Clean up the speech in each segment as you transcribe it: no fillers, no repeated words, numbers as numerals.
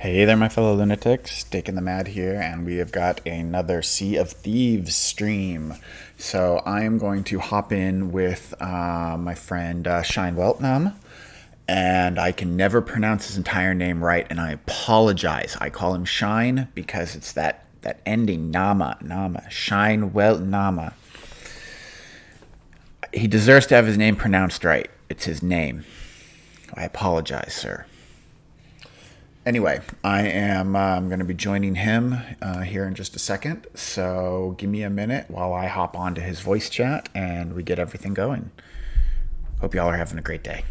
Hey there, my fellow lunatics. Taking the Mad here, and we have got another Sea of Thieves stream. So I am going to hop in with my friend Schein and I can never pronounce his entire name right, and I apologize. I call him Schein because it's that ending Nama Schein Nama. He deserves to have his name pronounced right. It's his name. I apologize, sir. Anyway, I am going to be joining him here in just a second. So give me a minute while I hop onto his voice chat and we get everything going. Hope y'all are having a great day.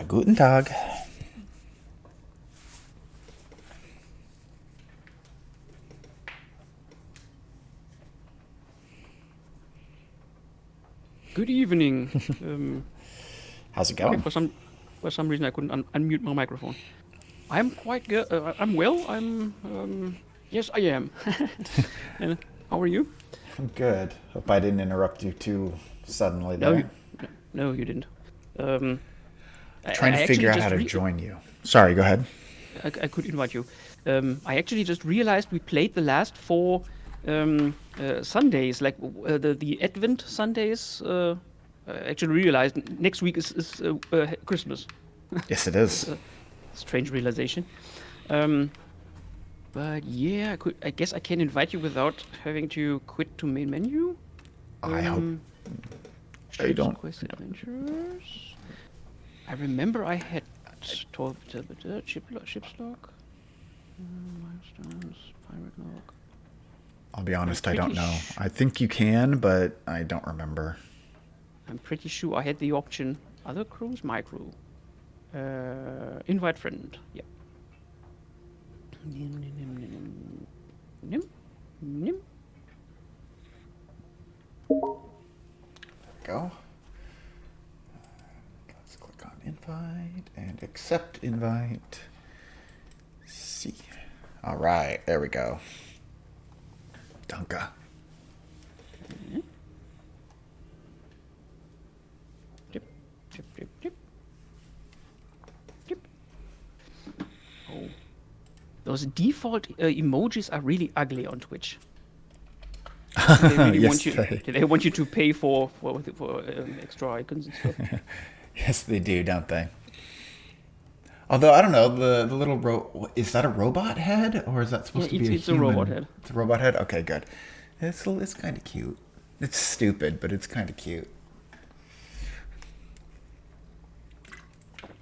Guten Tag. Good evening. How's it Okay, going? for some reason I couldn't unmute my microphone. I'm quite good. I'm well. Yes, I am. And how are you? I'm good. Hope I didn't interrupt you too suddenly No, there. no, you didn't. Um, Trying to I figure actually out how just to join you. Sorry, go ahead. I could invite you. I actually just realized we played the last four Sundays, like the Advent Sundays. I actually realized next week is Christmas. Yes, it It's is. a strange realization. Um, But yeah, I guess I can invite you without having to quit to main menu. I hope Um, I Ships, don't. Quest, Adventures. I remember I had 12 ship's log, milestones, pirate log. I'll be I'm honest, I don't pretty know. sh I think you can, but I don't remember. I'm pretty sure I had the option. Other crews, my crew. Invite friend. Yeah. Nim, nim, nim, nim, nim, nim. Go. Let's click on invite and accept invite. See. All right, there we go. Danke. Dip, dip, dip, dip. Dip. Oh. Those default emojis are really ugly on Twitch. Do they really Yes, want you? they. Do they want you to pay for extra icons and stuff? Yes, they do, don't they? Although I don't know, the little is that a robot head or is that Yeah, supposed to be a it's a robot human? head. It's a robot head. Okay, good. It's kind of cute. It's stupid, but it's kind of cute.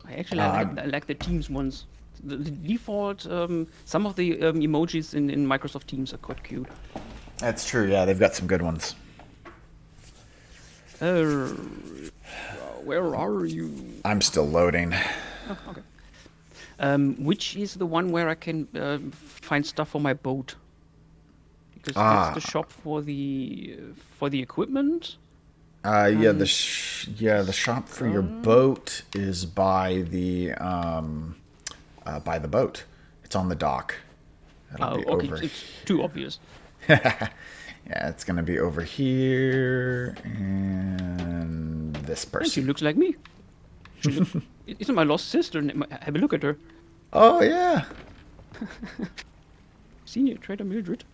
I actually Uh, I like the Teams ones. The default, some of the emojis in Microsoft Teams are quite cute. that's true. Yeah, they've got some good ones. Uh, where are you? I'm still loading. Oh, okay. Which is the one where I can find stuff for my boat? Because that's the Ah, shop for the equipment. yeah, And the shop for your uh, boat is by the boat. It's on the dock. That'll oh, be okay, over. it's too obvious. Yeah, it's gonna be over here, and this And she person. looks like me. She look, isn't my lost sister? Have a look at her. Oh yeah, Senior Trader Mildred.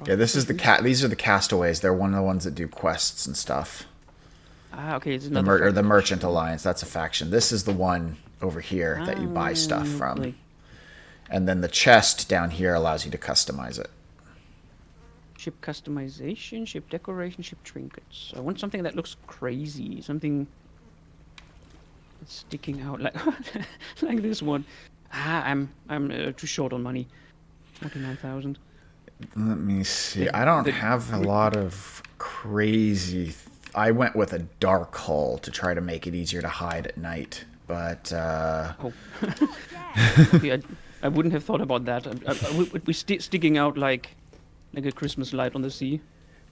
yeah. This is the Proficiency. cat. These are the castaways. They're one of the ones that do quests and stuff. Ah, okay, it's The another or the Merchant faction. Alliance. That's a faction. This is the one over here that you buy stuff from, Okay. and then the chest down here allows you to customize it. Ship customization, ship decoration, ship trinkets. I want something that looks crazy. Something that's sticking out like like this one. Ah, I'm too short on money. 49,000. Let me see. The I don't the have a lot of crazy. I went with a dark hull to try to make it easier to hide at night, but oh. Okay, I wouldn't have thought about that. Would be sticking out like a Christmas light on the sea.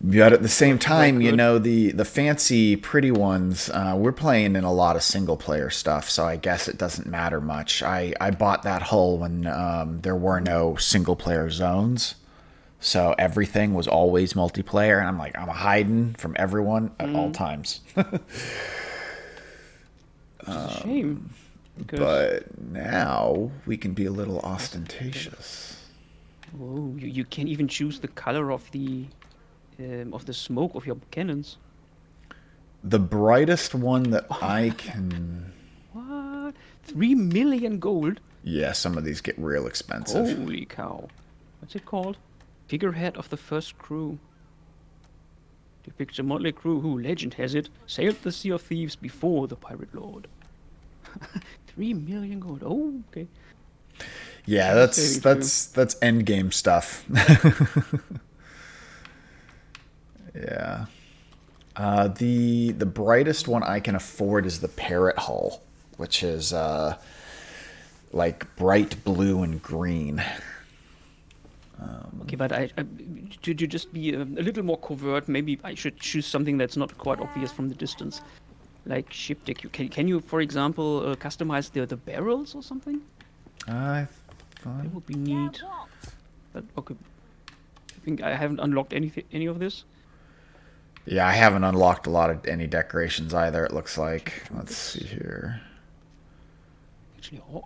But at the same if I time, you could. know, the fancy, pretty ones, we're playing in a lot of single player stuff, so I guess it doesn't matter much. I bought that hull when there were Mhm. no single player zones, so everything was always multiplayer, and I'm like, I'm hiding from everyone at all Mm, times. which is a shame because But now we can be a little there's ostentatious. oh, you can even choose the color of the smoke of your cannons. The brightest one that I can. What? 3 million gold? Yeah, some of these get real expensive. Holy cow! What's it called? Figurehead of the first crew. Depicts a motley crew who, legend has it, sailed the Sea of Thieves before the Pirate Lord. 3 million gold. Oh, okay. Yeah, Nice that's sailing too. that's that's end game stuff. Yeah. The brightest one I can afford is the Parrot hull, which is like bright blue and green. Okay, but to just be a little more covert, maybe I should choose something that's not quite obvious from the distance, like ship deck. Can you, for example, customize the barrels or something? I thought. That would be neat. But okay, I think I haven't unlocked any of this. Yeah, I haven't unlocked a lot of any decorations either. It looks Ship like. Let's see trinkets. here. Actually, oh,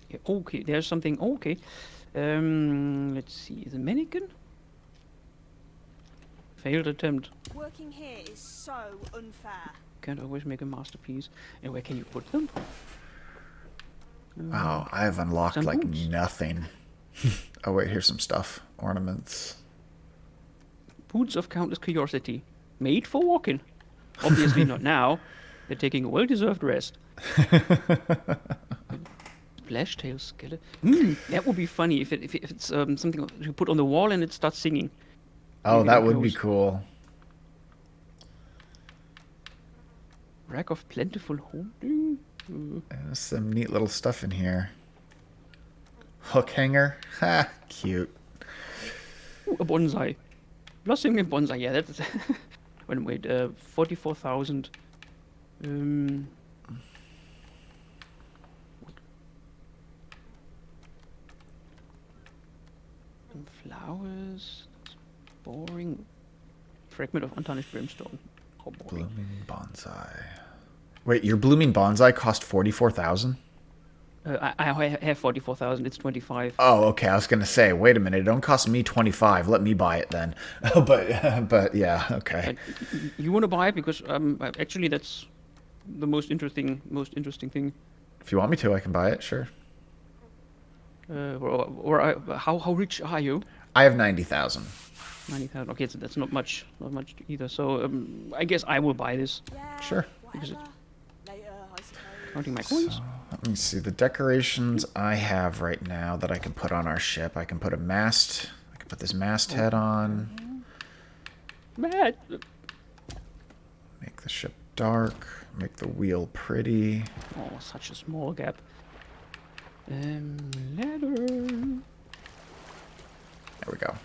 yeah, okay, there's something. Okay, let's see. The mannequin failed attempt. Working here is so unfair. Can't always make a masterpiece. And where can you put them? Wow, I've unlocked Some like boots. nothing. Oh wait, here's some stuff. Ornaments. Boots of countless curiosity, made for walking. Obviously not now. They're taking a well-deserved rest. Splash tail skeleton. That would be funny if it's something you put on the wall and it starts singing when Oh, you're getting that would be close. cool. Rack of plentiful holding. There's some neat little stuff in here. Hook hanger. Ha, cute. Ooh, a bonsai. Blossoming bonsai. Yeah, that's. Wait, 44,000. Um, flowers. Boring. Fragment of untarnished brimstone. How boring. Blooming bonsai. Wait, your blooming bonsai cost 44,000? I have 44,000. It's 25. Oh, okay. I was gonna say, wait a minute. It don't cost me 25. Let me buy it then. But yeah, okay. You want to buy it because actually that's the most interesting thing. If you want me to, I can buy it. Sure. How rich are you? I have 90,000. 90,000. Okay, so that's not much either. So I guess I will buy this. Yeah, Sure. Because whatever. Later, I suppose. counting my So coins. let me see the decorations I have right now that I can put on our ship. I can put a mast. I can put this masthead on. Matt. Make the ship dark. Make the wheel pretty. Oh, such a small gap. Ladder. There we go.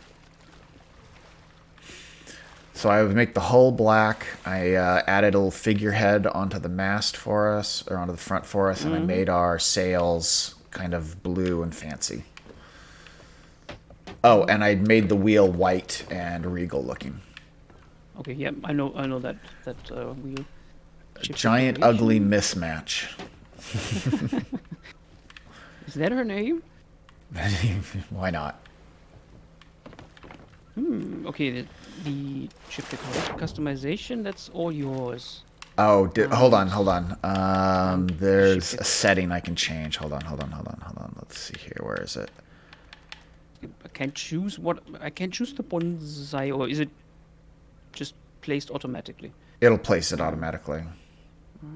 So I would make the hull black. I added a little figurehead onto the mast for us, or onto the front for us, and I made our sails kind of blue and fancy. Oh, and I made the wheel white and regal looking. Okay, yeah, I know that wheel. Ship Giant decoration. ugly mismatch. Is that her name? Why not? Okay, the ship decoration customization. That's all yours. Oh, hold on, And hold on. and ship There's a deck. setting I can change. Hold on, hold on, hold on, hold on. Let's see here. Where is it? I can't choose what I can't choose the bonsai, or is it just placed automatically? It'll place it automatically. Oh,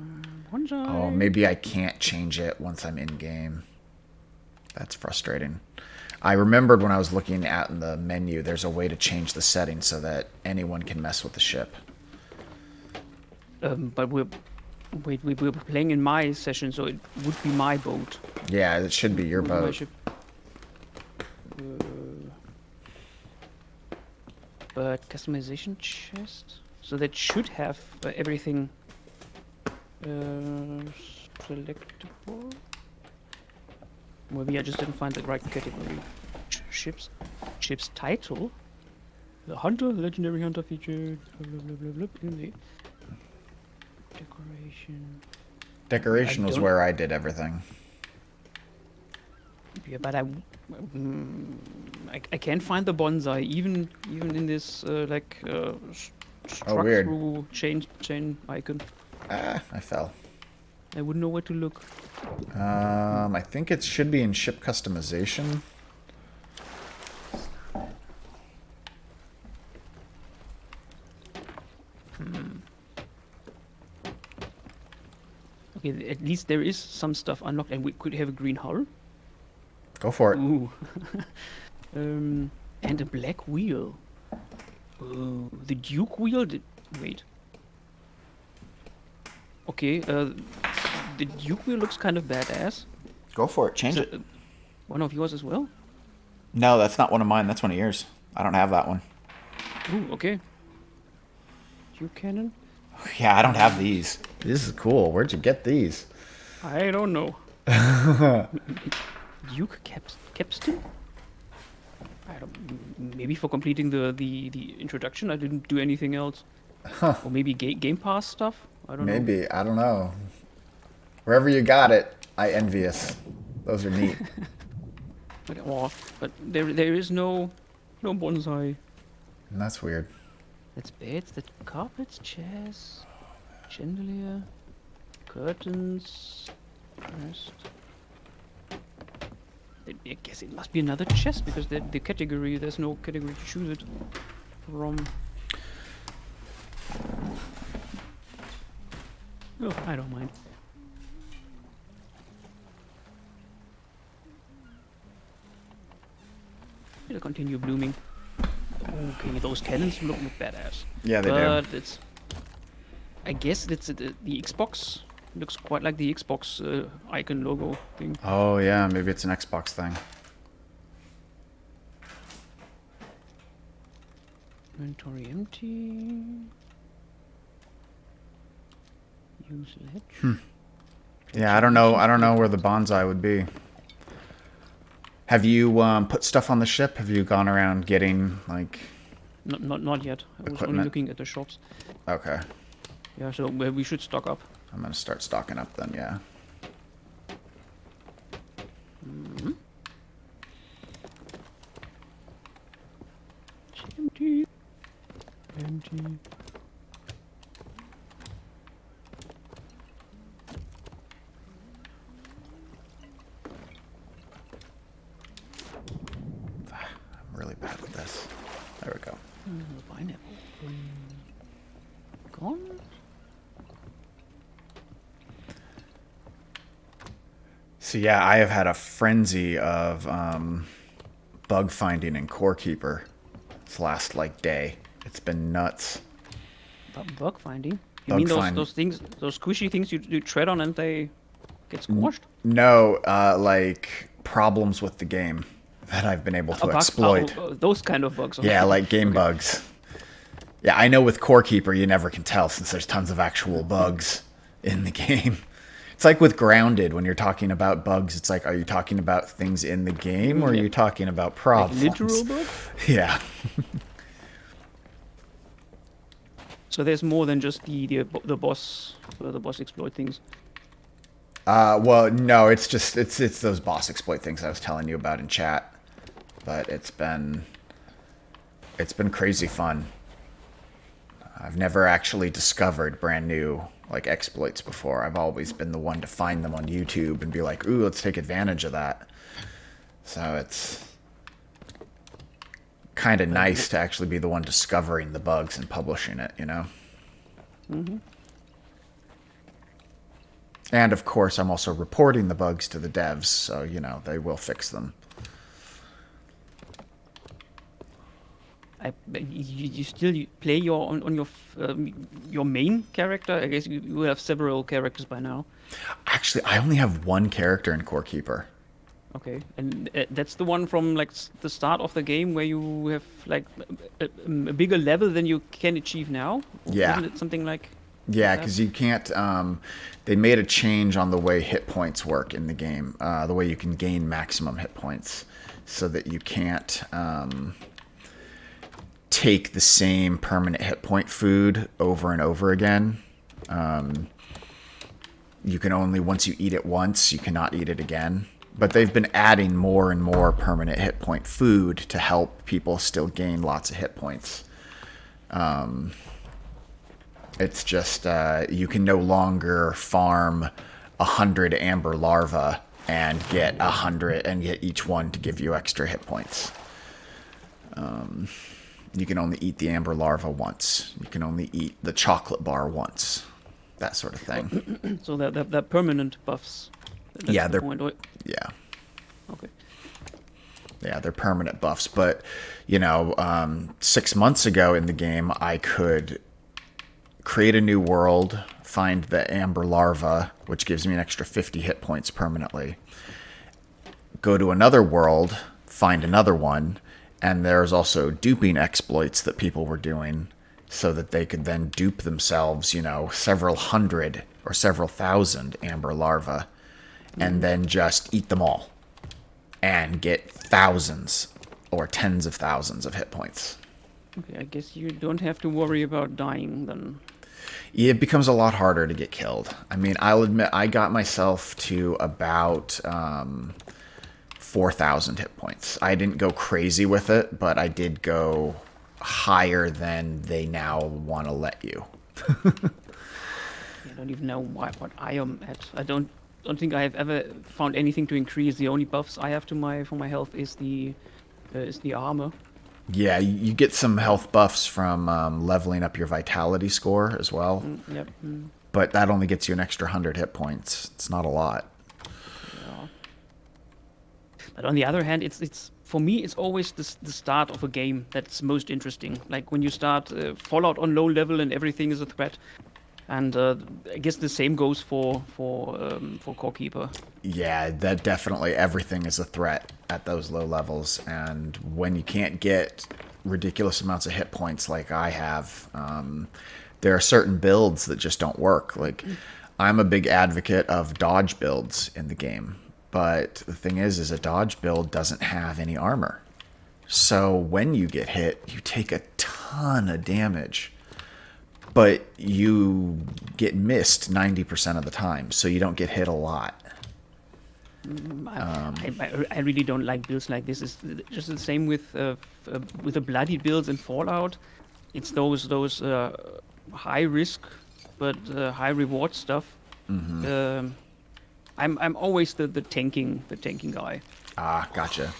Bonsai. maybe I can't change it once I'm in game. That's frustrating. I remembered when I was looking at the menu, there's a way to change the settings so that anyone can mess with the ship. But we were playing in my session, so it would be my boat. Yeah, it should be your Would be my boat. ship. But Customization chest. So that should have everything selectable. Maybe I just didn't find the right category. Ships title. The hunter, legendary hunter featured. Blah, blah, blah, blah, blah, in the decoration. Decoration was don't- where I did everything. Yeah, but I can't find the bonsai even in this struck weird. through chain icon. Ah, I fell. I wouldn't know where to look. I think it should be in ship customization. Okay, at least there is some stuff unlocked, and we could have a green hull. Go for it. Ooh. And a black wheel. Ooh, the Duke wheel. Wait. Okay, the Duke wheel looks kind of badass. Go for it. Change Is it. it one of yours as well? No, that's not one of mine. That's one of yours. I don't have that one. Ooh, okay. Duke cannon? Yeah, I don't have these. This is cool. Where'd you get these? I don't know. Duke capstan? I don't. Maybe for completing the introduction. I didn't do anything else. Huh. Or maybe Game Pass stuff. I don't know. Maybe. I don't know. Wherever you got it, I envious. Those are neat. But there is no bonsai. And that's weird. That's beds, that carpets, chairs, chandelier, curtains, rest. I guess it must be another chest because the category, there's no category to choose it from. Oh, I don't mind. It'll continue blooming. Okay, those cannons look badass. Yeah, they But do. it's. I guess it's the Xbox looks quite like the Xbox icon logo thing. Oh, yeah. Maybe it's an Xbox thing. Inventory empty. Use ledge. Yeah, I don't know. I don't know where the bonsai would be. Have you put stuff on the ship? Have you gone around getting like? Not yet. I was only Equipment? looking at the shops. Okay, Yeah, so we should stock up. I'm gonna start stocking up then. Yeah. Empty. Empty. I'm really bad with this. There we go. Pineapple. Gone. So yeah, I have had a frenzy of bug finding in Core Keeper this last like day. It's been nuts. Bug finding. You Bug mean find- those things, those squishy things you tread on and they get squashed? No, like problems with the game that I've been able to Bugs? exploit. Those kind of bugs. Yeah, like game bugs. Yeah, I know with Core Keeper you never can tell since there's tons of actual bugs in the game. It's like with Grounded when you're talking about bugs. It's like, are you talking about things in the game or are you talking about Like problems? literal bugs. Yeah. So there's more than just the boss exploit things. Well, no, it's just it's those boss exploit things I was telling you about in chat. But it's been crazy fun. I've never actually discovered brand new like exploits before. I've always been the one to find them on YouTube and be like, "Ooh, let's take advantage of that." So it's kind of nice to actually be the one discovering the bugs and publishing it, you know? Mm-hmm. And of course, I'm also reporting the bugs to the devs, so you know they will fix them. You still play your main character. I guess you will have several characters by now. Actually, I only have one character in Core Keeper. Okay, and that's the one from like the start of the game where you have like a bigger level than you can achieve now. Yeah. Wasn't it something like Yeah, that? because you can't. They made a change on the way hit points work in the game, the way you can gain maximum hit points, so that you can't take the same permanent hit point food over and over again. You can only, once you eat it once, you cannot eat it again. But they've been adding more and more permanent hit point food to help people still gain lots of hit points. It's just you can no longer farm 100 amber larvae and get 100 and get each one to give you extra hit points. You can only eat the amber larva once. You can only eat the chocolate bar once. That sort of thing. So that permanent buffs. That's Yeah, the they're point. yeah. Okay. Yeah, they're permanent buffs. But, 6 months ago in the game, I could create a new world, find the amber larva, which gives me an extra 50 hit points permanently. Go to another world, find another one, and there's also duping exploits that people were doing so that they could then dupe themselves, several hundred or several thousand amber larvae, and then just eat them all and get thousands or tens of thousands of hit points. Okay, I guess you don't have to worry about dying then. It becomes a lot harder to get killed. I mean, I'll admit I got myself to about 4,000 hit points. I didn't go crazy with it, but I did go higher than they now want to let you. I don't even know what I am at. I don't think I have ever found anything to increase. The only buffs I have for my health is the armor. Yeah, you get some health buffs from leveling up your vitality score as well. Yep. But that only gets you an extra 100 hit points. It's not a lot. Yeah. But on the other hand, it's for me, it's always the start of a game that's most interesting. Like when you start Fallout on low level and everything is a threat. And I guess the same goes for Core Keeper. Yeah, that definitely, everything is a threat at those low levels. And when you can't get ridiculous amounts of hit points like I have, there are certain builds that just don't work. Like, I'm a big advocate of dodge builds in the game. But the thing is a dodge build doesn't have any armor. So when you get hit, you take a ton of damage. But you get missed 90% of the time, so you don't get hit a lot. I really don't like builds like this. It's just the same with the bloody builds in Fallout. It's those high risk but high reward stuff. I'm always the tanking guy. Ah, gotcha.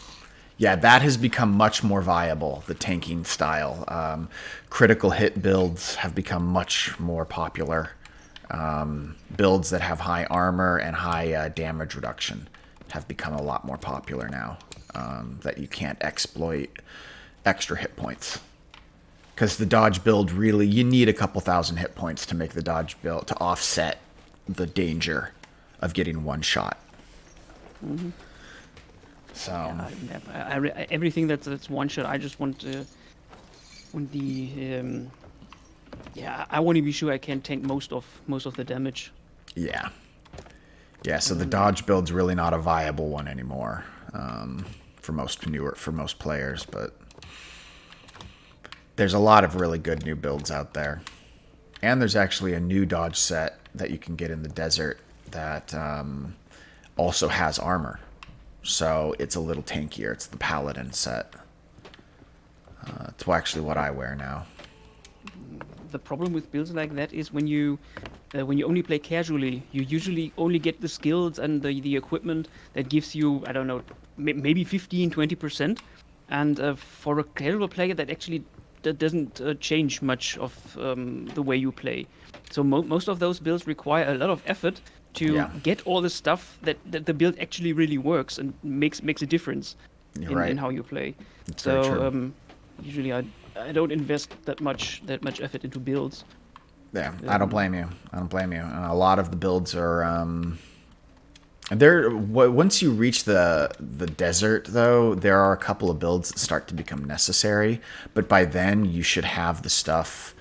Yeah, that has become much more viable, the tanking style. Critical hit builds have become much more popular. Builds that have high armor and high damage reduction have become a lot more popular now, that you can't exploit extra hit points. Because the dodge build really, you need a couple thousand hit points to make the dodge build, to offset the danger of getting one shot. So Everything that's one shot, I just want the I want to be sure I can tank most of the damage. yeah. So the dodge build's really not a viable one anymore, for most players. But there's a lot of really good new builds out there, and there's actually a new dodge set that you can get in the desert that also has armor. So it's a little tankier. It's the Paladin set. It's actually what I wear now. The problem with builds like that is when you only play casually, you usually only get the skills and the equipment that gives you, I don't know, maybe 15-20%. And for a casual player, that doesn't change much of the way you play. So most of those builds require a lot of effort to get all the stuff that the build actually really works and makes a difference in how you play. It's very true. Usually I don't invest that much effort into builds. Yeah, I don't blame you. A lot of the builds are Once you reach the desert, though, there are a couple of builds that start to become necessary. But by then, you should have the stuff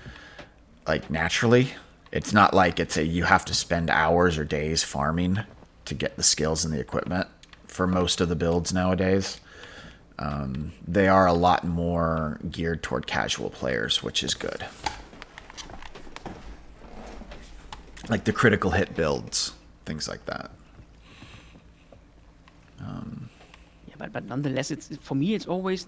like naturally. It's not like you have to spend hours or days farming to get the skills and the equipment for most of the builds nowadays. They are a lot more geared toward casual players, which is good. Like the critical hit builds, things like that. Yeah, but nonetheless, it's for me. It's always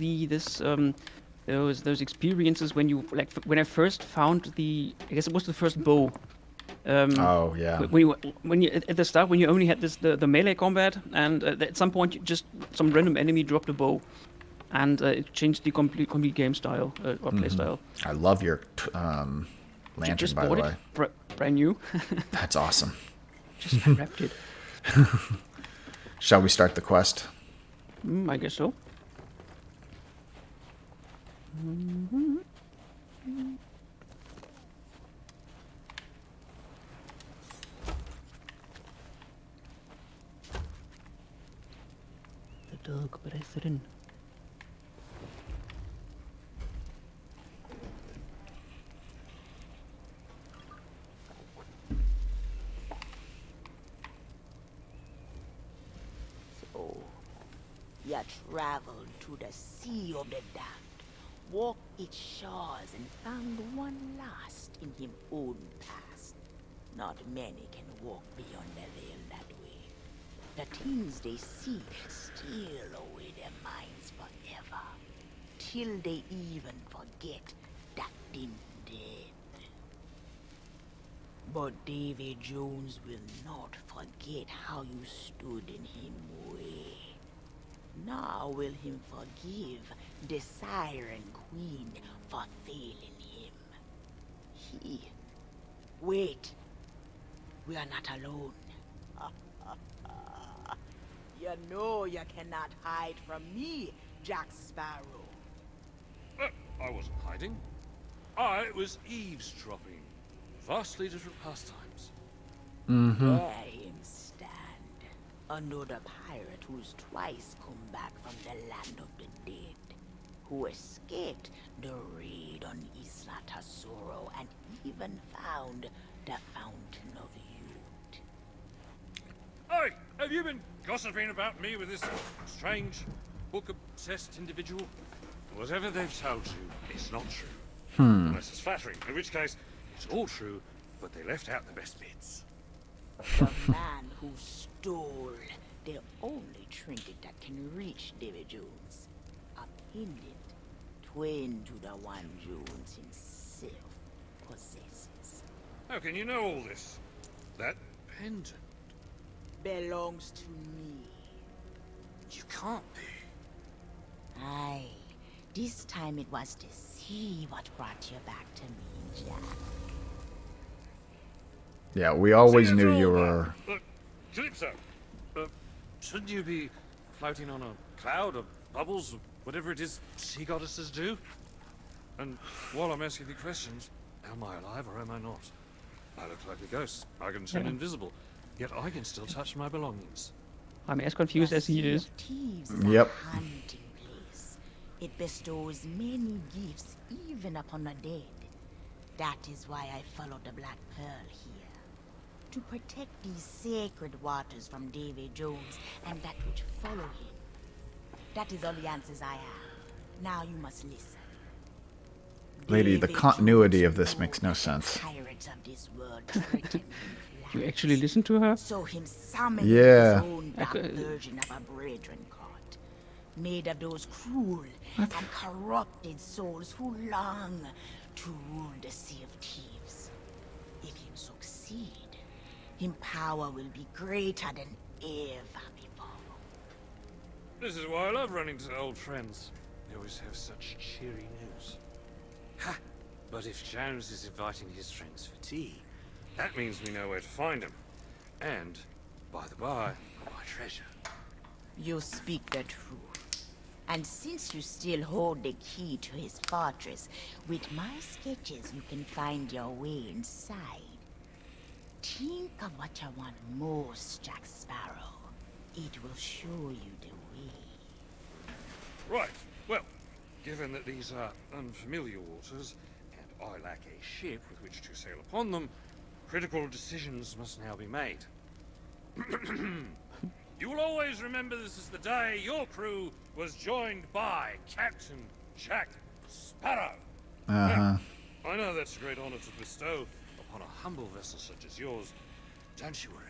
those experiences when you like when I first found I guess it was the first bow. Oh yeah. When you at the start when you only had the melee combat, and at some point some random enemy dropped a bow, and it changed the complete game style or play style. I love your lantern, Just by the bought way. it, brand new. That's awesome. Just unwrapped it. Shall we start the quest? I guess so. The dog brethren. So, you traveled to the Sea of the Damned, walked its shores and found one lost in him own past. Not many can walk beyond the veil that way. The things they see steal away their minds forever, till they even forget that they're dead. But Davy Jones will not forget how you stood in him way. Nor will him forgive the Siren Queen for failing him. Wait. We are not alone. You know you cannot hide from me, Jack Sparrow. I wasn't hiding. I was eavesdropping. Vastly different pastimes. There him stand. Another pirate who's twice come back from the land of the dead. Who escaped the raid on Isla Tesoro and even found the Fountain of Youth. Hey, have you been gossiping about me with this strange, book-obsessed individual? Whatever they've told you, it's not true. Unless it's flattering, in which case, it's all true, but they left out the best bits. The man who stole the only trinket that can reach David Jones. A pendant, twin to the one Jones himself possesses. How can you know all this? That pendant? Belongs to me. You can't be. Aye. This time it was to see what brought you back to me, Jack. Yeah, we always See, knew it's you all were. that. Calypso, shouldn't you be floating on a cloud of bubbles, or whatever it is sea goddesses do? And while I'm asking you questions, am I alive or am I not? I look like a ghost. I can turn invisible, yet I can still touch my belongings. I'm as confused as he The Sea is. of Thieves is Yep. a hunting place. It bestows many gifts even upon the dead. That is why I followed the Black Pearl here. To protect these sacred waters from Davy Jones and that which follow him. That is all the answers I have. Now you must listen. Lady, the Davy continuity Jones of this knew makes no that the sense. Pirates of this world treated him You like actually listen to her? so him summoned Yeah. his own dark version of a brethren court, made of those cruel and corrupted souls who long to rule the Sea of Thieves. If him succeed, him power will be greater than ever before. This is why I love running to old friends. They always have such cheery news. Ha! But if Jones is inviting his friends for tea, that means we know where to find him. And, by the by, my treasure. You speak the truth. And since you still hold the key to his fortress, with my sketches you can find your way inside. Think of what you want most, Jack Sparrow. It will show you the way. Right. Well, given that these are unfamiliar waters, and I lack a ship with which to sail upon them, critical decisions must now be made. You will always remember this is the day your crew was joined by Captain Jack Sparrow. Now, I know that's a great honor to bestow upon a humble vessel such as yours. Don't you worry.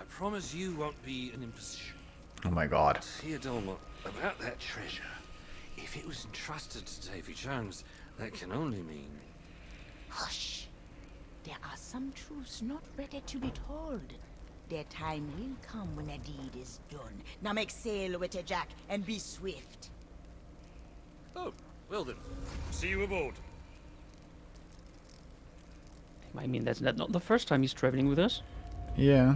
I promise you won't be an imposition. Oh my god. Theodolma, about that treasure. If it was entrusted to Davy Jones, that can only mean... Hush! There are some truths not ready to be told. Their time will come when a deed is done. Now make sail with it, Jack, and be swift. Oh, well then. See you aboard. I mean, that's not the first time he's traveling with us. Yeah.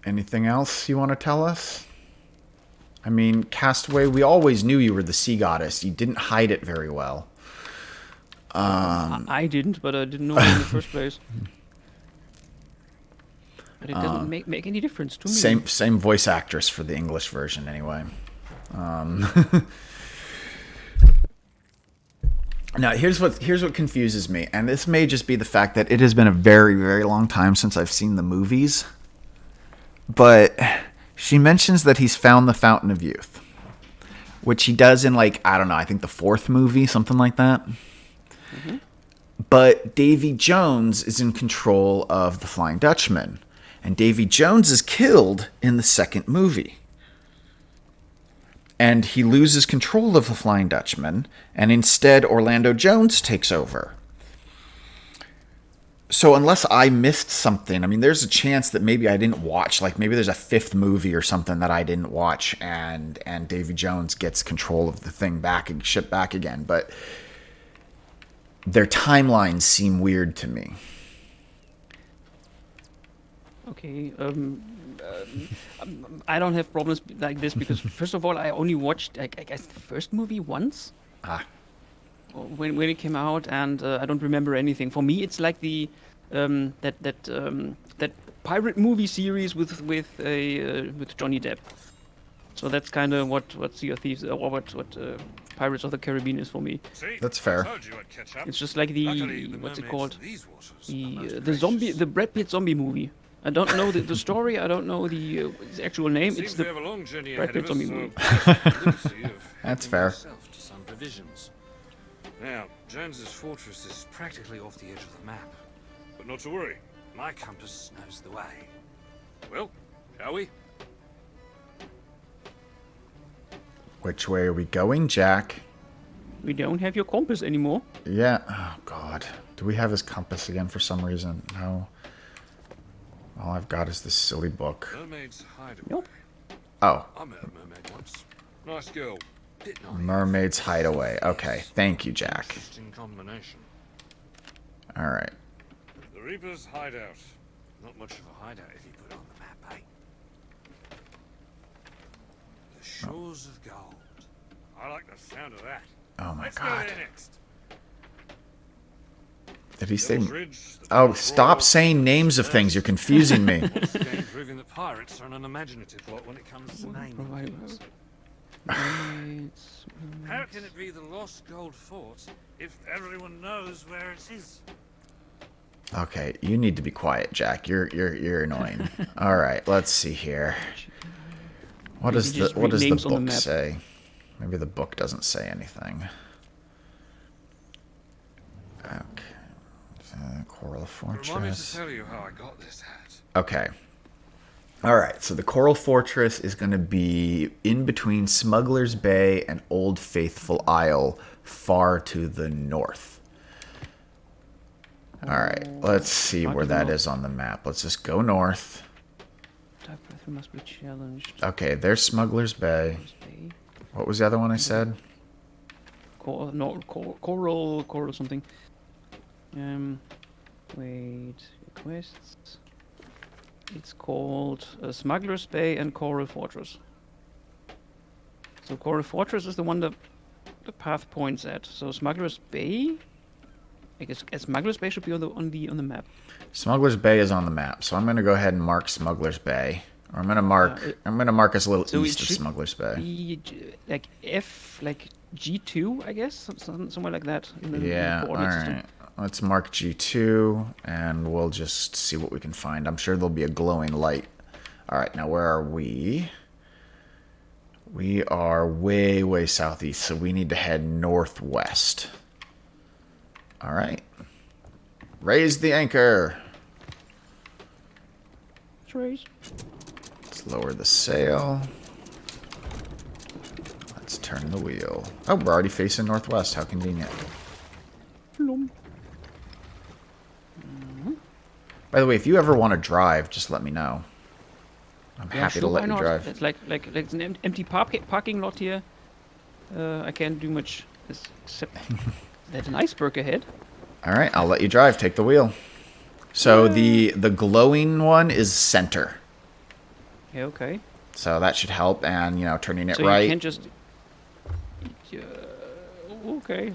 Anything else you want to tell us? I mean, Castaway, we always knew you were the sea goddess. You didn't hide it very well. I didn't, but I didn't know it in the first place. But it doesn't make any difference to me. Same voice actress for the English version, anyway. Now, here's what confuses me, and this may just be the fact that it has been a very, very long time since I've seen the movies. But she mentions that he's found the Fountain of Youth, which he does in, like, I don't know, I think the 4th movie, something like that. Mm-hmm. But Davy Jones is in control of the Flying Dutchman, and Davy Jones is killed in the 2nd movie. And he loses control of the Flying Dutchman, and instead Orlando Jones takes over. So unless I missed something, I mean, there's a chance that maybe I didn't watch, like maybe there's a 5th movie or something that I didn't watch, and Davy Jones gets control of the thing back and shipped back again. But their timelines seem weird to me. Okay, I don't have problems like this because first of all, I only watched, I guess, the first movie once. When it came out, and I don't remember anything. For me, it's like the that pirate movie series with Johnny Depp. So that's kind of what Sea of Thieves or what Pirates of the Caribbean is for me. See, That's fair. I told you I'd catch up. It's just like Luckily, the the what's it mermaids called? in these waters are The most the zombie, gracious. the Brad Pitt zombie movie. I don't know the story. I don't know the actual name. Seems It's we the have a long journey Brad ahead of Pitt us, zombie movie. That's Helping fair. yourself to some provisions. Now, Jones's fortress is practically off the edge of the map. But not to worry, my compass knows the way. Well, shall we? Which way are we going, Jack? We don't have your compass anymore. Yeah. Oh, God. Do we have his compass again for some reason? No. All I've got is this silly book. Mermaid's Hideaway. Nope. Oh. I met a mermaid once. Nice girl. Bit naive. Mermaid's Hideaway. Okay. Thank you, Jack. Interesting combination. All right. The Reaper's hideout. Not much of a hideout if you put it on the map, eh? The shores of gold. I like the sound of that. Oh, my Let's God. go there next. Did he say... Devil's Ridge, the Oh, Devil's stop Royal, saying names of things. You're confusing me. Once again, proving that pirates are an unimaginative lot when it comes to naming things. How can it be the lost gold fort if everyone knows where it is? Okay, you need to be quiet, Jack. You're annoying. All right, let's see here. What does just the read names on the book map. say? Maybe the book doesn't say anything. Okay. Coral Remind me to Fortress. tell you how I got this hat. Okay. All right, so the Coral Fortress is going to be in between Smuggler's Bay and Old Faithful Isle, far to the north. All right, let's see Far where to the that north. is on the map. Let's just go north. Type breath must be challenged. Okay, there's Smuggler's Bay. Stay. What was the other one I said? Coral something. Wait, requests. It's called Smuggler's Bay and Coral Fortress. So Coral Fortress is the one that the path points at. So Smuggler's Bay I guess Smuggler's Bay should be on the map. Smuggler's Bay is on the map, so I'm gonna go ahead and mark Smuggler's Bay. Or I'm gonna mark us a little So it east of should Smuggler's Bay. Like G2, I guess, somewhere like that. In the Yeah, coordinate system. alright. Let's mark G2, and we'll just see what we can find. I'm sure there'll be a glowing light. Alright, now where are we? We are way, way southeast, so we need to head northwest. Alright. Raise the anchor! Let's raise. Let's lower the sail. Let's turn the wheel. Oh, we're already facing northwest. How convenient. Plum. By the way, if you ever want to drive, just let me know. I'm Yeah, happy to sure, let why you not? drive. It's like it's an empty parking lot here. I can't do much except there's an iceberg ahead. All right, I'll let you drive. Take the wheel. So the glowing one is center. Yeah, okay. So that should help, and you know, turning it So right. you can't just. Okay.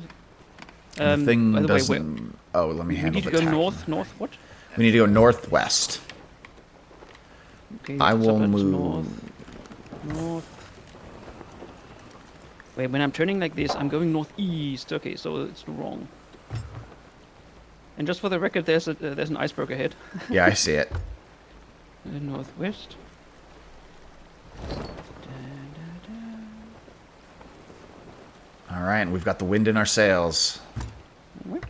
The thing by the way, doesn't. Oh, let me we handle need to the go tack. north. What? We need to go northwest. Okay. I so will that's move. North. Wait, when I'm turning like this, I'm going northeast. Okay, so it's wrong. And just for the record, there's an iceberg ahead. Yeah, I see it. Northwest. All right, and we've got the wind in our sails. What?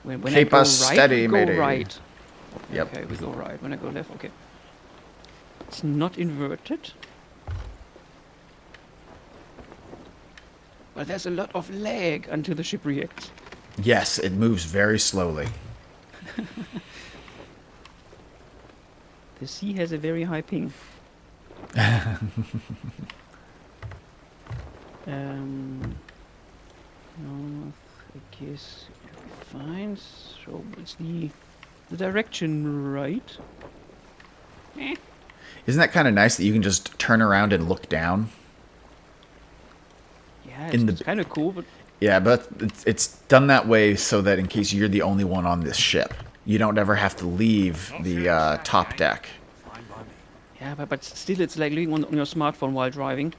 When Keep I go us right, steady, we go matey. right. Yep. Okay, we go right. When I go left, okay. It's not inverted. But there's a lot of lag until the ship reacts. Yes, it moves very slowly. The sea has a very high ping. North, I guess fine. So it's the direction right? Isn't that kind of nice that you can just turn around and look down? Yeah, In it's the- kind of cool, but Yeah, but it's done that way so that in case you're the only one on this ship, you don't ever have to leave the top deck. Fine by me. yeah, but still, it's like looking on your smartphone while driving.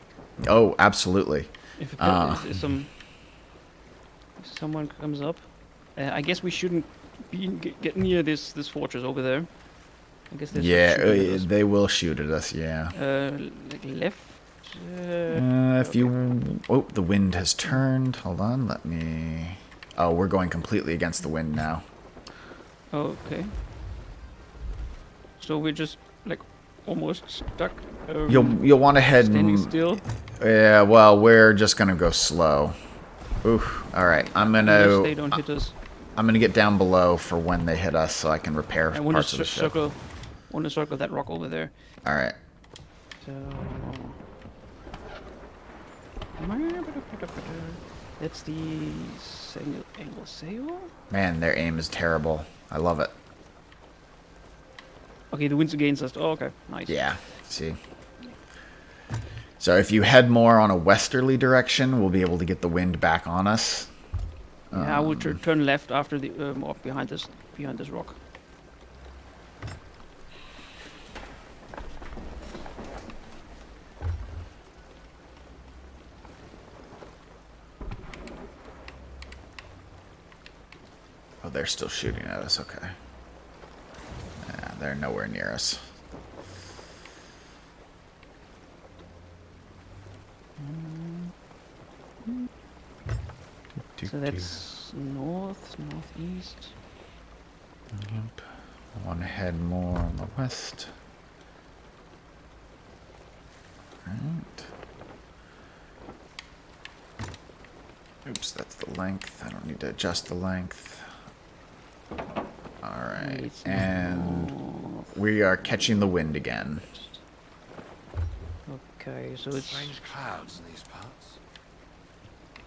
Oh, absolutely. If if someone comes up, I guess we shouldn't get near this fortress over there. I guess there's Yeah, shooting at us. they will shoot at us, yeah. Like left. If you... Oh, the wind has turned. Hold on, let me... Oh, we're going completely against the wind now. Okay. So we're just like almost stuck. You'll want to head... Standing still. Yeah, well, we're just going to go slow. Oof. All right, Unless they don't hit us. I'm going to get down below for when they hit us so I can repair I want parts to of the ship. circle. Want to circle that rock over there. All right. So. That's the single angle sail. Man, their aim is terrible. I love it. Okay, the wind's against us. Oh, okay, nice. Yeah, see. So if you head more on a westerly direction, we'll be able to get the wind back on us. Yeah, I will turn left after the behind this rock. Oh, they're still shooting at us. Okay. Yeah, they're nowhere near us. So that's northeast. Yep. I want to head more on the west. Right. Oops, that's the length. I don't need to adjust the length. Alright, It's and north. we are catching the wind again. Okay, so it's Strange clouds in these parts.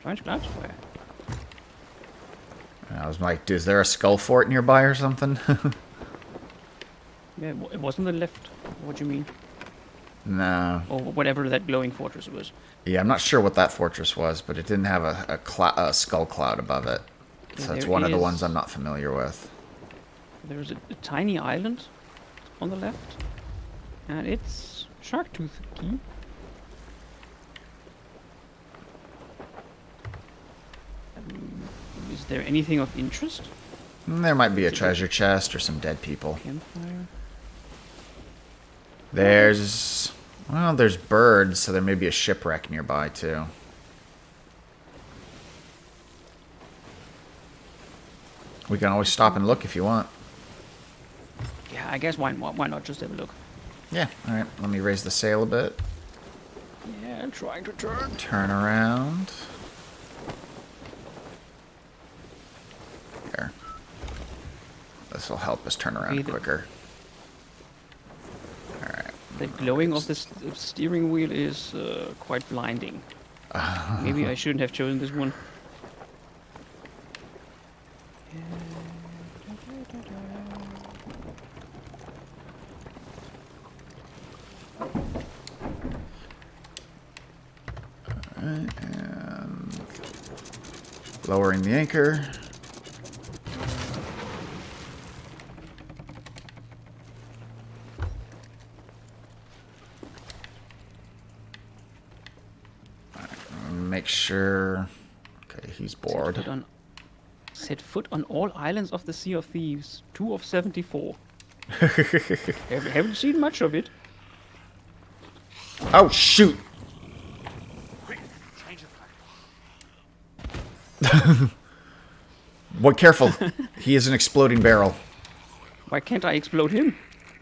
strange clouds. Where? And I was like, is there a skull fort nearby or something? Yeah, it wasn't the left. What do you mean? No. or whatever that glowing fortress was. Yeah, I'm not sure what that fortress was, but it didn't have a skull cloud above it. Okay, So it's there one of the ones is- I'm not familiar with. There's a tiny island on the left, and it's Sharktooth Key. Is there anything of interest? There might be a treasure chest or some dead people. Campfire. There's... Well, there's birds, so there may be a shipwreck nearby, too. We can always stop and look if you want. Yeah, I guess why not just have a look? Yeah, alright. Let me raise the sail a bit. Yeah, trying to turn. Turn around. There. This will help us turn around Okay, quicker. Alright. The glowing of the steering wheel is quite blinding. Maybe I shouldn't have chosen this one. And lowering the anchor. Make sure. Okay, he's bored. Set foot on all islands of the Sea of Thieves. 2 of 74. Haven't seen much of it. Oh shoot! Quick, change of flag. Boy, careful! He is an exploding barrel. Why can't I explode him?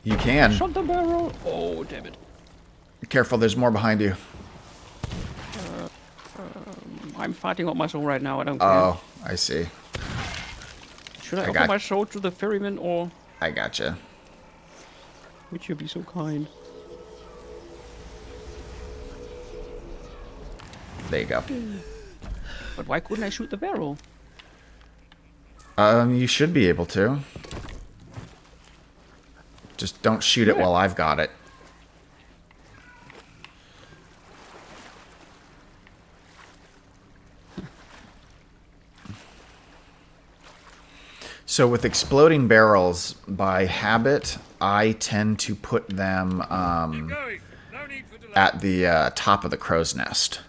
You can. Shot the barrel. Oh, damn it. Careful, there's more behind you. I'm fighting up my soul right now. I don't care. Oh, I see. Should I I offer got- my soul to the ferryman, or I gotcha. would you be so kind? There you go. But why couldn't I shoot the barrel? You should be able to. Just don't shoot it while I've got it. So with exploding barrels, by habit, I tend to put them Going. No need for delay. at the top of the crow's nest.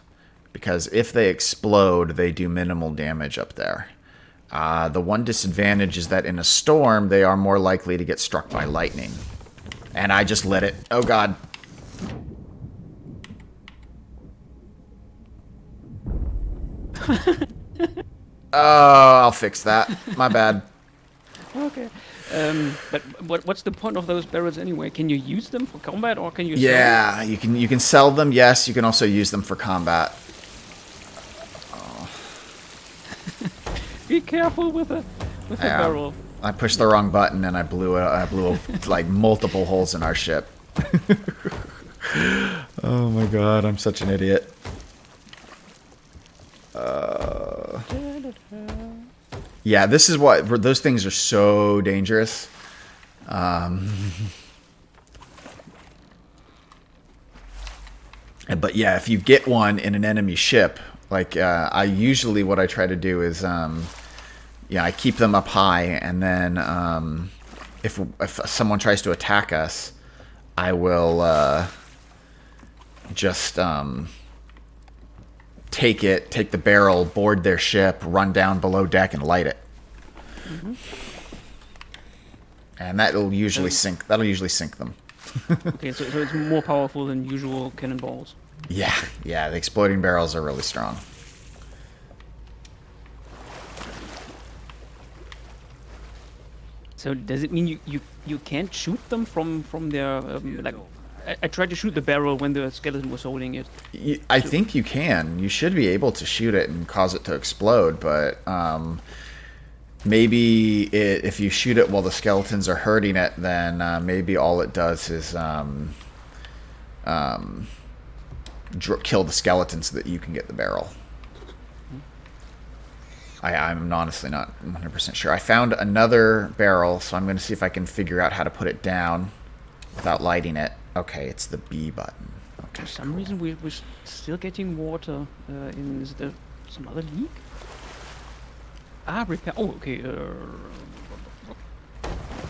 Because if they explode, they do minimal damage up there. The one disadvantage is that in a storm, they are more likely to get struck by lightning. And I just let it... Oh, God. Oh, I'll fix that. My bad. Okay. But what's the point of those barrels anyway? Can you use them for combat, or can you? Sell them? Yeah, you can sell them. Yes, you can also use them for combat. Be careful with a Yeah. barrel. I pushed the wrong button and I blew like multiple holes in our ship. Oh my god, I'm such an idiot. Yeah, this is what those things are so dangerous. But yeah, if you get one in an enemy ship, like I usually what I try to do is, yeah, I keep them up high, and then if someone tries to attack us, I will just take the barrel, board their ship, run down below deck, and light it. Mm-hmm. And that'll usually sink. That'll usually sink them. Okay, so it's more powerful than usual cannonballs. Yeah, the exploding barrels are really strong. So does it mean you can't shoot them from their like? I tried to shoot the barrel when the skeleton was holding it. I think you can. You should be able to shoot it and cause it to explode, but maybe if you shoot it while the skeletons are hurting it, then maybe all it does is kill the skeleton so that you can get the barrel. I'm honestly not 100% sure. I found another barrel, so I'm going to see if I can figure out how to put it down without lighting it. Okay, it's the B button. Okay, For some reason, we're still getting water in. Is there some other leak? Ah, repair. Oh, okay.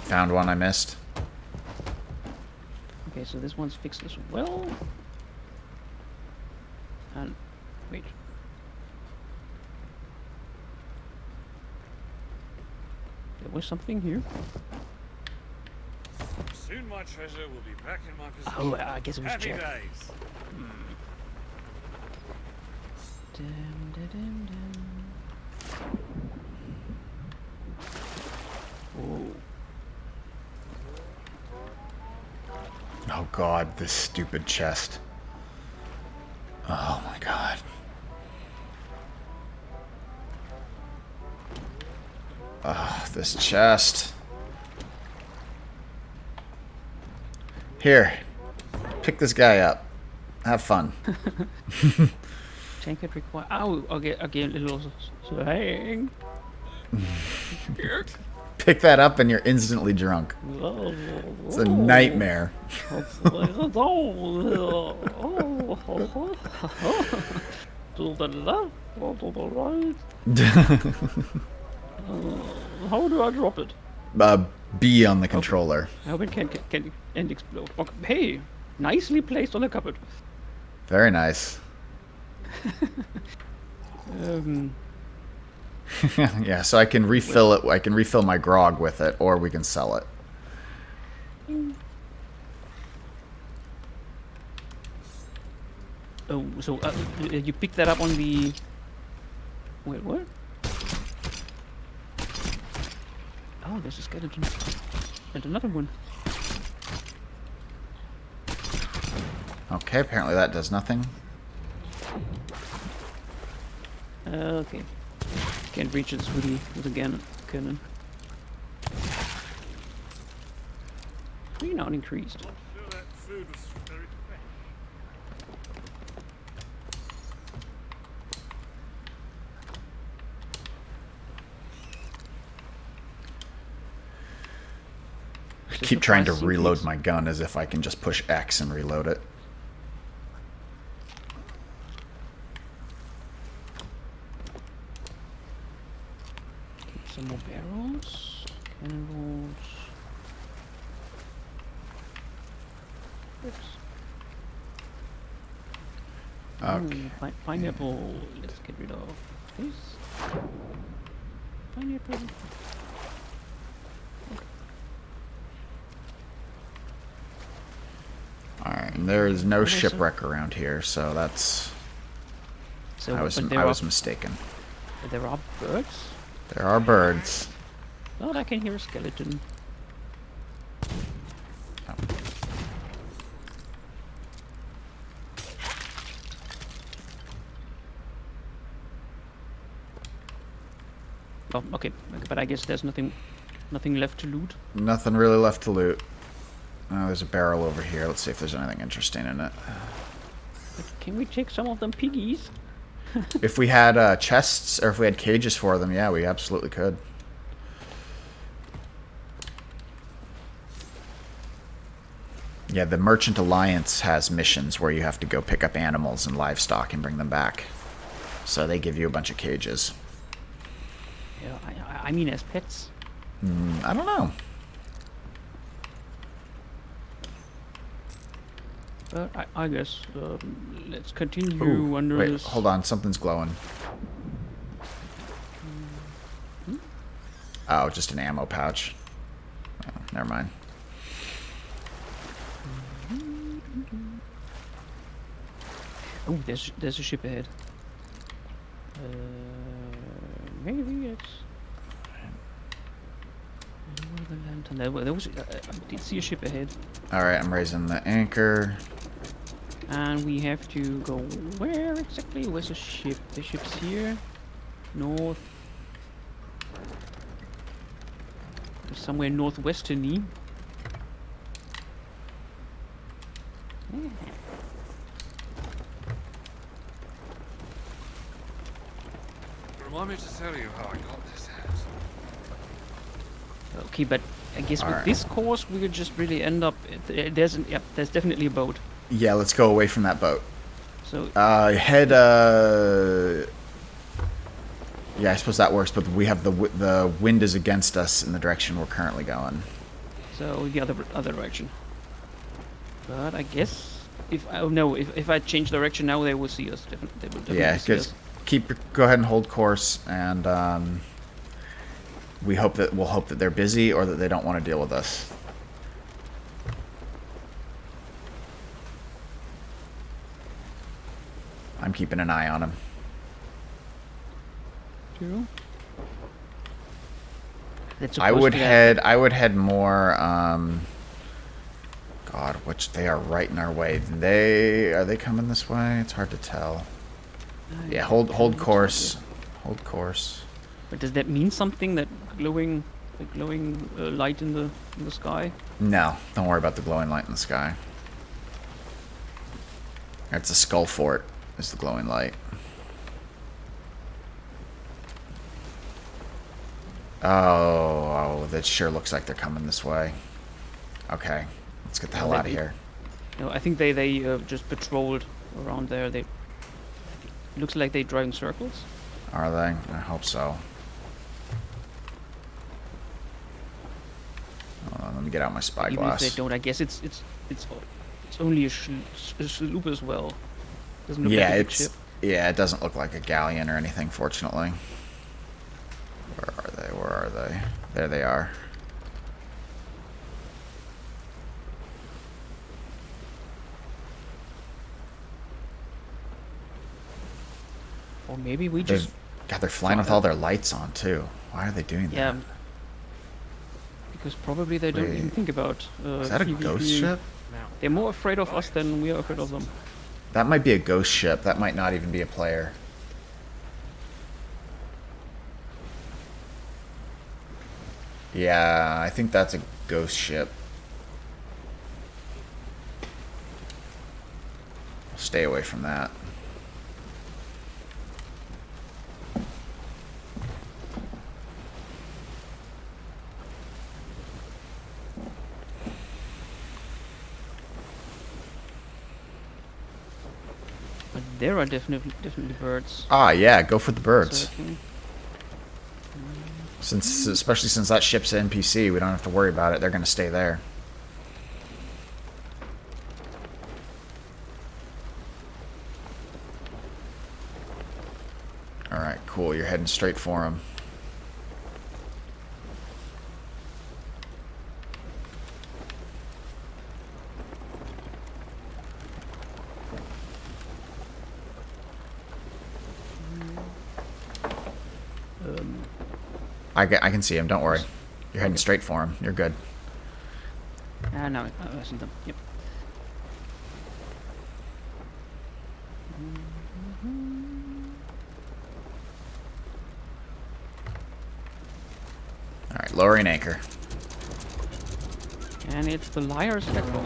found one I missed. Okay, so this one's fixed as well. And wait. There was something here. Soon my treasure will be back in my possession. Oh, I guess it was Happy Jack. days. Dum, da, dum, dum. Oh, Oh god, this stupid chest. Oh my god. This chest. Here. Pick this guy up. Have fun. tank it require. Oh, okay, again, little slang. Pick that up and you're instantly drunk. It's a nightmare. To the left or to the right? How do I drop it? B on the controller. I hope it can and explode. Okay, hey, nicely placed on the cupboard. Very nice. Yeah, so I can refill it. I can refill my grog with it, or we can sell it. Oh, so you picked that up on the. Wait, what? Oh, there's a skeleton. And another one. Okay, apparently that does nothing. Okay. Can't reach it with a cannon. Renown increased. I'm sure that food was very fresh. I keep trying to reload my gun as if I can just push X and reload it. Some more barrels. Cannonballs. Okay. Pineapple. Let's get rid of this. Pineapple. Alright, and there is no What is it? shipwreck around here, so that's... So, I was but there mistaken. there are birds. There are birds. Oh, I can hear a skeleton. Oh, okay, but I guess there's nothing left to loot. Nothing really left to loot. Oh, there's a barrel over here. Let's see if there's anything interesting in it. But can we take some of them piggies? If we had chests, or if we had cages for them, yeah, we absolutely could. Yeah, the Merchant Alliance has missions where you have to go pick up animals and livestock and bring them back. So they give you a bunch of cages. Yeah, I mean as pets. I don't know. But I guess let's continue under Wait, this. hold on. Something's glowing. Oh, just an ammo pouch. Oh, never mind. Oh, there's a ship ahead. Maybe it's. The lantern. There was. I did see a ship ahead, Alright, I'm raising the anchor. and we have to go where exactly? Where's the ship? The ship's here, north. Somewhere northwesterly. Remind me to tell you how I got this hat. Okay, but I guess with Alright. this course, we could just really end up. There's definitely a boat. Yeah, let's go away from that boat. So Head. Yeah, I suppose that works, but we have the wind is against us in the direction we're currently going. the other direction. But I guess if I change direction now, they will see us. They will definitely Yeah, see just us. go ahead and hold course, and we'll hope that they're busy or that they don't want to deal with us. I'm keeping an eye on them. True. I would head more. God, which they are right in our way. Are they coming this way? It's hard to tell. Yeah, hold course. Hold course. But does that mean something? That glowing light in the sky? No, don't worry about the glowing light in the sky. That's a skull fort. Is the glowing light. Oh, that sure looks like they're coming this way. Okay, let's get the hell out of here. No, I think they just patrolled around there. Looks like they drive in circles. Are they? I hope so. Hold on, let me get out my spyglass. Even if they don't, I guess it's only a sloop as well. Doesn't look like a big ship. Yeah, it doesn't look like a galleon or anything, fortunately. Where are they? Where are they? There they are. Or maybe we just... God, they're flying with all their lights on, too. Why are they doing that? Yeah. Because probably they don't even think about... Is that a ghost ship? They're more afraid of us than we are afraid of them. That might be a ghost ship. That might not even be a player. Yeah, I think that's a ghost ship. Stay away from that. But there are definitely birds. Ah, yeah, go for the birds. Certainly. Especially since that ship's an NPC, we don't have to worry about it. They're going to stay there. Alright, cool. You're heading straight for him. I can see him. Don't worry. You're heading straight for him. You're good. No, I see them. Yep. Alright, lowering anchor. And it's the Liar's Petrol.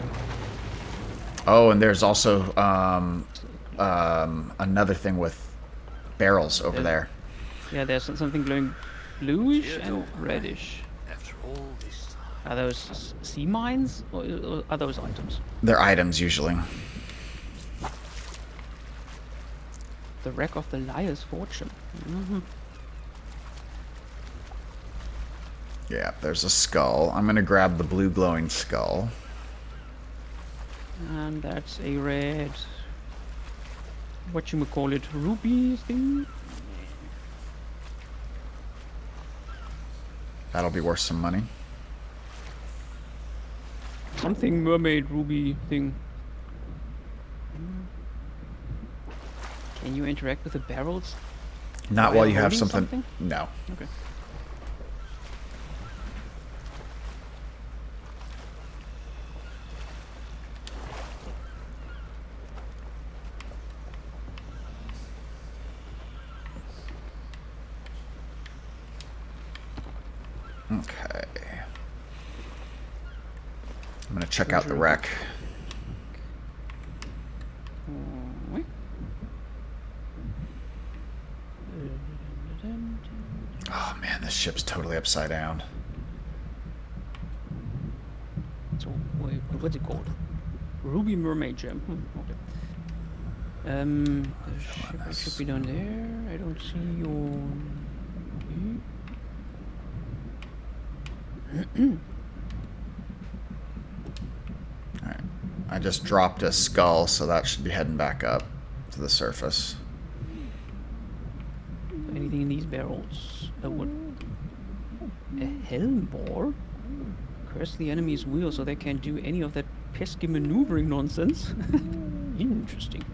Oh, and there's also another thing with barrels over there. Yeah, there's something glowing bluish and reddish. After all this time. Are those sea mines or are those items? They're items usually. The wreck of the Liar's Fortune. Mm-hmm. Yeah, there's a skull. I'm gonna grab the blue glowing skull. And that's a red... whatchamacallit, ruby thing? That'll be worth some money. Something mermaid ruby thing. Can you interact with the barrels? Not While while you have holding something. something? No. Okay. Okay. I'm gonna check out the wreck. Wait. Oh man, this ship's totally upside down. what's it called? Ruby mermaid gem. Okay. The ship should be down there. I don't see your. Alright. I just dropped a skull, so that should be heading back up to the surface. Anything in these barrels? What? A helm board? Curse the enemy's wheel so they can't do any of that pesky maneuvering nonsense. Interesting.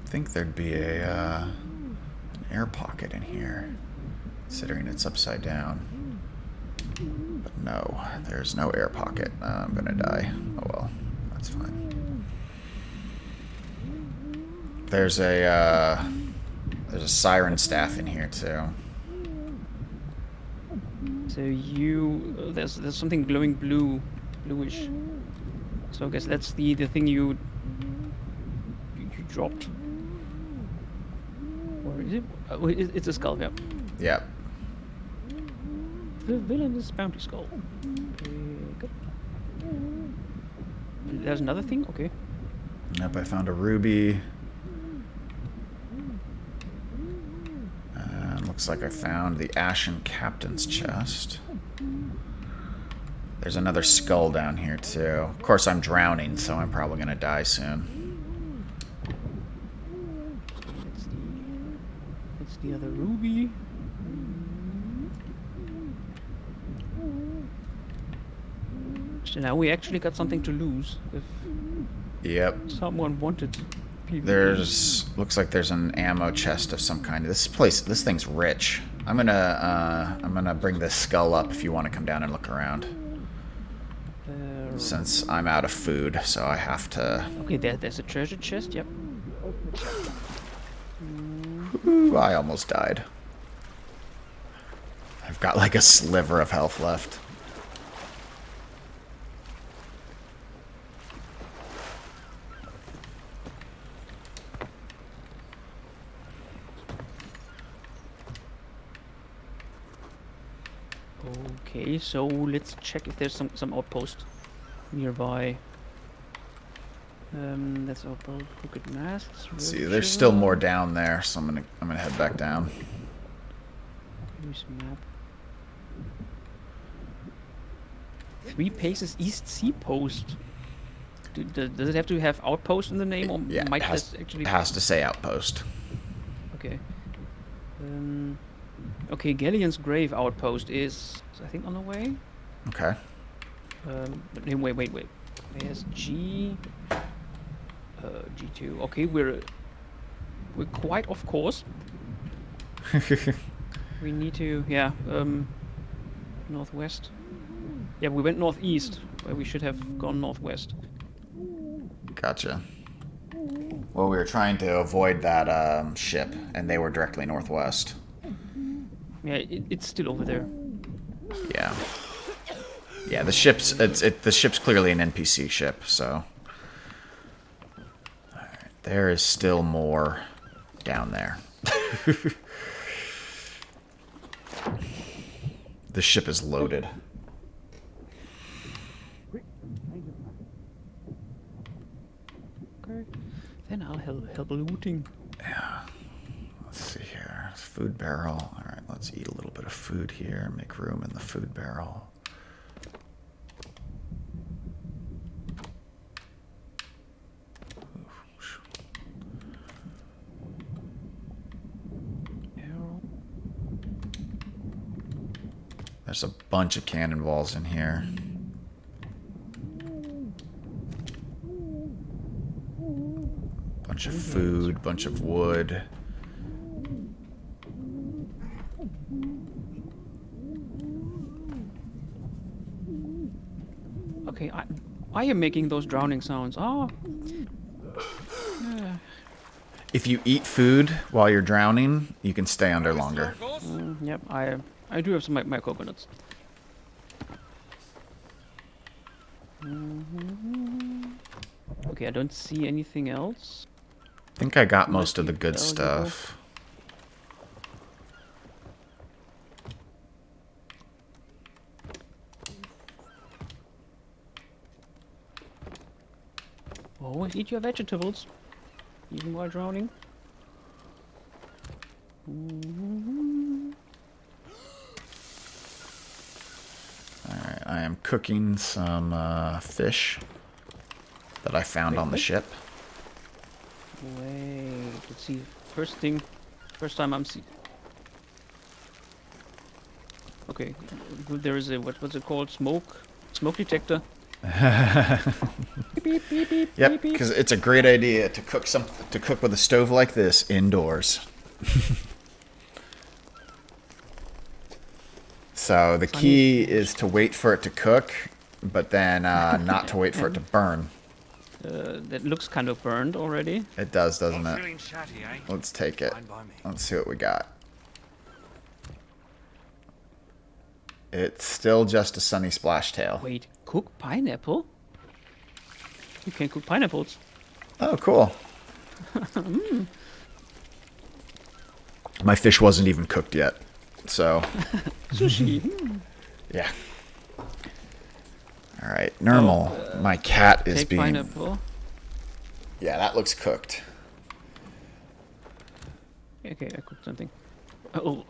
I think there'd be an air pocket in here, considering it's upside down. But no, there's no air pocket. I'm gonna die. Oh well, that's fine. There's a siren staff in here too. So you, there's something glowing bluish. So I guess that's the thing you dropped. Or is it? Oh, it's a skull. Yeah. Yep. The villainous bounty skull. Pick up. There's another thing. Okay. Yep. I found a ruby. Looks like I found the Ashen Captain's chest. There's another skull down here too. Of course, I'm drowning, so I'm probably gonna die soon. That's the other ruby. So now we actually got something to lose if Yep. someone wanted PvP. Looks like there's an ammo chest of some kind. This thing's rich. I'm gonna bring this skull up if you want to come down and look around. Since I'm out of food, so I have to. Okay, there's a treasure chest. Yep. Ooh, I almost died. I've got like a sliver of health left. Okay, so let's check if there's some outpost nearby. That's our crooked masks. Let's see, there's still more down there, so I'm gonna head back down. Here's a map. 3 paces east sea post. Does it have to have outpost in the name, or Yeah, might it this actually? has to say outpost. Okay. Okay, Galleon's grave outpost is, I think, on the way. Okay. But no, wait. There's G. G2. Okay, we're quite off course. We need to, yeah, northwest. Yeah, we went northeast, where we should have gone northwest. Gotcha. Well, we were trying to avoid that ship, and they were directly northwest. Yeah, it's still over there. Yeah. Yeah, the ship's clearly an NPC ship, so. Alright, there is still more down there. The ship is loaded. Okay. Then I'll help looting. Yeah. Let's see here. Food barrel. Alright, let's eat a little bit of food here. Make room in the food barrel. There's a bunch of cannonballs in here. Bunch of food, bunch of wood. Okay, I am making those drowning sounds. Oh. If you eat food while you're drowning, you can stay under longer. Yep, I do have some my coconuts. Okay, I don't see anything else. I think I got most of the be good valuable. stuff. Always eat your vegetables, even while drowning. Alright, I am cooking some fish that I found on the Wait. ship. Wait, let's see. First time I'm see. Okay, there is a what's it called? Smoke detector. Beep, beep, beep, beep, Yep, beep, beep. because it's a great idea to cook with a stove like this indoors. So the key is to wait for it to cook, but then not to wait for it to burn. That looks kind of burned already. It does, doesn't Not it? feeling chatty, eh? Let's take it. Fine by me. Let's see what we got. It's still just a sunny splash tail. Wait, cook pineapple? You can cook pineapples. Oh, cool. My fish wasn't even cooked yet, so Sushi. yeah. All right, normal. My cat is Take being. pineapple. Yeah, that looks cooked. Okay, I cooked something. Oh.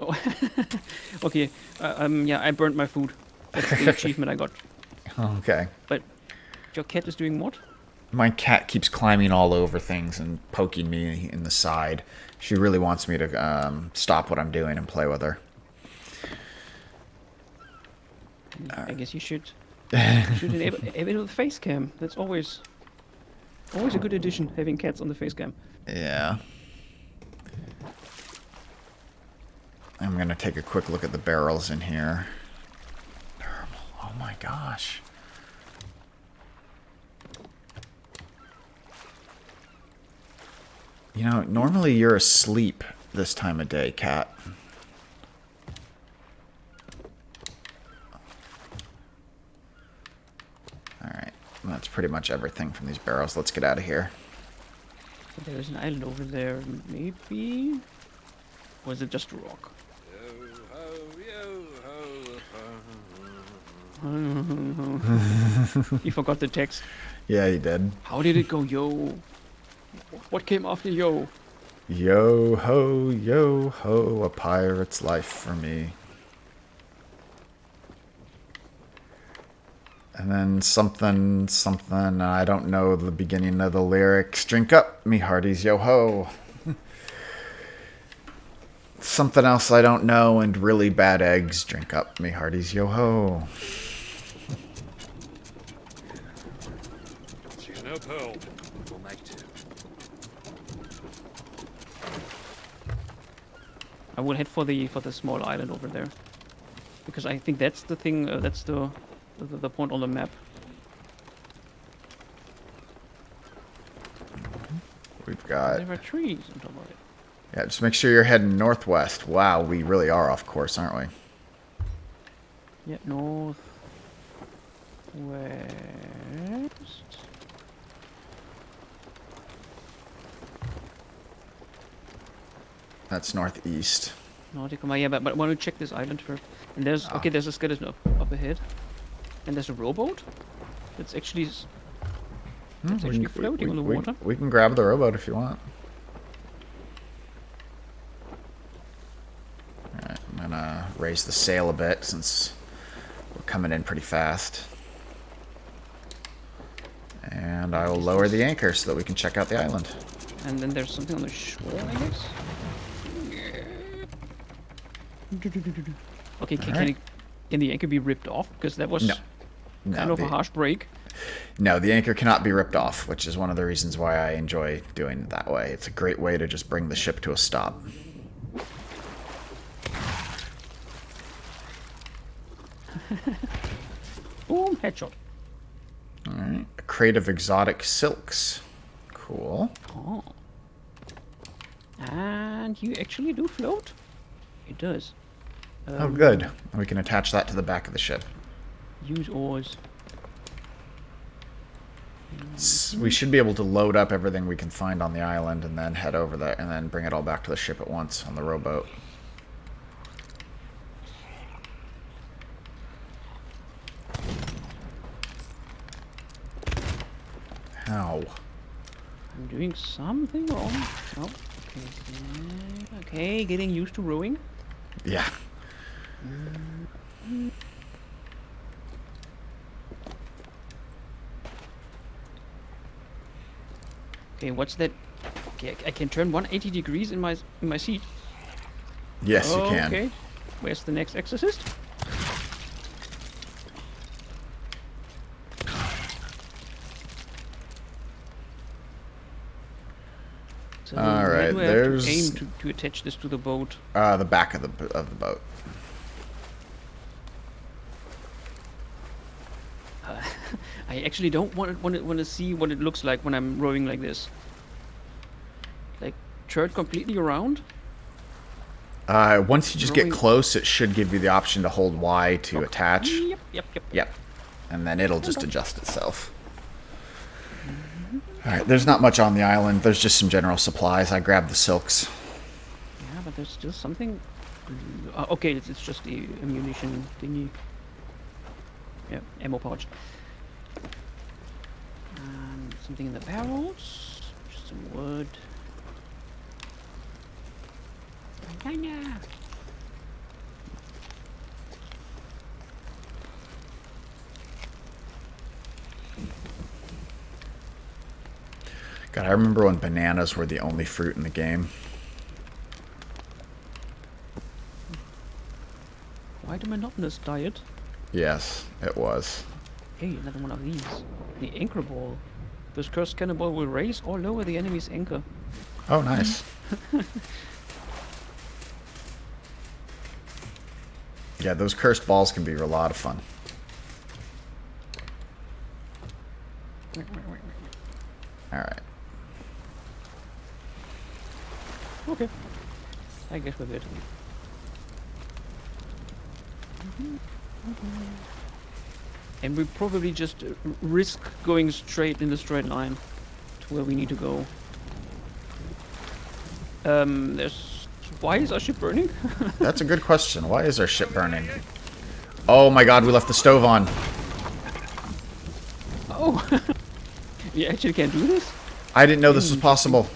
Okay. Yeah, I burnt my food. That's the achievement I got. Okay. But your cat is doing what? My cat keeps climbing all over things and poking me in the side. She really wants me to stop what I'm doing and play with her. I guess you should enable the face cam. That's always a good addition, having cats on the face cam. Yeah. I'm going to take a quick look at the barrels in here. Normal. Oh my gosh. You know, normally you're asleep this time of day, cat. Alright, that's pretty much everything from these barrels. Let's get out of here. There's an island over there, maybe? Or is it just a rock? You forgot the text. Yeah, he did. How did it go, yo? What came after yo? Yo ho, a pirate's life for me. And then something, I don't know the beginning of the lyrics. Drink up, me hearties, yo ho. Something else I don't know, and really bad eggs. Drink up, me hearties, yo ho. She's no pearl. We'll make two. I will head for the small island over there, because I think that's the thing. That's the point on the map. We've got... There are trees on top of it. Yeah, just make sure you're heading northwest. Wow, we really are off course, aren't we? Yeah, north, west. That's northeast. Nautical, yeah, but I want to check this island first. And there's okay, there's a skeleton up ahead, and there's a rowboat. That's actually floating on the water. We can grab the rowboat if you want. Alright, I'm gonna raise the sail a bit since we're coming in pretty fast. And I will lower the anchor so that we can check out the island. And then there's something on the shore, I guess. Okay, can the anchor be ripped off? Because that was kind of a harsh break. No, the anchor cannot be ripped off, which is one of the reasons why I enjoy doing it that way. It's a great way to just bring the ship to a stop. Boom, headshot. Alright, a crate of exotic silks. Cool. Oh. And you actually do float? It does. Oh, good. We can attach that to the back of the ship. Use oars. We should be able to load up everything we can find on the island and then head over there and then bring it all back to the ship at once on the rowboat. Ow. I'm doing something wrong. Oh, okay. Okay, getting used to rowing. Yeah. Okay, what's that? Okay, I can turn 180 degrees in my seat. Yes, you can. Okay, where's the next exorcist? So All where right, do I have to there's aim to attach this to the boat? the back of the boat. I actually don't want to see what it looks like when I'm rowing like this. Like, turn completely around. Once you just get Rowing- close, it should give you the option to hold Y to attach. Yep. Yep. And then it'll just adjust itself. Alright, there's not much on the island. There's just some general supplies. I grabbed the silks. Yeah, but there's still something. Okay, it's just the ammunition thingy. Yeah, ammo pouch. Something in the barrels. Just some wood. Banana. God, I remember when bananas were the only fruit in the game. Quite a monotonous diet. Yes, it was. Hey, another one of these. The anchor ball. This cursed cannonball will raise or lower the enemy's anchor. Oh, nice. Yeah, those cursed balls can be a lot of fun. Alright. Okay. I guess we're good. And we probably just risk going straight in the straight line to where we need to go. Why is our ship burning? That's a good question. Why is our ship burning? Oh my god, we left the stove on. Oh! You actually can't do this? I didn't know this was possible.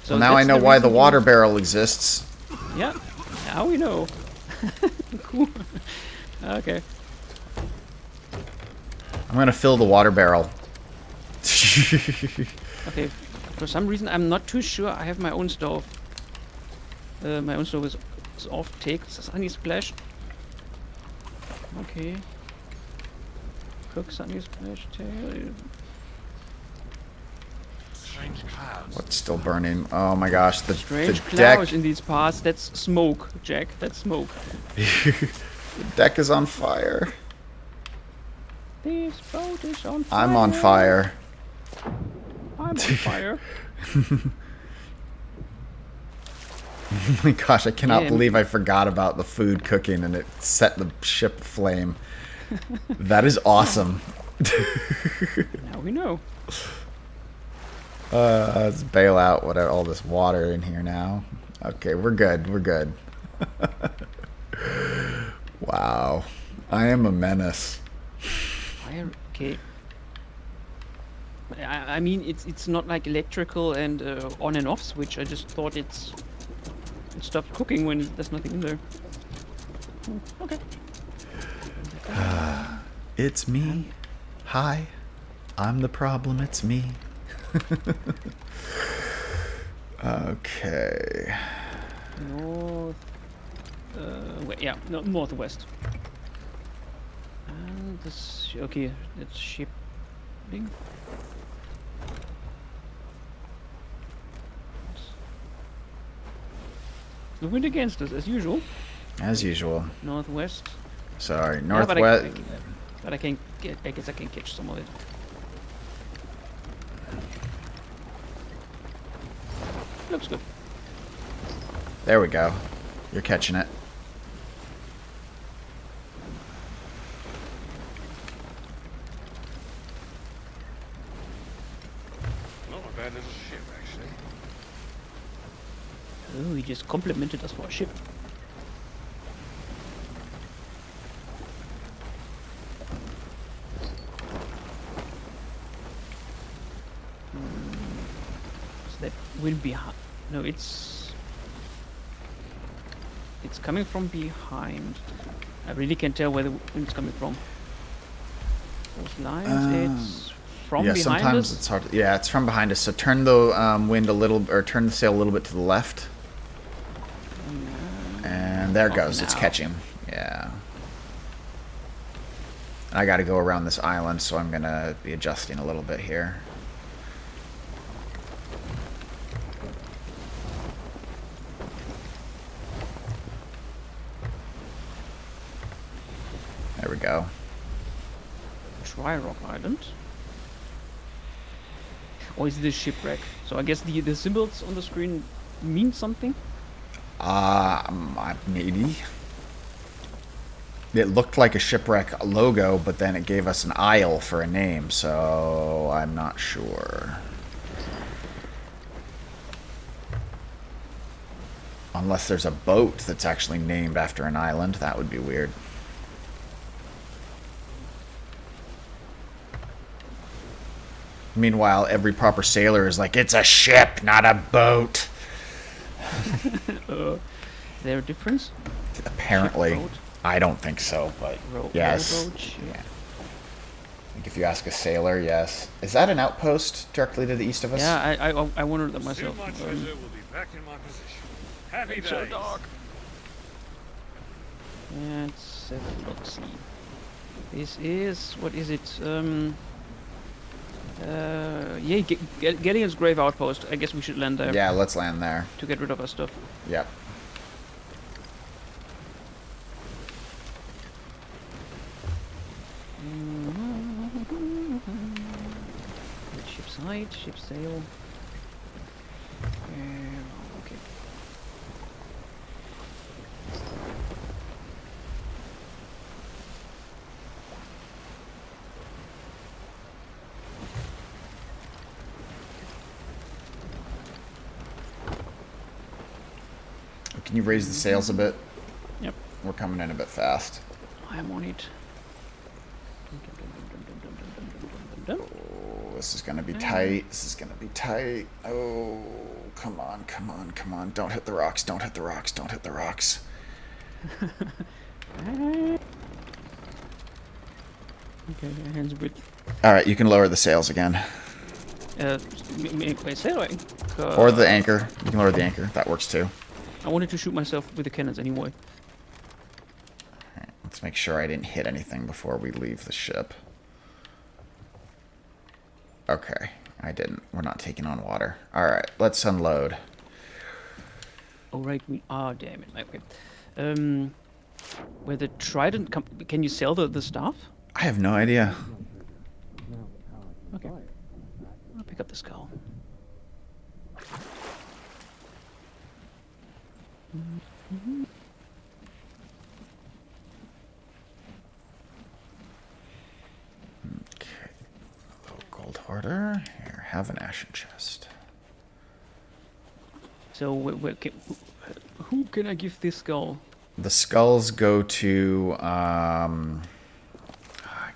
So Well, now I that's know the why the reason water barrel exists. Yeah, now we know. Cool. Okay. I'm gonna fill the water barrel. Okay. For some reason, I'm not too sure I have my own stove. My own stove is off. Take Sunny Splash. Okay. Cook Sunny Splash. Strange clouds. What's still burning? Oh my gosh, the Strange deck. clouds in these parts. That's smoke, Jack. That's smoke. The deck is on fire. This boat is on fire. I'm on fire. I'm on fire. Oh my gosh, I cannot Yeah. believe I forgot about the food cooking and it set the ship aflame. That is awesome. Now we know. Let's bail out whatever all this water in here now. Okay, we're good. We're good. Wow. I am a menace. Fire. Okay. I mean, it's not like electrical and on and off switch. I just thought it stopped cooking when there's nothing in there. Okay. It's me. Hi. I'm the problem. It's me. Okay. North. Yeah, no, northwest. And this. Okay, that's shipping. The wind against us, as usual. As usual. Northwest. Sorry, Yeah, northwest. but I can get. I guess I can catch some of it. Looks good. There we go. You're catching it. Not a bad little ship, actually. Oh, he just complimented us for a ship. wind behind. No, it's coming from behind. I really can't tell where the wind's coming from. Those lines, it's from Yeah, behind sometimes us. it's hard. Yeah, it's from behind us. So turn the wind a little, or turn the sail a little bit to the left. And there it goes. It's now. catching. Yeah. I got to go around this island, so I'm gonna be adjusting a little bit here. There we go. Dry Rock Island. Or is it a shipwreck? So I guess the symbols on the screen mean something? Maybe. It looked like a shipwreck logo, but then it gave us an isle for a name, so I'm not sure. Unless there's a boat that's actually named after an island, that would be weird. Meanwhile, every proper sailor is like, it's a ship, not a boat. Is there a difference? Apparently. Ship, boat? I don't think so, but yes. Rowboat, ship. Yeah. I think if you ask a sailor, yes. Is that an outpost directly to the east of us? Yeah, I wondered that myself. Soon my treasure will be back in my possession. Happy days. So dark. Let's have a look. See. This is what is it? Yeah, Gellion's Grave Outpost. I guess we should land there. Yeah, let's land there. To get rid of our stuff. Yep. Ship's height, ship's sail. Okay. Can you raise the sails a bit? Yep. We're coming in a bit fast. I am on it. Oh, this is going to be tight. This is going to be tight. Oh, come on, come on, come on. Don't hit the rocks. Don't hit the rocks. Don't hit the rocks. Okay, hands a bit. All right, you can lower the sails again. Wait, sailing? Or the anchor. You can lower the anchor. That works too. I wanted to shoot myself with the cannons anyway. Alright, let's make sure I didn't hit anything before we leave the ship. Okay, I didn't. We're not taking on water. Alright, let's unload. Oh, right, we are, damn it. Okay. Where the trident can you sell the staff? I have no idea. Okay. I'll pick up the skull. Okay. Little gold hoarder. Here, have an ashen chest. So, who can I give this skull? The skulls go to, I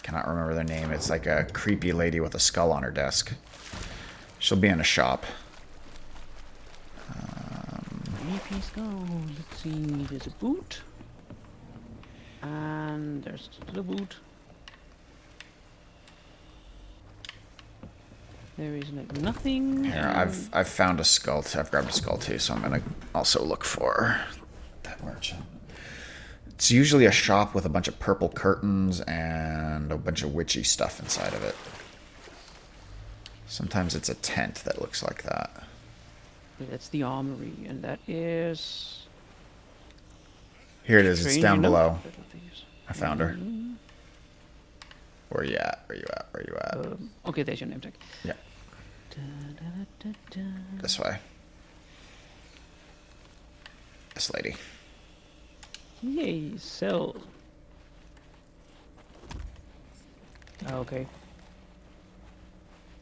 cannot remember their name. It's like a creepy lady with a skull on her desk. She'll be in a shop. AP skull. Let's see. There's a boot. And there's still a boot. There is nothing. Here, I've found a skull. I've grabbed a skull too, so I'm gonna also look for that merchant. It's usually a shop with a bunch of purple curtains and a bunch of witchy stuff inside of it. Sometimes it's a tent that looks like that. That's the armory, and that is. Here it is. It's down below. I found her. Mm-hmm. Where you at? Where you at? Where you at? Okay, there's your name tag. Yeah. This way. This lady. Yay, sell. Okay.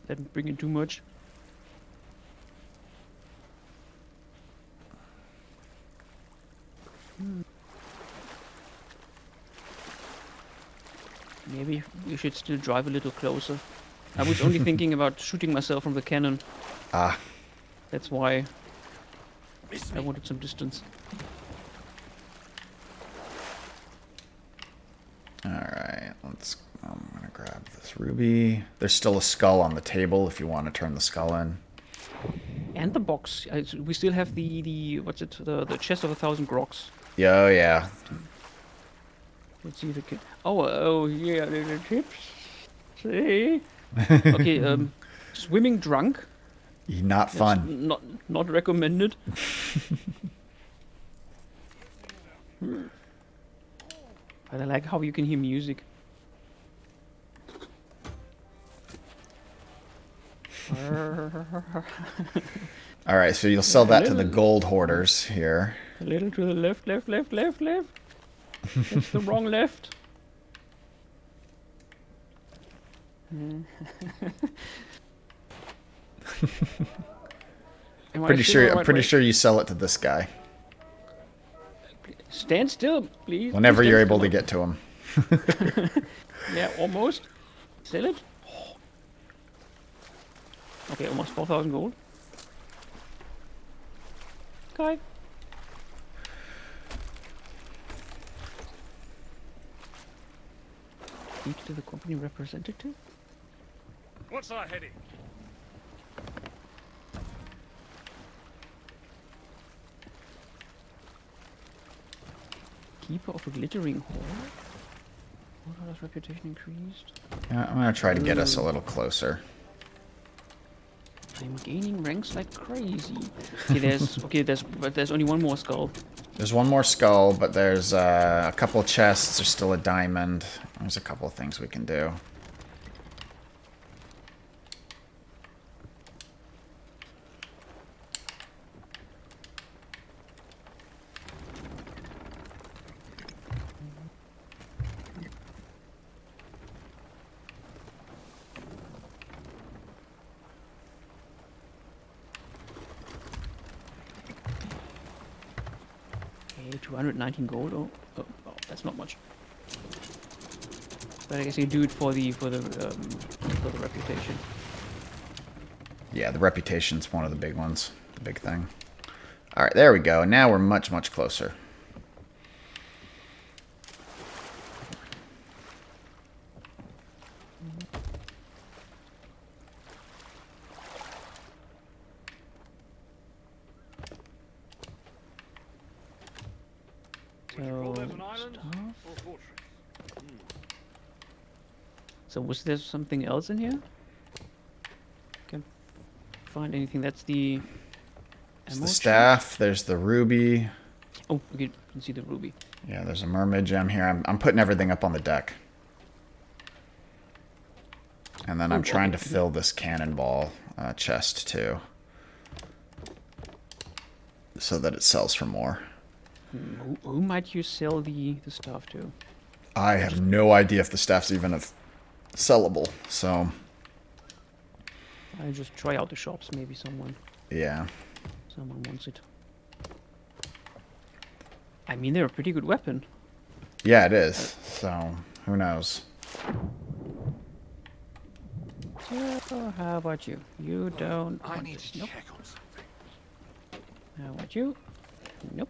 Didn't bring in too much. Maybe we should still drive a little closer. I was only thinking about shooting myself from the cannon. Ah. That's why Miss I me. wanted some distance. Alright, I'm gonna grab this ruby. There's still a skull on the table if you want to turn the skull in. And the box. We still have the what's it? The chest of 1,000 grocs. Yeah, oh yeah. Let's see if it can. Oh yeah, little tips. See. Okay. Swimming drunk. Not That's fun. not recommended. But I like how you can hear music. Alright, so you'll sell that to the little- gold hoarders here. A little to the left. That's the wrong left. Am I Pretty still sure the I'm right pretty way? sure you sell it to this guy. Stand still, please. Whenever Please you're stand able to still. get to him. Yeah, almost. Sell it. Okay, almost 4,000 gold. Okay. Speak to the company representative. What's our heading? Keeper of a glittering hoard. What reputation increased? Yeah, I'm gonna try to get us a little closer. I'm gaining ranks like crazy. See, but there's only one more skull. There's one more skull, but there's a couple chests. There's still a diamond. There's a couple of things we can do. Okay, 219 gold. Oh, that's not much. But I guess you do it for the reputation. Yeah, the reputation's one of the big ones. The big thing. Alright, there we go. Now we're much, much closer. Would you call So, that an island stuff. or a fortress? So was there something else in here? Can't find anything. That's the There's ammo the chest? staff. There's the ruby. Oh, you can see the ruby. Yeah, there's a mermaid gem here. I'm putting everything up on the deck. And then I'm trying to fill this cannonball chest too. So that it sells for more. Who might you sell the stuff to? I have no idea if the staff's even sellable. So, I'll just try out the shops. Maybe someone yeah. wants it. I mean, they're a pretty good weapon. Yeah, it is. So, who knows? So, how about you? You don't I want need this. to Nope. check on something. How about you? Nope.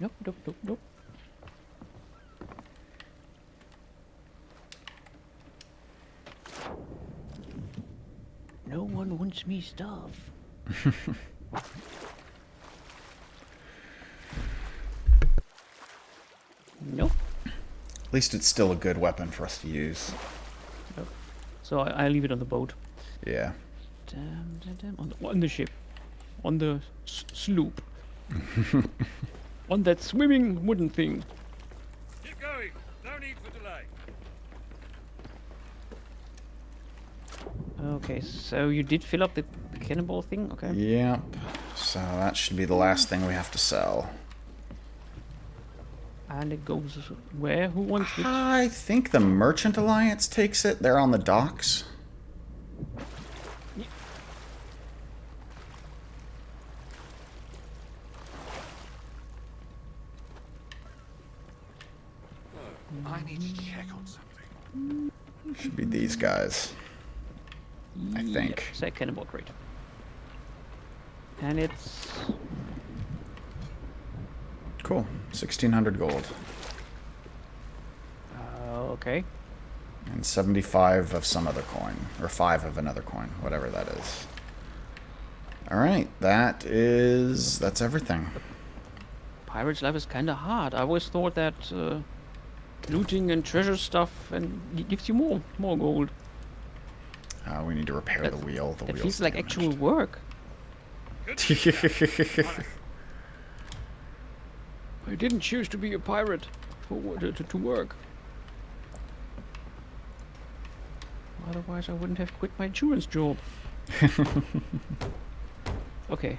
Nope. No one wants me stuff. Nope. At least it's still a good weapon for us to use. Nope. So I leave it on the boat. Yeah. Damn. On the ship. On the sloop. On that swimming wooden thing. Keep going. No need for delay. Okay, so you did fill up the cannonball thing? Okay. Yep. So that should be the last thing we have to sell. And it goes where? Who wants it? I think the Merchant Alliance takes it. They're on the docks. I need to Should be these guys. I think. Yep, set cannonball crate. And it's... Cool. 1,600 gold. Okay. And 75 of some other coin. Or 5 of another coin. Whatever that is. Alright. That's everything. Pirate's life is kind of hard. I always thought that looting and treasure stuff and it gives you more gold. We need to repair the wheel. The It wheel's feels like damaged. actual work. I didn't choose to be a pirate to work. Otherwise, I wouldn't have quit my insurance job. Okay.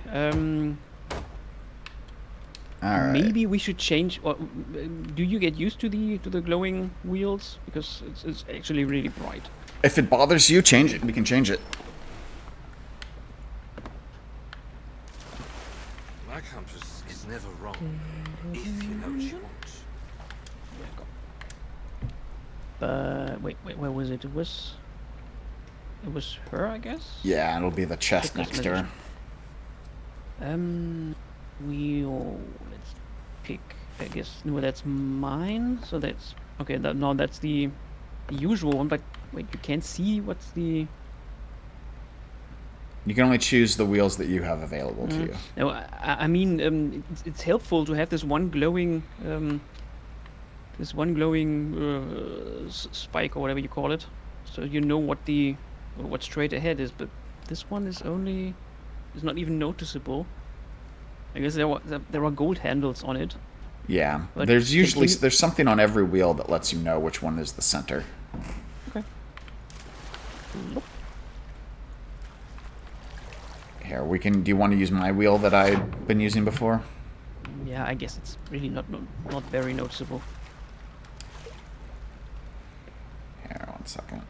Alright. Maybe we should change. Or do you get used to the glowing wheels because it's actually really bright? If it bothers you, change it. We can change it. My compass is never wrong, if you know what you want. Wait, where was it? It was her, I guess. Yeah, it'll be the chest Pick next to her. Wheel. Let's pick. I guess no, that's mine. So that's okay. No, that's the usual one. But wait, you can't see what's the. You can only choose the wheels that you have available to you. No, I mean, it's helpful to have this one glowing, spike or whatever you call it, so you know what straight ahead is. But this one is not even noticeable. I guess there are gold handles on it. Yeah, But there's usually can you- there's something on every wheel that lets you know which one is the center. Okay. Nope. Here, we can. Do you want to use my wheel that I've been using before? Yeah, I guess it's really not very noticeable. Here, 1 second.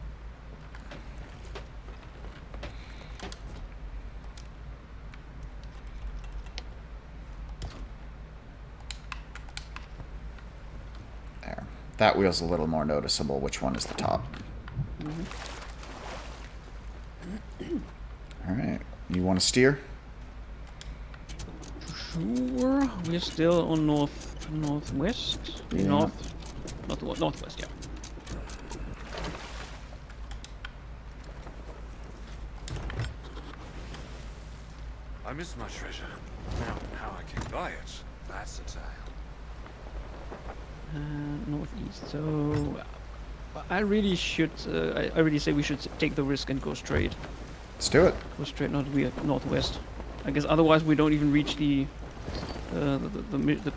There. That wheel's a little more noticeable. Which one is the top? All right. You want to steer? Sure. We're still on northwest. Yeah. Northwest. Yeah. I miss my treasure. Now, how I can buy it, that's a tale. Northeast. So I really should. I really say we should take the risk and go straight. Let's do it. Go straight northwest. I guess otherwise we don't even reach the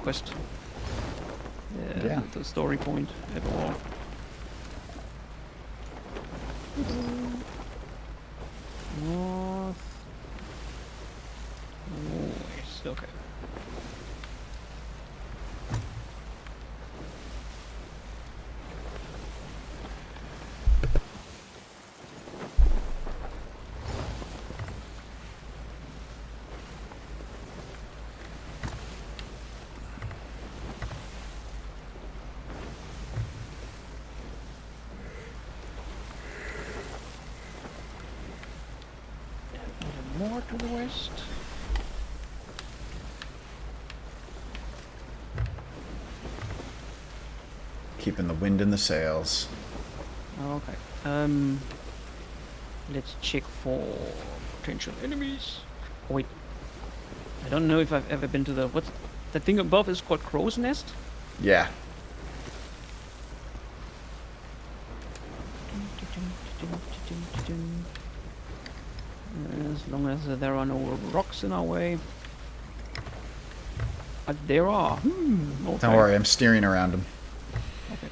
quest. Yeah. The story point at all. North. West. Okay. More to the west. Keeping the wind in the sails. Okay. Let's check for potential enemies. Oh, wait. I don't know if I've ever been to what's that thing above is called Crow's Nest? Yeah. As long as there are no rocks in our way. There are. Okay. Don't worry, I'm steering around him. Okay.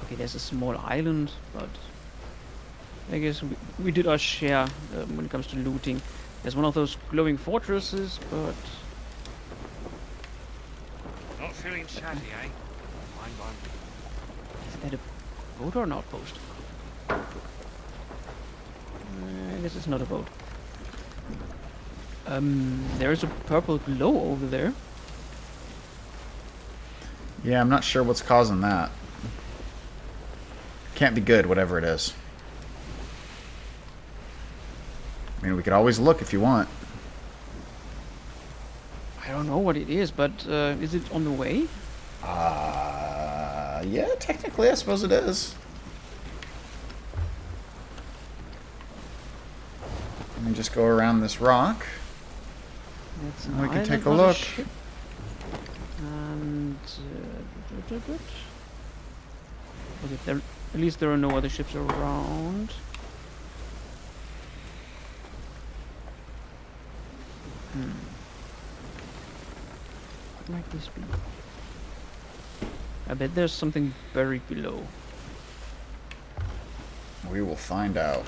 Okay, there's a small island, but I guess we did our share when it comes to looting. There's one of those glowing fortresses, but Not feeling chatty, eh? Fine by me. is that a boat or an outpost? I guess it's not a boat. There's a purple glow over there. Yeah, I'm not sure what's causing that. Can't be good, whatever it is. I mean, we could always look if you want. I don't know what it is, but is it on the way? Yeah, technically, I suppose it is. Let me just go around this rock. That's We can island, take a not look. ship. And okay, there, at least there are no other ships around. What might this be? I bet there's something buried below. We will find out.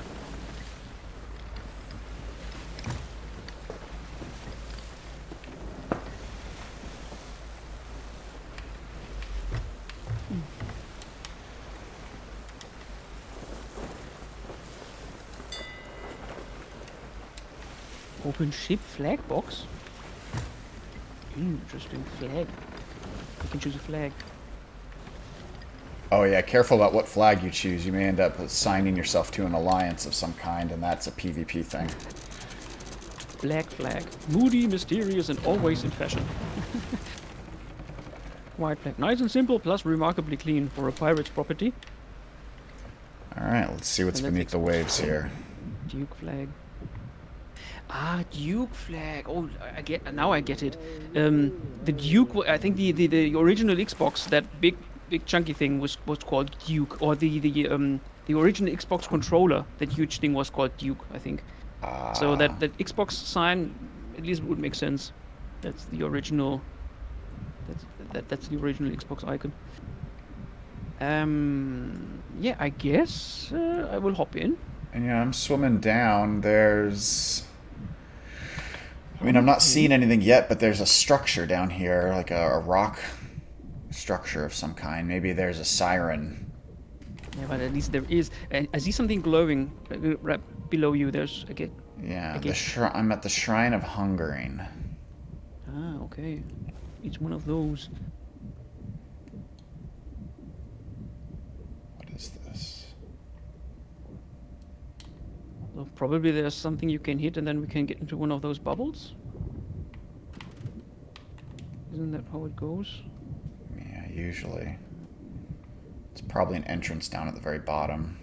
Open ship flag box? Interesting flag. You can choose a flag. Oh yeah, careful about what flag you choose. You may end up assigning yourself to an alliance of some kind, and that's a PvP thing. Black flag. Moody, mysterious, and always in fashion. White flag. Nice and simple, plus remarkably clean for a pirate's property. Alright, let's see what's And that's beneath the waves here. Duke flag. Ah, Duke flag. Oh, I get now. I get it. The Duke. I think the original Xbox, that big chunky thing, was called Duke, or the original Xbox controller, that huge thing, was called Duke, I think. So that Xbox sign at least would make sense. That's the original. That's the original Xbox icon. Yeah, I guess I will hop in. And yeah, I'm swimming down. There's... I mean, I'm not seeing anything yet, but there's a structure down here, like a rock structure of some kind. Maybe there's a siren. Yeah, but at least there is. I see something glowing right below you. There's okay. Yeah, Okay. I'm at the Shrine of Hungering. Ah, okay. It's one of those. What is this? So probably there's something you can hit, and then we can get into one of those bubbles. Isn't that how it goes? Yeah, usually. It's probably an entrance down at the very bottom.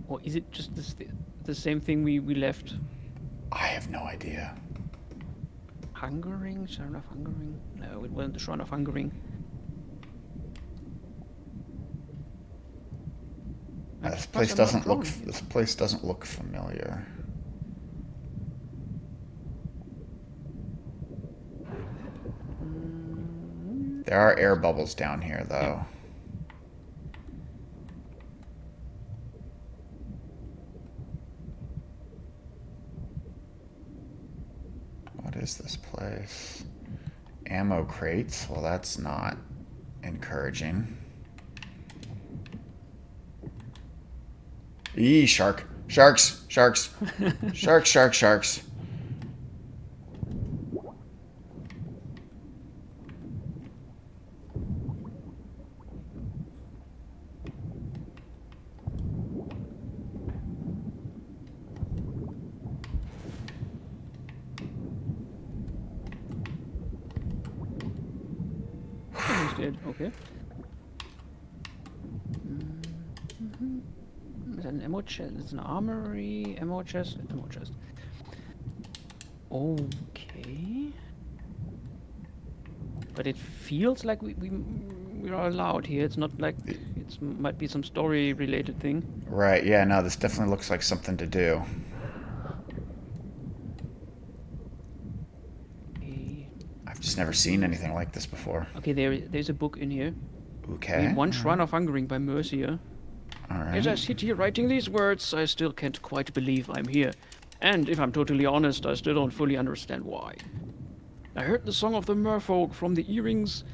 Or is it just the same thing we left? I have no idea. Hungering? Shrine of Hungering? No, it wasn't the Shrine of Hungering. This place doesn't look familiar. There are air bubbles down here, though. What is this place? Ammo crates? Well, that's not encouraging. Eee, shark. Sharks! Sharks! Sharks, sharks, sharks. He's dead. Okay. Is that an ammo chest? It's an armory. Ammo chest. Ammo chest. Okay. But it feels like we are allowed here. It's not like it might be some story related thing. Right, yeah, no, this definitely looks like something to do. Okay. I've just never seen anything like this before. Okay, there's a book in here. Okay. One Shrine of Hungering by Mercia. As I Alright. sit here writing these words, I still can't quite believe I'm here. And if I'm totally honest, I still don't fully understand why. I heard the song of the merfolk from the earrings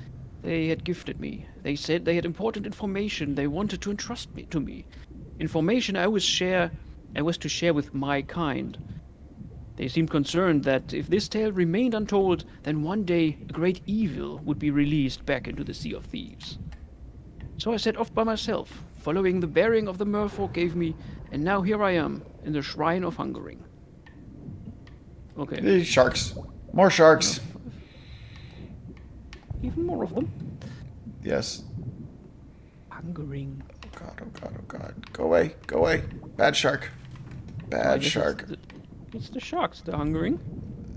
they had gifted me. They said they had important information they wanted to entrust to me. Information I was to share with my kind. They seemed concerned that if this tale remained untold, then one day a great evil would be released back into the Sea of Thieves. So I set off by myself, following the bearing of the merfolk gave me, and now here I am, in the Shrine of Hungering. Okay. These sharks. More sharks. Even more of them. Yes. Hungering. Oh god, oh god, oh god. Go away, go away. Bad shark. I Bad guess shark. It's the sharks, the hungering.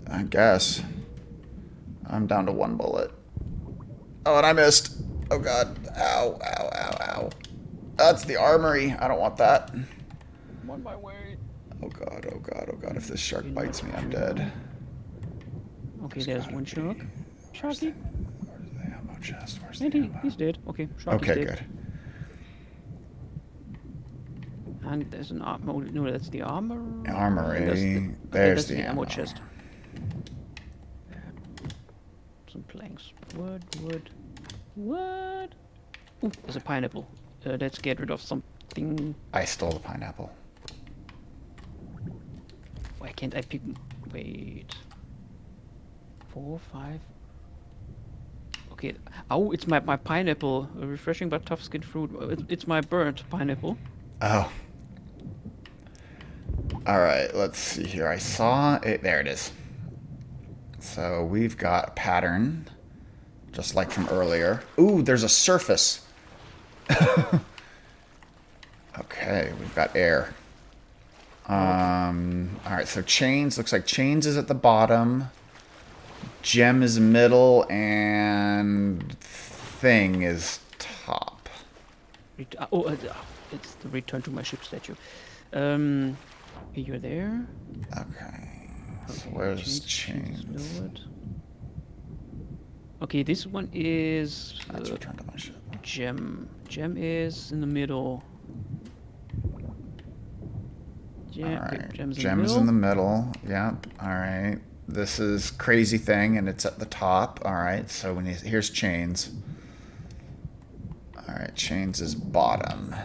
I guess. I'm down to 1 bullet. Oh, and I missed. Oh god. Ow, ow, ow, ow. That's the armory. I don't want that. I'm on my way. Oh god, oh god, oh god. If this shark bites me, I'm dead. Okay, there's one shark. Sharky. Where's the ammo chest? Where's the And ammo? he's dead. Okay, shark Okay, is dead. good. And there's an armor. No, that's the armor. Armory. Okay, There's that's the ammo ammo. chest. Some planks. Wood. Wood. Ooh, there's a pineapple. Let's get rid of something. I stole the pineapple. Why can't I pick? Wait. 4, 5. Okay. Oh, it's my pineapple. A refreshing but tough skinned fruit. It's my burnt pineapple. Oh. Alright, let's see here. I saw it. There it is. So we've got a pattern. Just like from earlier. Ooh, there's a surface. Okay, we've got air. Alright, so chains. Looks like chains is at the bottom. Gem is middle. And thing is top. It's the return to my ship statue. You're there. Okay. So where's chains? Lowered. Okay, this one is That's return to my ship. gem. Gem is in the middle. Alright. Gem's Gems in the middle. Yep. Alright. This is crazy thing and it's at the top. Alright, so here's chains. Alright, chains is bottom.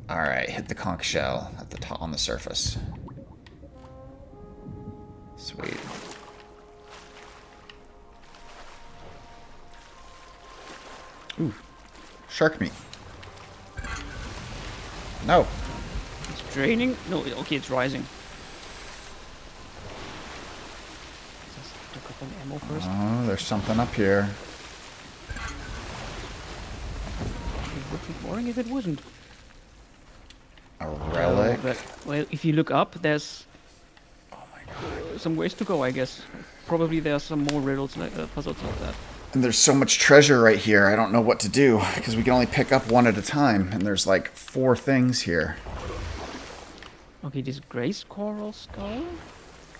Alright, hit the conch shell at the top on the surface. Sweet. Ooh. Shark meat. No. It's draining. No, okay, it's rising. Let's look up on ammo first. Oh, there's something up here. It would be boring if it wasn't. A relic. But, well, if you look up, there's Oh my god. some ways to go, I guess. Probably there's some more riddles, like puzzles like that. And there's so much treasure right here. I don't know what to do because we can only pick up one at a time. And there's like 4 things here. Okay, this Grace Coral Skull.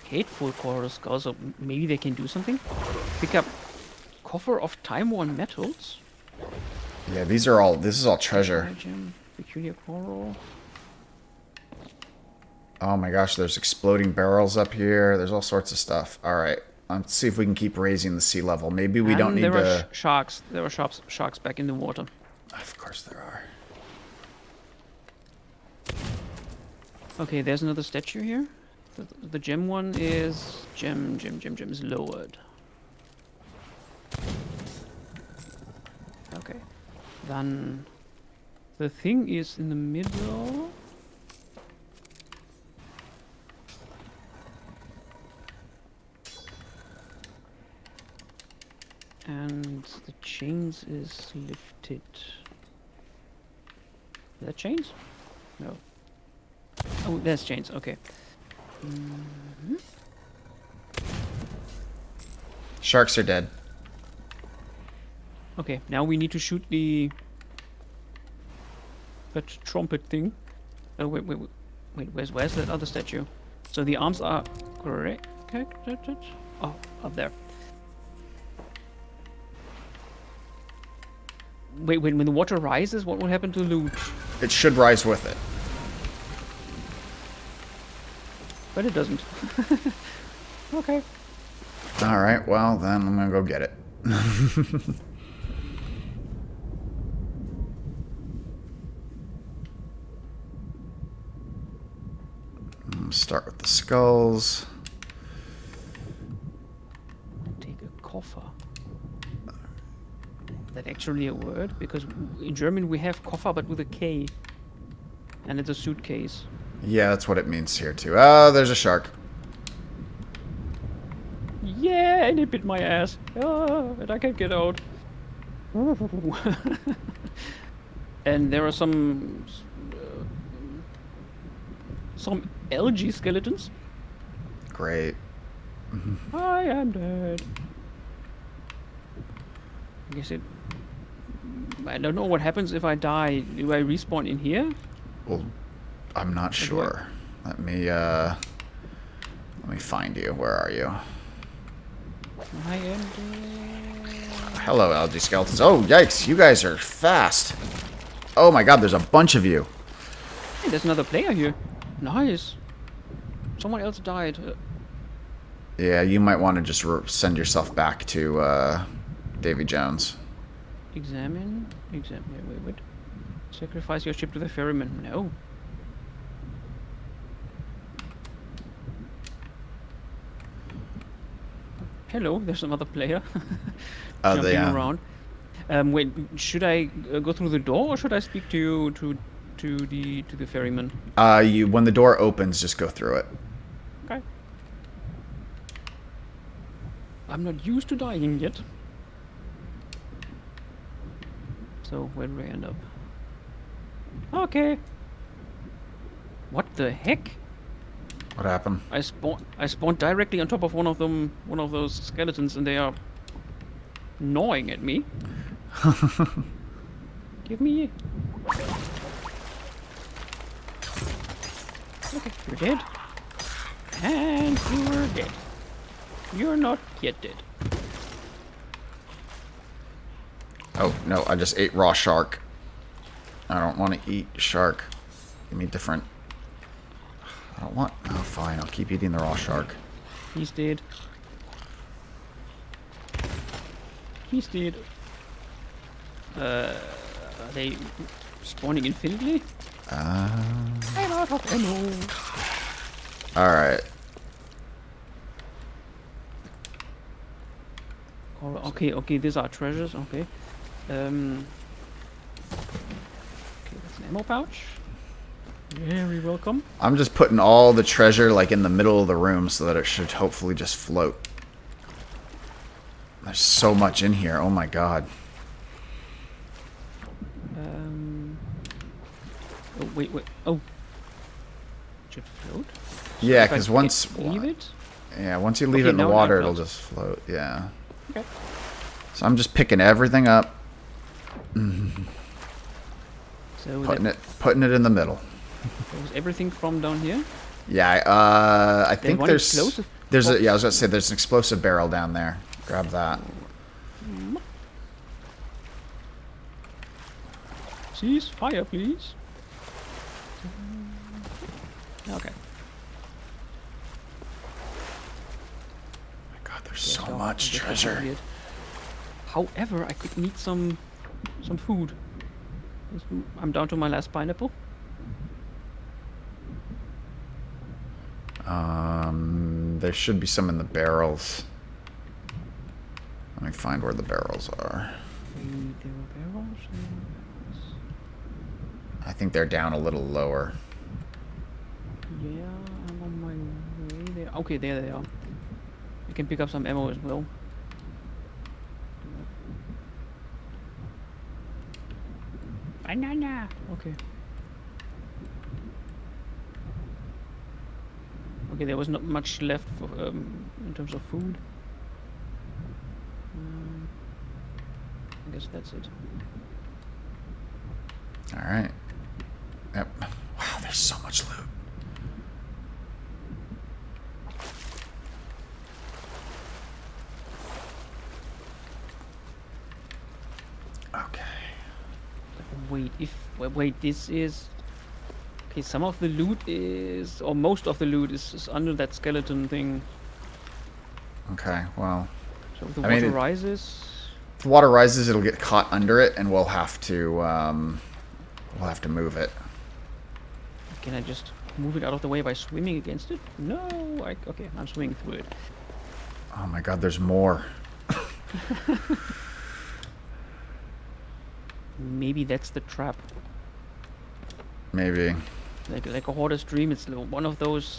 Hateful Coral Skull, so maybe they can do something. Pick up Coffer of Time-worn Metals. Yeah, this is all treasure. Gem, Peculiar Coral. Oh my gosh, there's exploding barrels up here. There's all sorts of stuff. All right, let's see if we can keep raising the sea level. Maybe we don't need there to... are sharks. There are sharks back in the water. Of course there are. Okay, there's another statue here. The gem one is... Gem is lowered. Okay. Then... The thing is in the middle. And the chains is lifted. Is that chains? No. Oh, there's chains. Okay. Sharks are dead. Okay, now we need to shoot that trumpet thing. Oh, wait. Where's that other statue? So the arms are correct. Oh, up there. Wait, when the water rises, what will happen to loot? It should rise with it. But it doesn't. Okay. All right, well, then I'm going to go get it. Start with the skulls. Take a coffer. That actually a word? Because in German we have Koffer, but with a K. And it's a suitcase. Yeah, that's what it means here too. Oh, there's a shark. Yeah, and it bit my ass. Ah, and I can't get out. And there are some algae skeletons. Great. I am dead. I guess it. I don't know what happens if I die. Do I respawn in here? Well, I'm not sure. Let me find you. Where are you? I am dead. Hello, algae skeletons. Oh, yikes! You guys are fast. Oh my God, there's a bunch of you. Hey, there's another player here. Nice. Someone else died. Yeah, you might want to just send yourself back to Davy Jones. Examine. Wait. Sacrifice your ship to the ferryman. No. Hello, there's another player. Oh, Jumping they around. Wait, should I go through the door or should I speak to you to the ferryman? When the door opens, just go through it. Okay. I'm not used to dying yet. So where do I end up? Okay. What the heck? What happened? I spawned directly on top of one of those skeletons, and they are gnawing at me. Give me. Okay, you're dead. And you're dead. You're not yet dead. Oh, no, I just ate raw shark. I don't want to eat shark. Give me different. I don't want... Oh, fine, I'll keep eating the raw shark. He's dead. He's dead. Are they spawning infinitely? I'm out of ammo. Alright. Okay, these are treasures, okay. Okay, that's an ammo pouch. Very welcome. I'm just putting all the treasure, like, in the middle of the room so that it should hopefully just float. There's so much in here, oh my god. Oh, wait. Oh. Should float? Yeah, If I because once... leave it? Yeah, once you leave Okay, it in the now it water, it'll floats. just float, yeah. Okay. So I'm just picking everything up, So putting it in the middle. that was everything from down here? Yeah, I think one there's... explosive There's a, box. yeah, I was gonna say there's an explosive barrel down there. Grab that. Cease fire, please. Okay. My god, there's Yeah, so so I much guess I treasure. have it. However, I could need some food. I'm down to my last pineapple. There should be some in the barrels. Let me find where the barrels are. There were barrels. I think they're down a little lower. Yeah, I'm on my way there. Okay, there they are. I can pick up some ammo as well. Banana. Okay. Okay, there was not much left for, in terms of food. I guess that's it. Alright. Yep. Wow, there's so much loot. Okay. Wait, this is... Okay, some of the loot is... Or most of the loot is under that skeleton thing. Okay, well... So if the I mean, water rises... If the water rises, it'll get caught under it, and we'll have to move it. Can I just move it out of the way by swimming against it? No, okay, I'm swimming through it. Oh my god, there's more. Maybe that's the trap. Maybe. Like a hoarder's dream. It's one of those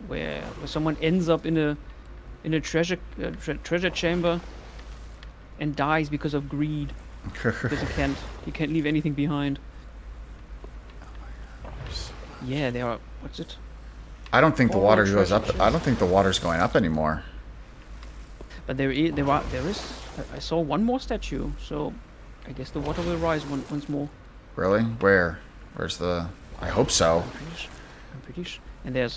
where someone ends up in a treasure chamber and dies because of greed. Because he can't leave anything behind. Yeah, they are. What's it? I don't think the Coral water goes treasure up. I don't chest. think the water's going up anymore. But there is. I saw one more statue, so I guess the water will rise once more. Really? Where? Where's the... I hope so. I'm pretty sure. And I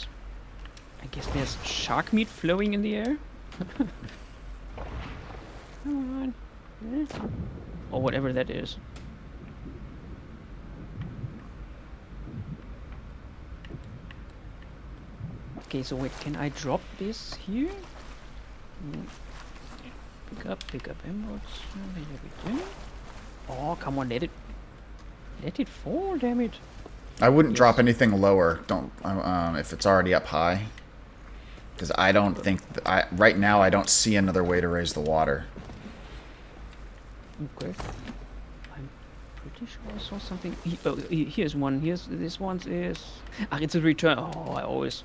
guess there's shark meat flowing in the air. Come on. Eh? Or whatever that is. Okay, so wait, can I drop this here? Mm. Pick up emeralds. There we go. Oh, come on, let it fall, damn it. I wouldn't Yes. drop anything lower. Don't if it's already up high. Because I don't think... right now, I don't see another way to raise the water. Okay. I'm pretty sure I saw something. Here's one. This one is. Ah, it's a return. Oh, I always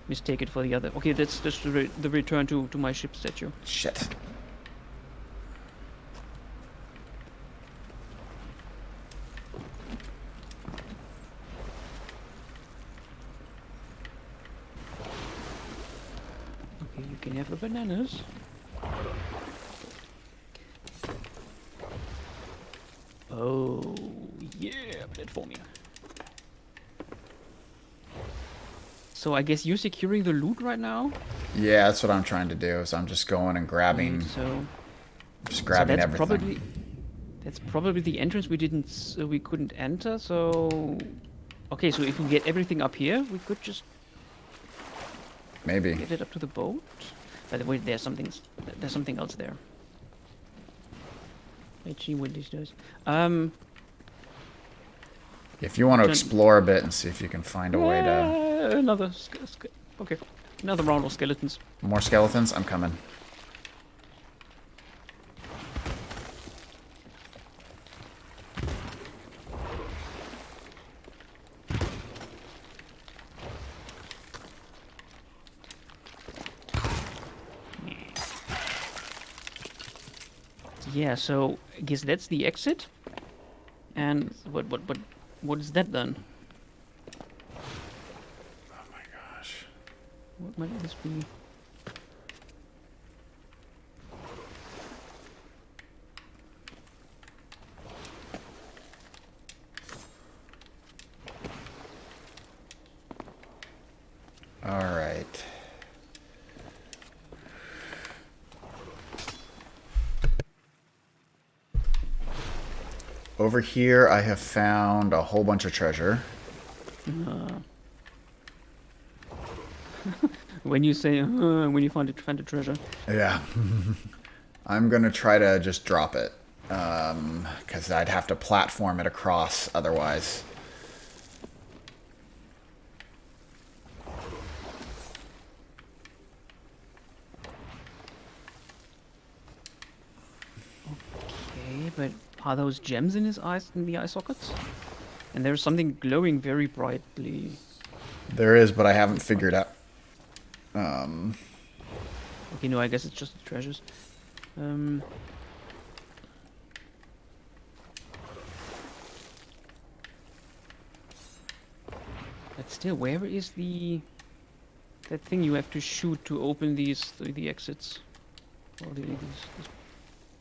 mistake it for the other. Okay, that's just the return to my ship statue. Shit. Okay, you can have the bananas. Oh, yeah, platforming. So I guess you're securing the loot right now? Yeah, that's what I'm trying to do. So I'm just going and grabbing... And so Just grabbing that's everything. probably the entrance we couldn't enter. So okay, so if we get everything up here, we could just Maybe. get it up to the boat. By the way, there's something else there. Let's see what this does. If you want to Turn- explore a bit and see if you can find a way to... another okay, another round of skeletons. More skeletons? I'm coming. Yeah, so I guess that's the exit. And what is that then? Oh my gosh. What might this be? All right. Over here, I have found a whole bunch of treasure. When you say when you find a treasure. Yeah. I'm going to try to just drop it. Because I'd have to platform it across otherwise. Okay, but are those gems in the eye sockets? And there's something glowing very brightly. There is, but I haven't figured out. Okay, no, I guess it's just the treasures. But still, where is that thing you have to shoot to open the exits? Or these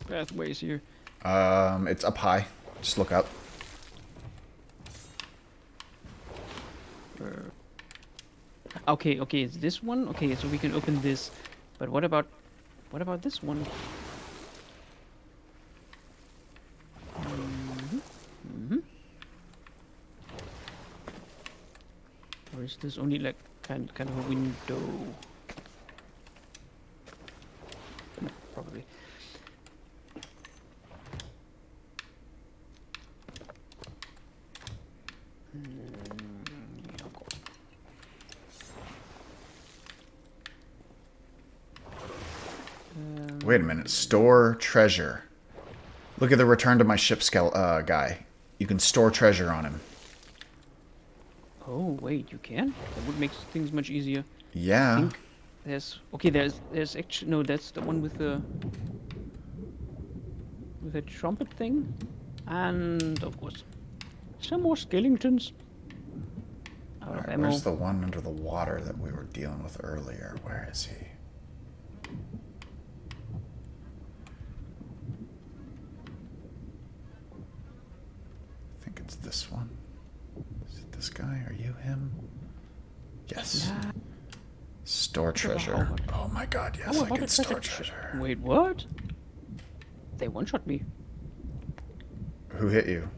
pathways here. It's up high. Just look up. Okay, it's this one. Okay, so we can open this. But what about this one? Or is this only like kind of a window? No, probably. Of course. Wait a minute. Store treasure. Look at the return to my ship guy. You can store treasure on him. Oh, wait, you can? That would make things much easier. I Yeah. think there's actually no, that's the one with the trumpet thing, and of course some more skeletons. Out of Alright, ammo. where's the one under the water that we were dealing with earlier? Where is he? I think it's this one. Is it this guy? Are you him? Yes. Nah. Store treasure. Oh my god, yes, How I about can a store treasure? treasure. Wait, what? They one-shot me. Who hit you?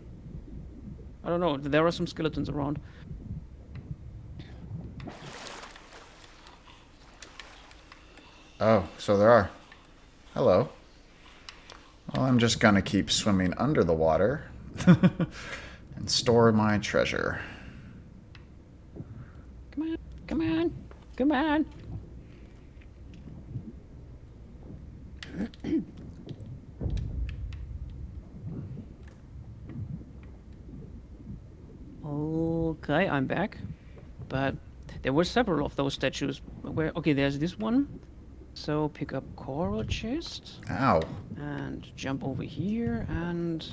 I don't know. There are some skeletons around. Oh, so there are. Hello. Well, I'm just gonna keep swimming under the water and store my treasure. Come on, come on, come on. Okay, I'm back. But there were several of those statues. Where? Okay, there's this one. So pick up coral chest Ow. and jump over here and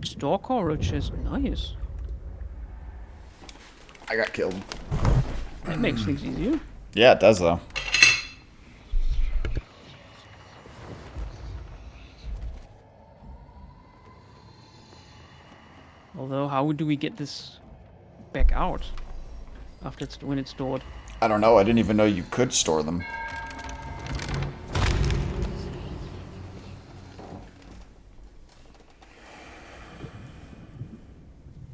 store coral chest. Nice. I got killed. That makes things easier. Yeah, it does though. Although, how do we get this back out after when it's stored? I don't know. I didn't even know you could store them.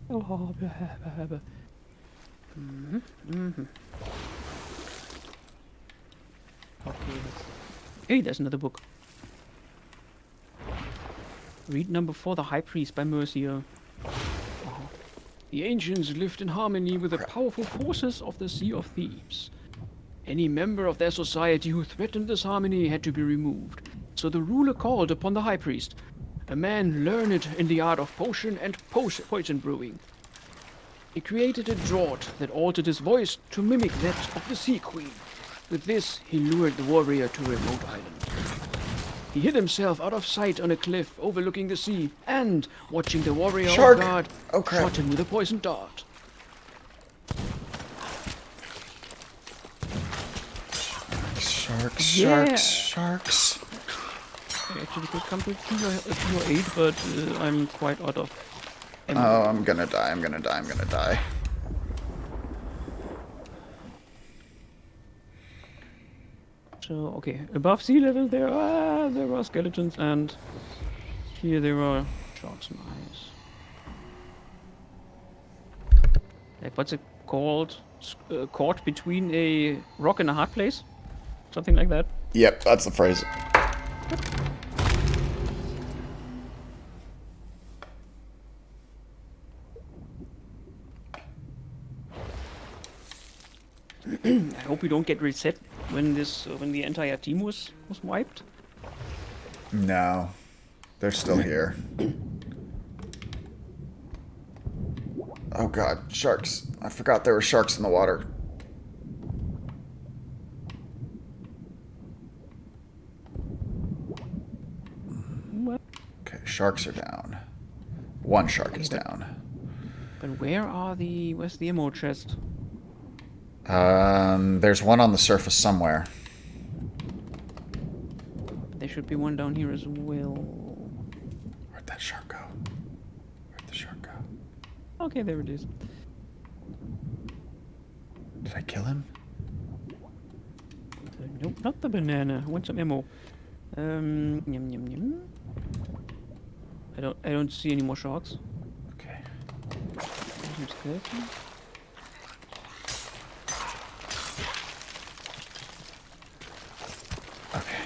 Oh, Okay. Hey, there's another book. Read number 4, The High Priest by Mercia. The ancients lived in harmony with the powerful forces of the Sea of Thieves. Any member of their society who threatened this harmony had to be removed. So the ruler called upon the High Priest, a man learned in the art of potion and poison brewing. He created a draught that altered his voice to mimic that of the Sea Queen. With this, he lured the warrior to a remote island. He hid himself out of sight on a cliff overlooking the sea, and, watching the warrior Shark! off guard, Oh, crap. shot him with a poisoned dart. Sharks, Yeah. sharks, sharks. I actually could come to your aid, but I'm quite out of ammo. Oh, I'm gonna die, I'm gonna die, I'm gonna die. So, okay, above sea level there are skeletons, and here there are sharks. Nice. Like, what's it called? Caught between a rock and a hard place? Something like that. Yep, that's the phrase. I hope we don't get reset when when the entire team was wiped. No. They're still here. Oh god, sharks. I forgot there were sharks in the water. What? Okay, sharks are down. One shark is down. But where's the ammo chest? There's one on the surface somewhere. There should be one down here as well. Where'd that shark go? Where'd the shark go? Okay, there it is. Did I kill him? Nope, not the banana. I want some ammo. Yum yum yum. I don't see any more sharks. Okay. There's some skeleton. Okay.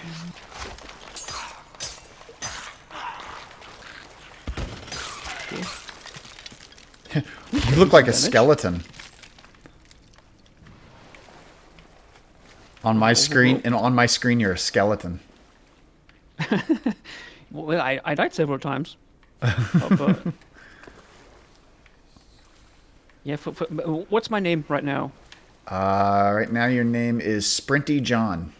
You look like a skeleton. On my screen, and on my screen, you're a skeleton. Well, I died several times. But yeah, what's my name right now? Right now your name is Sprinty John.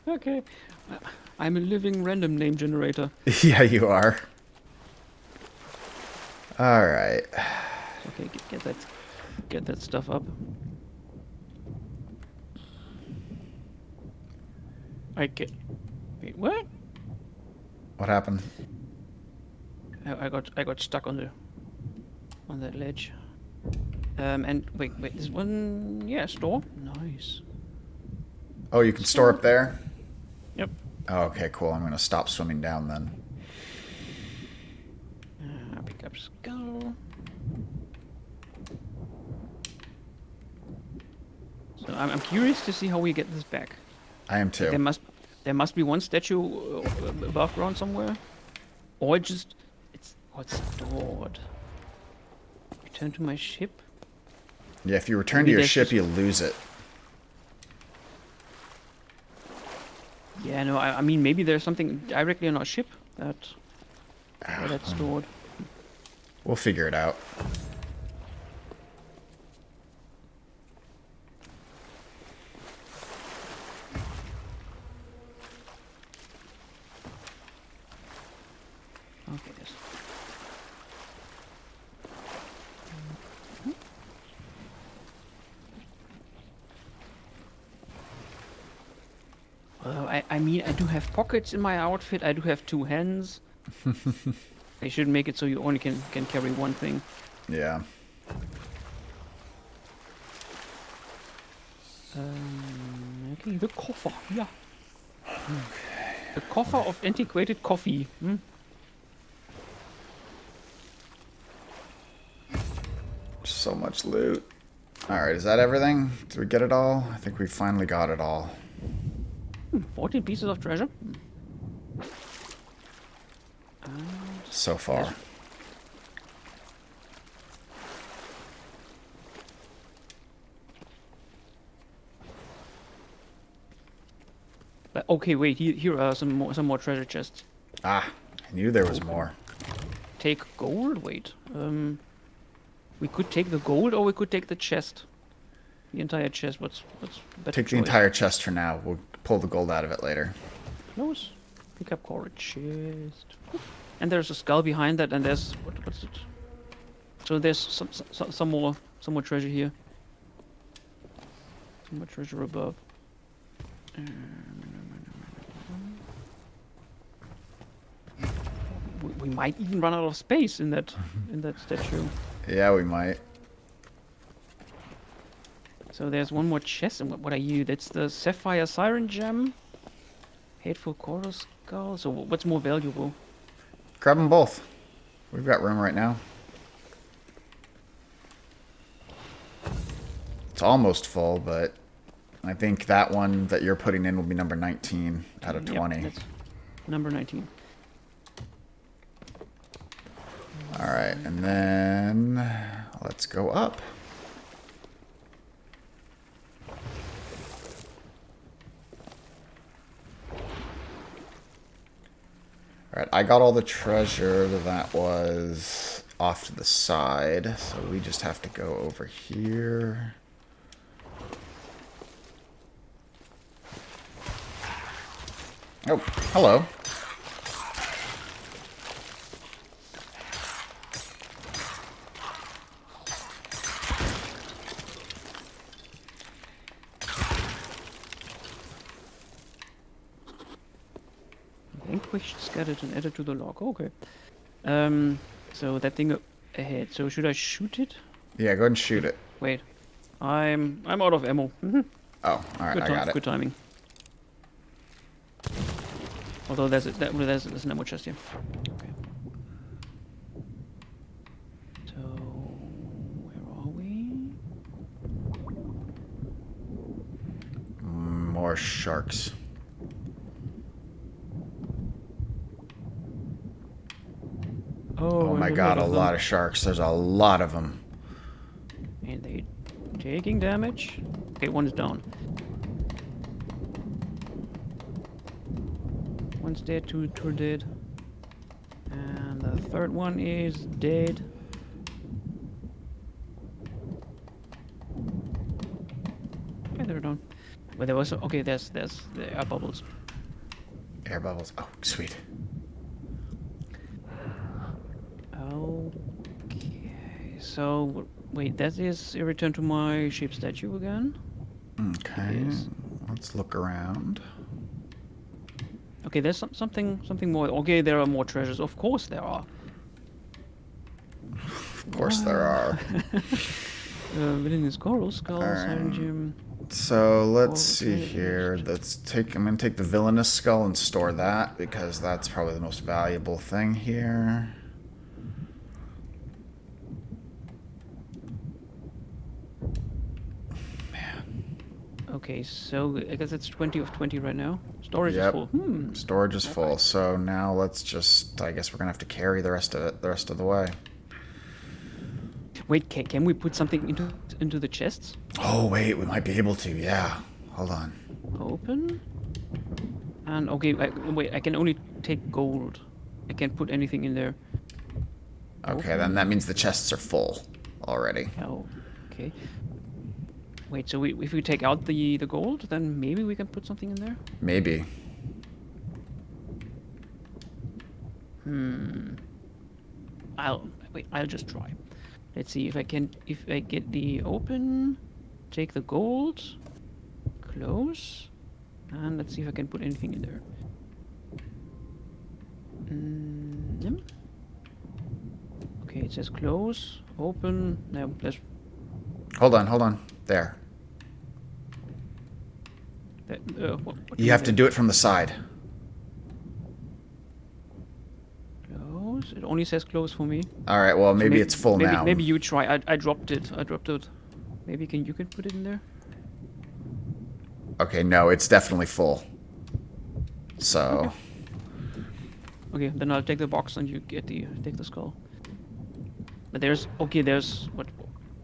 Okay. I'm a living random name generator. Yeah, you are. All right. Okay, get that stuff up. I get. Wait, what? What happened? I got stuck on that ledge. And wait, this one, yeah, store. Nice. Oh, you can store up there? Yep. Oh, okay, cool. I'm going to stop swimming down then. Pick up skull. So I'm curious to see how we get this back. I am too. There must be one statue above ground somewhere, or it's stored. Return to my ship. Yeah, if you return Maybe to your there's ship, just- you lose it. Yeah, no, I mean maybe there's something directly on our ship that's stored. We'll figure it out. Okay, yes. Well, I mean, I do have pockets in my outfit. I do have 2 hands. They should make it so you only can carry one thing. Yeah. Okay, the coffer, yeah. The coffer of antiquated coffee. Hmm? So much loot. Alright, is that everything? Did we get it all? I think we finally got it all. 14 pieces of treasure. So far. But okay, wait. Here are some more treasure chests. Ah, I knew there was more. Take gold. Wait. We could take the gold, or we could take the chest. The entire chest. What's better? Take the choice? entire chest for now. We'll pull the gold out of it later. Close. Pick up core chest. And there's a skull behind that, and there's what's it? So there's some more treasure here. Some more treasure above. We might even run out of space in that statue. Yeah, we might. So there's one more chest, and what are you? That's the sapphire siren gem. Hateful coral skull. So what's more valuable? Grab them both. We've got room right now. It's almost full, but I think that one that you're putting in will be number 19 out of 20. Yep, that's number 19. All right, and then let's go up. All right, I got all the treasure that was off to the side, so we just have to go over here. Oh, hello. Vanquished skeleton added to the log. Okay. So that thing ahead. So should I shoot it? Yeah, go ahead and shoot it. Wait. I'm out of ammo. Oh, all right, I got it. Good timing. Although there's an ammo chest here. Okay. So where are we? More sharks. Oh my god, a lot of sharks. There's a lot of them. And they taking damage. Okay, one is down. one's dead, two are dead. And the third one is dead. Okay, they're done. But there was okay. There's the air bubbles. Air bubbles. Oh, sweet. Okay. So wait, that is a return to my ship statue again. Okay. Yes. Let's look around. Okay, there's something more. Okay, there are more treasures. Of course there are. Of course there are. Within this coral skull, siren Alright. gem. So let's Oh, see okay, here. I'm gonna take the villainous skull and store that because that's probably the most valuable thing here. Okay, so I guess it's 20 of 20 right now. Storage is Yep. full. Storage is full. So now let's just. I guess we're gonna have to carry the rest of it the rest of the way. Wait, can we put something into the chests? Oh wait, we might be able to. Yeah. Hold on. Open. And okay, wait, I can only take gold. I can't put anything in there. Okay, then that means the chests are full already. Oh, okay. Wait, so if we take out the gold, then maybe we can put something in there? Maybe. I'll just try. Let's see if I get the open, take the gold, close, and let's see if I can put anything in there. Yep. Okay, it says close, open. No, there's Hold on. There. what You have to do it from the side. close. It only says close for me. All right. Well, maybe it's full now. Maybe you try. I dropped it. Maybe you can put it in there. Okay. No, it's definitely full. So. Okay, then I'll take the box and you take the skull. But there's what?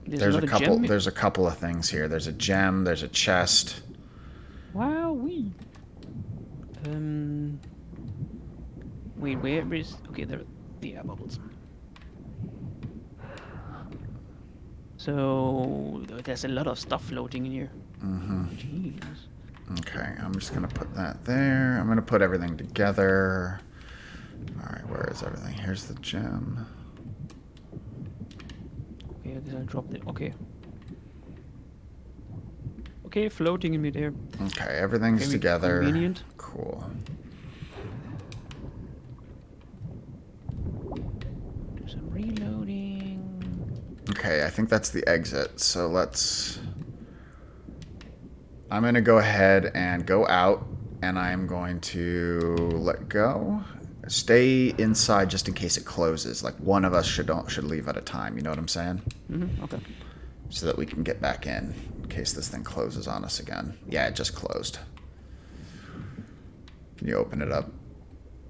There's a another couple. gem? There's a couple of things here. There's a gem. There's a chest. Wow, wait, where is? Okay, there are the air bubbles. So there's a lot of stuff floating in here. Jeez. Okay. I'm just gonna put that there. I'm gonna put everything together. All right. Where is everything? Here's the gem. Okay, I guess I dropped it. Okay. Okay, floating in midair. Okay. Everything's Very together. convenient. Cool. Do some reloading. Okay, I think that's the exit. So I'm going to go ahead and go out, and I'm going to let go. Stay inside just in case it closes. Like one of us should leave at a time. You know what I'm saying? Okay. So that we can get back in case this thing closes on us again. Yeah, it just closed. Can you open it up?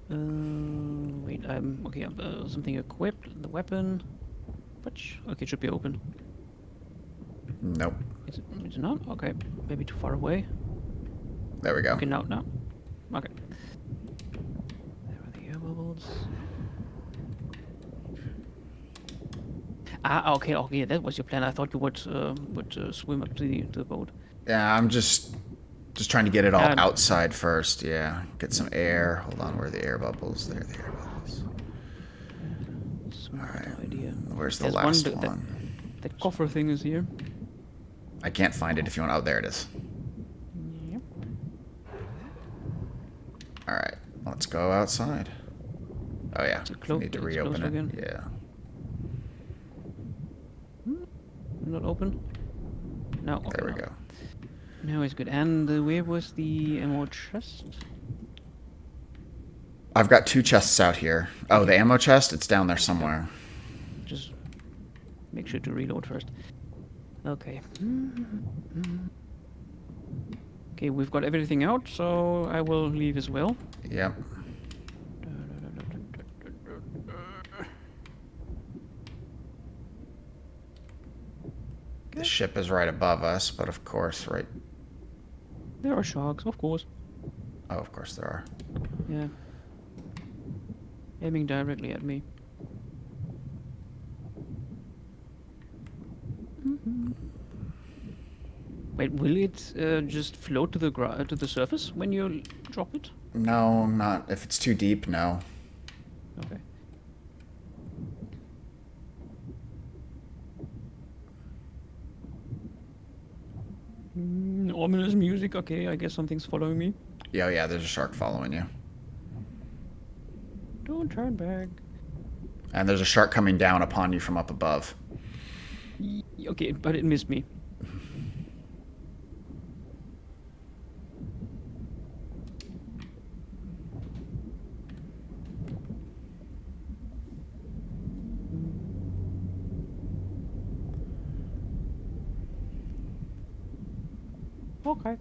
Wait, okay. Something equipped. The weapon. Which? Okay, it should be open. Nope. It's not. Okay, maybe too far away. There we go. Okay, now. Okay. There are the air bubbles. Ah, okay. That was your plan. I thought you would swim up to the boat. Yeah, I'm just trying to get it all Um, outside first. Yeah, get some air. Hold on, where are the air bubbles? There are the air bubbles. Smart idea. Where's the There's last one. one? That coffer thing is here. I can't find it if you want. Oh, there it is. Yep. All right, let's go outside. Oh yeah, it we need to it's reopen closed it. again? Yeah. Not open. No. Okay, There we now. go. Now it's good. And where was the ammo chest? I've got 2 chests out here. Oh, the ammo chest? It's down there somewhere. Just make sure to reload first. Okay. Okay, we've got everything out, so I will leave as well. Yep. The ship is right above us, but of course, right. There are sharks, of course. Oh, of course there are. Yeah. Aiming directly at me. Wait, will it just float to the to the surface when you drop it? No, not if it's too deep. No. Okay. Ominous music. Okay, I guess something's following me. Yeah, yeah. There's a shark following you, Don't turn back. and there's a shark coming down upon you from up above. Okay, but it missed me. Okay.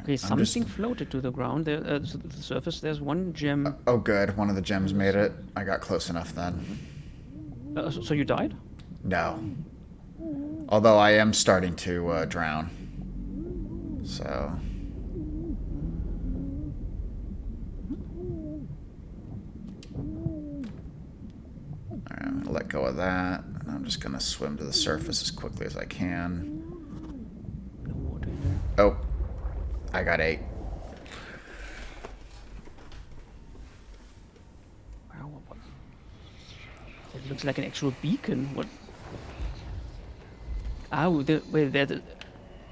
Okay, something floated to the ground. There, to the surface. There's one gem. Oh, good. One of the gems made it. I got close enough then. So you died? No. Although I am starting to drown. So. Alright, I'm gonna let go of that. And I'm just gonna swim to the surface as quickly as I can. No water in there. Oh. I got 8. Wow, what? It looks like an actual beacon. What? Ow, wait, there.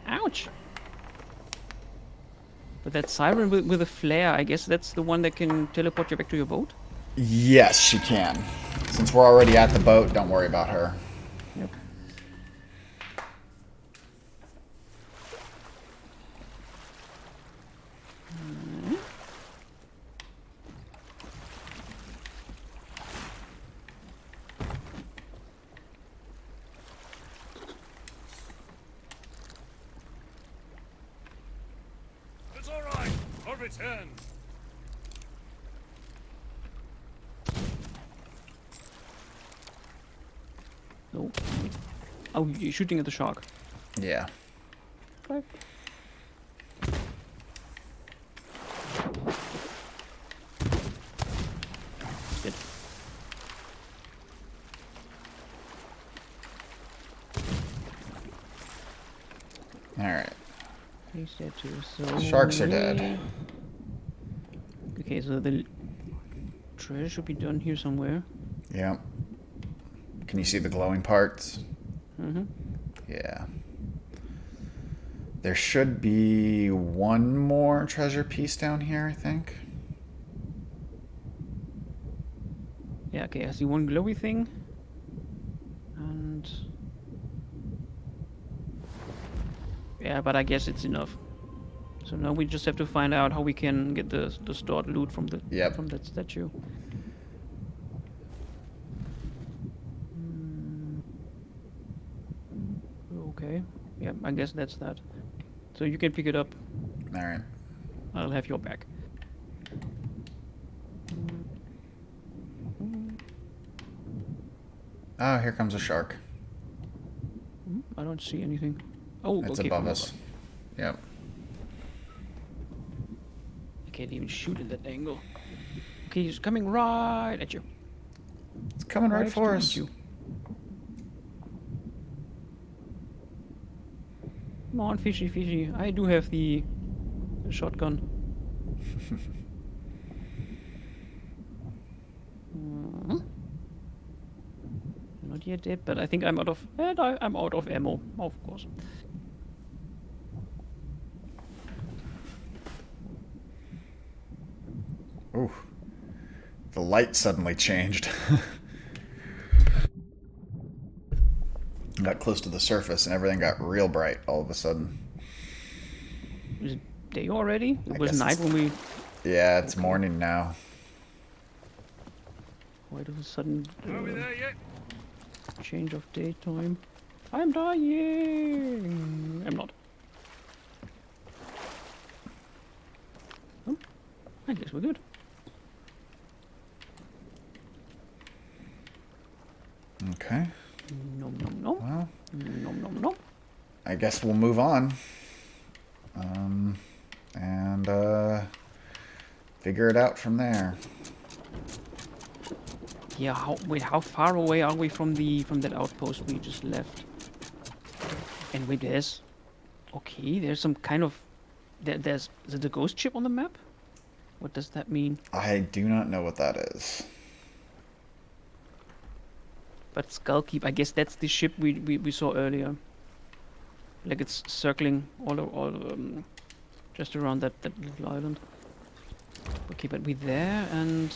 Ouch! But that siren with a flare, I guess that's the one that can teleport you back to your boat? Yes, she can. Since we're already at the boat, don't worry about her. Yep. It's all right. I'll return. No. Oh, you're shooting at the shark. Yeah. Okay. Good. Alright. He's dead too, so... Sharks are dead. Okay, so the treasure should be done here somewhere. Yep. Can you see the glowing parts? Mm-hmm. Yeah. There should be one more treasure piece down here, I think. Yeah, okay, I see one glowy thing. And... yeah, but I guess it's enough. So now we just have to find out how we can get the stored loot from the Yep. from that statue. Okay. Yeah, I guess that's that. So you can pick it up. Alright. I'll have your back. Oh, here comes a shark. I don't see anything. Oh, It's okay. above from us. Yep. I can't even shoot at that angle. Okay, he's coming right at you. It's coming right for towards us. you. Come on, fishy, fishy. I do have the shotgun. Not yet dead, but I think I'm out of. I'm out of ammo, of course. Ooh. The light suddenly changed. Got close to the surface and everything got real bright all of a sudden. Is it day already? It I was guess night it's- when we. Yeah, it's morning now. Quite a sudden Are we there yet? change of daytime. I'm dying. I'm not. Oh, I guess we're good. Okay. Nom nom nom. Well, Nom nom nom. I guess we'll move on. And figure it out from there. Yeah, how far away are we from that outpost we just left? And wait, there's some kind of there's is it a ghost ship on the map? What does that mean? I do not know what that is. But Skullkeep, I guess that's the ship we saw earlier. Like it's circling all just around that little island. Okay, but we there and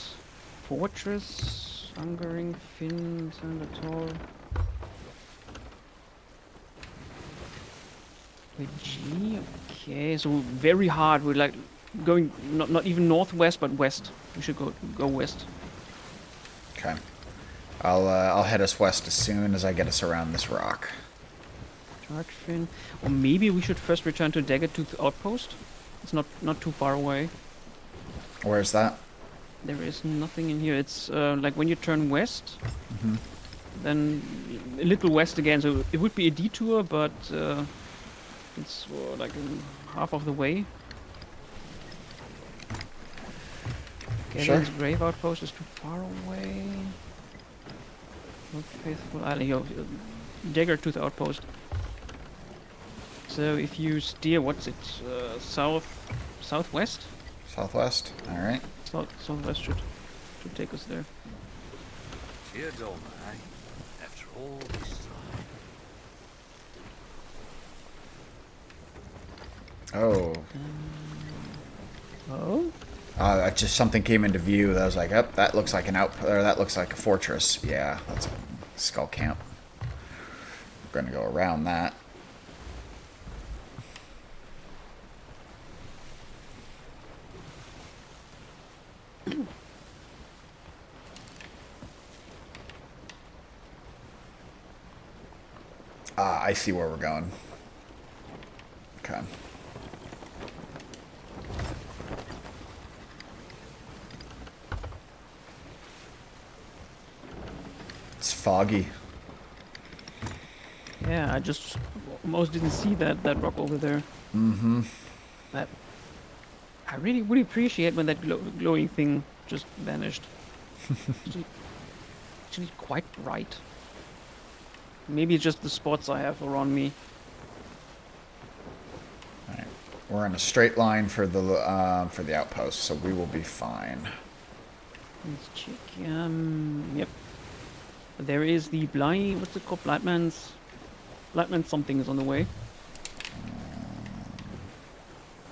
Fortress, Angering, Finn, Sandator. With G, okay, so very hard. We're like going not even northwest, but west. We should go west. Okay. I'll head us west as soon as I get us around this rock. Charge Finn, or maybe we should first return to Daggertooth Outpost. It's not too far away. Where's that? There is nothing in here. It's like when you turn west, then a little west again. So it would be a detour, but it's like half of the way. Sure. Galen's Grave Outpost is too far away. Not Faithful Island. Yo, Daggertooth Outpost. So if you steer, what's it? Southwest? Southwest? Alright. Southwest should take us there. Dear Donna, eh? After all this time. Oh. Oh? Just something came into view that I was like, oh, that looks like that looks like a fortress. Yeah, that's a skull camp. We're gonna go around that. I see where we're going. Okay. It's foggy. Yeah, I just almost didn't see that rock over there. Mm-hmm. That I really would appreciate when that glowing thing just vanished. Actually quite bright. Maybe it's just the spots I have around me. Alright. We're in a straight line for the outpost, so we will be fine. Let's check. Yep. There is the blind. What's it called? Blightman's something is on the way.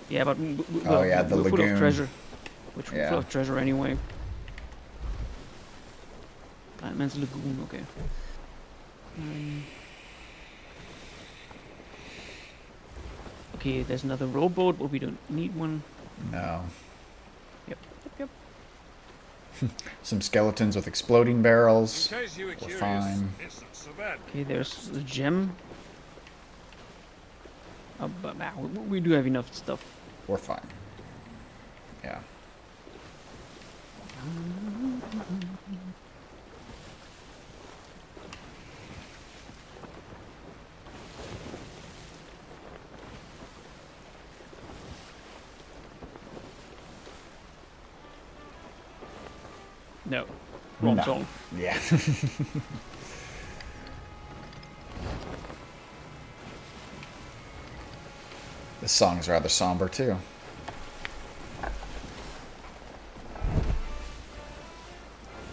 Yeah, but Oh yeah, the we're full lagoon. of treasure. Which we're Yeah. full of treasure anyway. Blightman's lagoon. Okay. Okay, there's another rowboat, but we don't need one. No. Yep. Some skeletons with exploding barrels. In case you were We're curious, fine. it's not so bad. Okay, there's the gem. But nah, we do have enough stuff. We're fine. Yeah. No. Wrong No. song. Yeah. This song is rather somber too.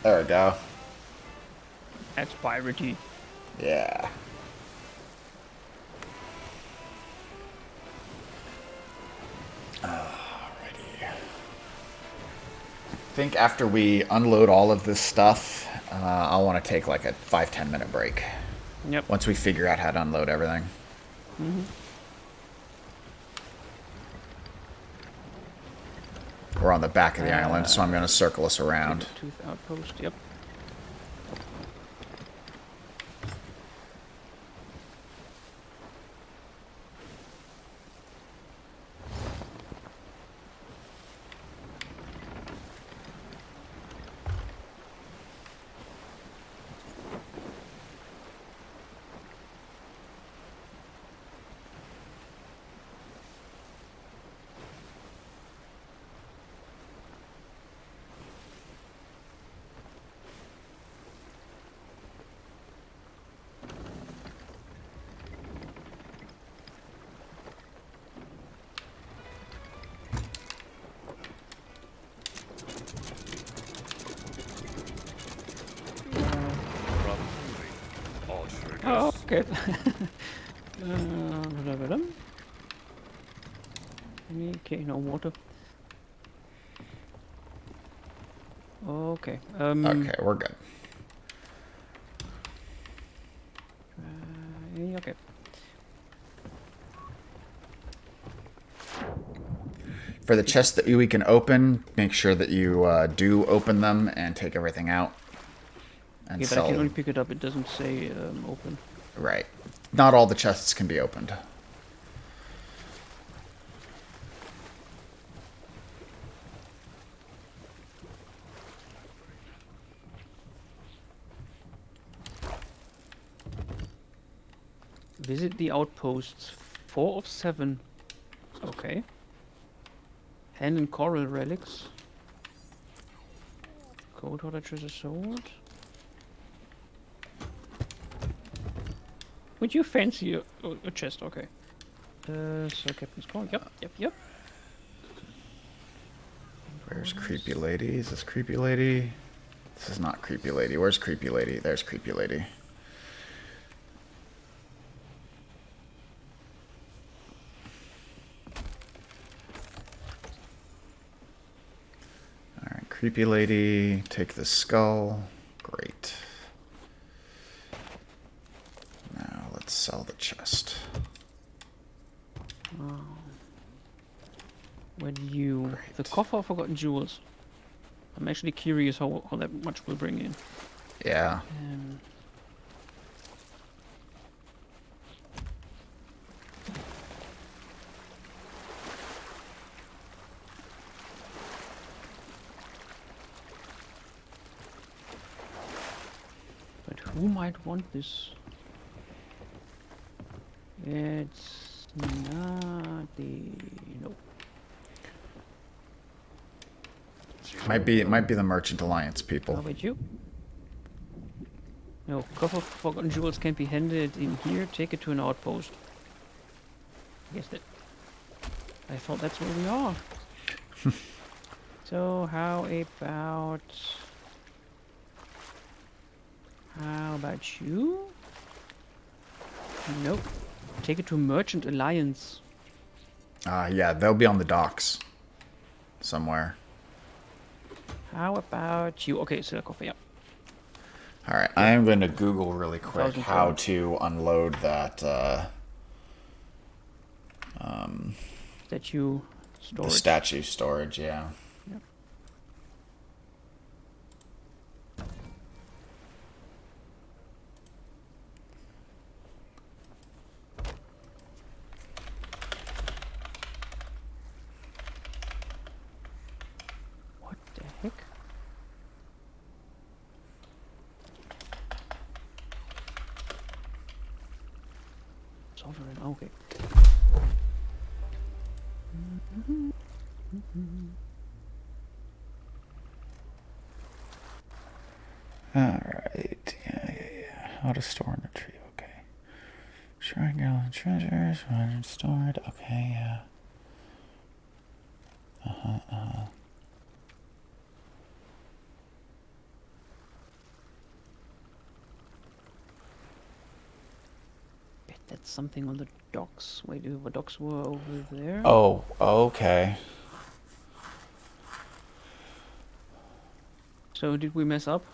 There we go. That's piratey. Yeah. Alrighty. I think after we unload all of this stuff, I want to take like a 5-10 minute break. Yep. Once we figure out how to unload everything. We're on the back of the island, so I'm going to circle us around. Tooth outpost. Yep. Okay. Blah. Okay, no water. Okay. Okay, we're good. Okay. For the chests that we can open, make sure that you do open them and take everything out. And Yeah, but I sell can only them. pick it up. It doesn't say open. Right. Not all the chests can be opened. Visit the outposts. 4 of 7. Okay. Hand and coral relics. Cold water treasure sword. Would you fancy a chest? Okay. So Captain's Call. Yep. Where's Creepy Lady? Is this Creepy Lady? This is not Creepy Lady. Where's Creepy Lady? There's Creepy Lady. Alright, Creepy Lady. Take the skull. Great. Now let's sell the chest. Where do you... The coffer of forgotten jewels. I'm actually curious how that much will bring in. Yeah. But who might want this? It's not the... No. It might be the Merchant Alliance How people. about you? No, coffer of forgotten jewels can't be handed in here. Take it to an outpost. Guess that. I thought that's where we are. So how about you? Nope. Take it to Merchant Alliance. Yeah, they'll be on the docks. Somewhere. How about you? Okay, so coffer, yeah. Alright, I am going to Google really quick 1,000 how coins. to unload that, Statue the storage. statue storage, yeah. Yep. What the heck? Sovereign, okay. Alright, yeah. How to store and retrieve, okay. Shrine Galleon treasures, when stored, okay, yeah. Bet that's something on the docks. Wait, the docks were over there? Oh, okay. So did we mess up?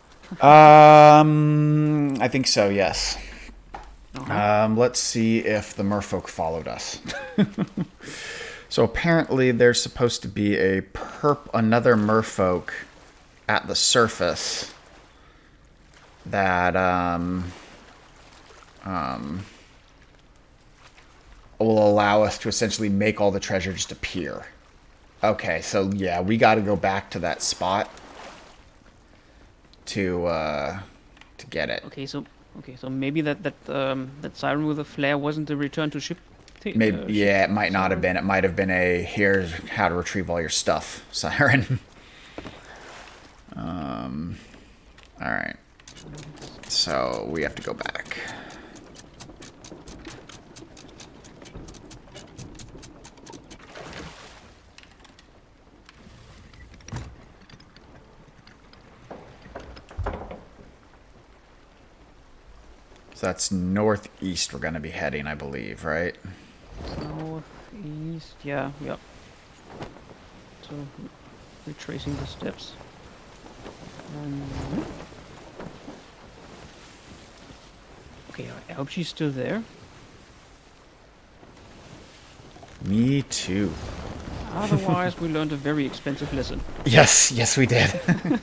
I think so, yes. Uh-huh. Let's see if the merfolk followed us. So apparently there's supposed to be another merfolk at the surface that will allow us to essentially make all the treasure just appear. Okay, so yeah, we got to go back to that spot to get it. Okay, so maybe that siren with a flare wasn't a return to ship. Maybe, Ship yeah, it might not have siren? been. It might have been a here's how to retrieve all your stuff siren. All right. So we have to go back. So that's northeast we're going to be heading, I believe, right? Northeast, yeah, yep. So, retracing the steps. Okay, I hope she's still there. Me too. Otherwise, we learned a very expensive lesson. Yes, yes we did.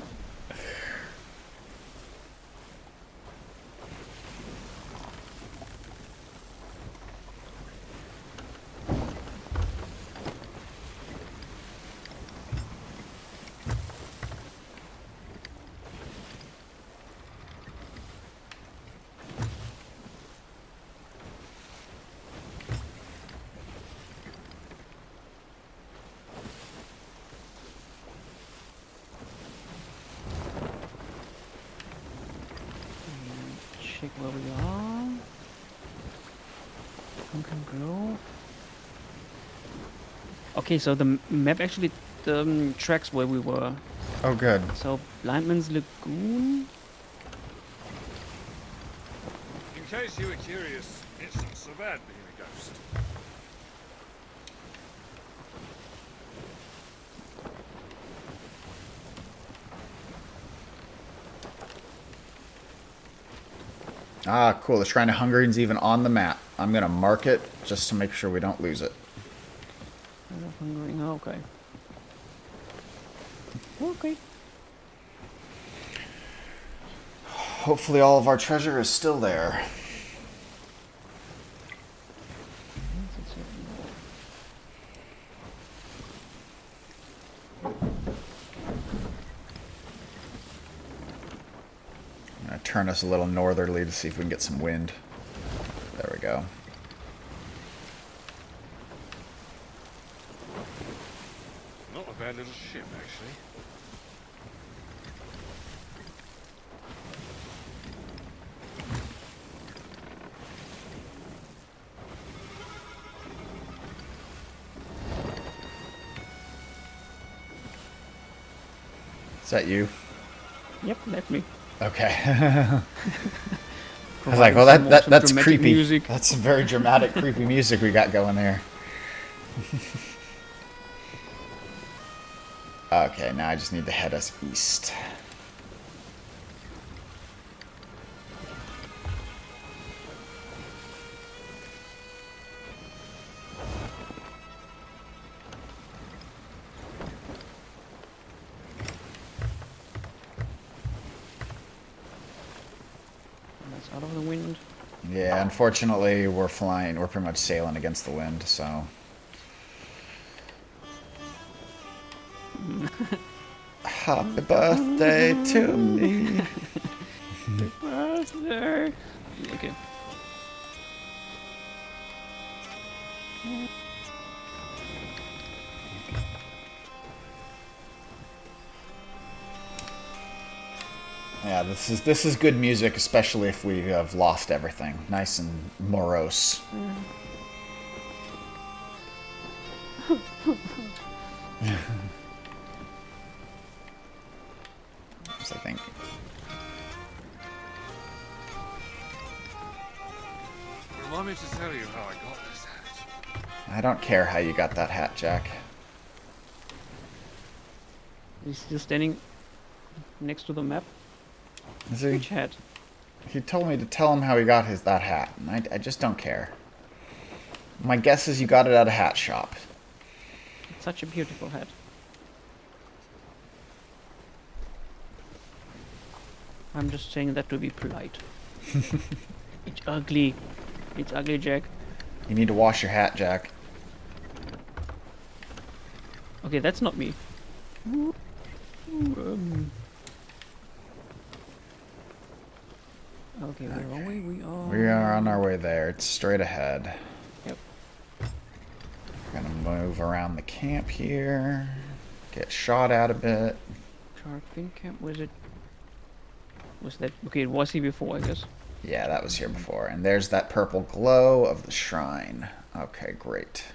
Check where we are. Pumpkin Grove. Okay, so the map actually tracks where we were. Oh, good. So, Blindman's Lagoon. In case you were curious, it's not so bad being a ghost. Ah, cool. The Shrine of Hungarian's even on the map. I'm going to mark it just to make sure we don't lose it. Hungering, okay. Okay. Hopefully all of our treasure is still there. I'm going to turn us a little northerly to see if we can get some wind. There we go. Not a bad little ship, actually. Is that you? Yep, that's me. Okay. I was like, well, that's creepy. Music. That's some very dramatic, creepy music we got going there. Okay, now I just need to head us east. That's out of the wind. Yeah, unfortunately, we're pretty much sailing against the wind, so. Happy birthday to me. Birthday. Okay. Yeah, this is good music, especially if we have lost everything. Nice and morose. So I think. Remind me to tell you how I got this hat. I don't care how you got that hat, Jack. He's still standing next to the map. Is he? Which hat? He told me to tell him how he got that hat, and I just don't care. My guess is you got it at a hat shop. It's such a beautiful hat. I'm just saying that to be polite. It's ugly. It's ugly, Jack. You need to wash your hat, Jack. Okay, that's not me. Okay, where are we? We are on our way there. It's straight ahead. Yep. We're gonna move around the camp here. Get shot at a bit. Shark Fin Camp, was it? Was that... Okay, it was here before, I guess. Yeah, that was here before. And there's that purple glow of the shrine. Okay, great.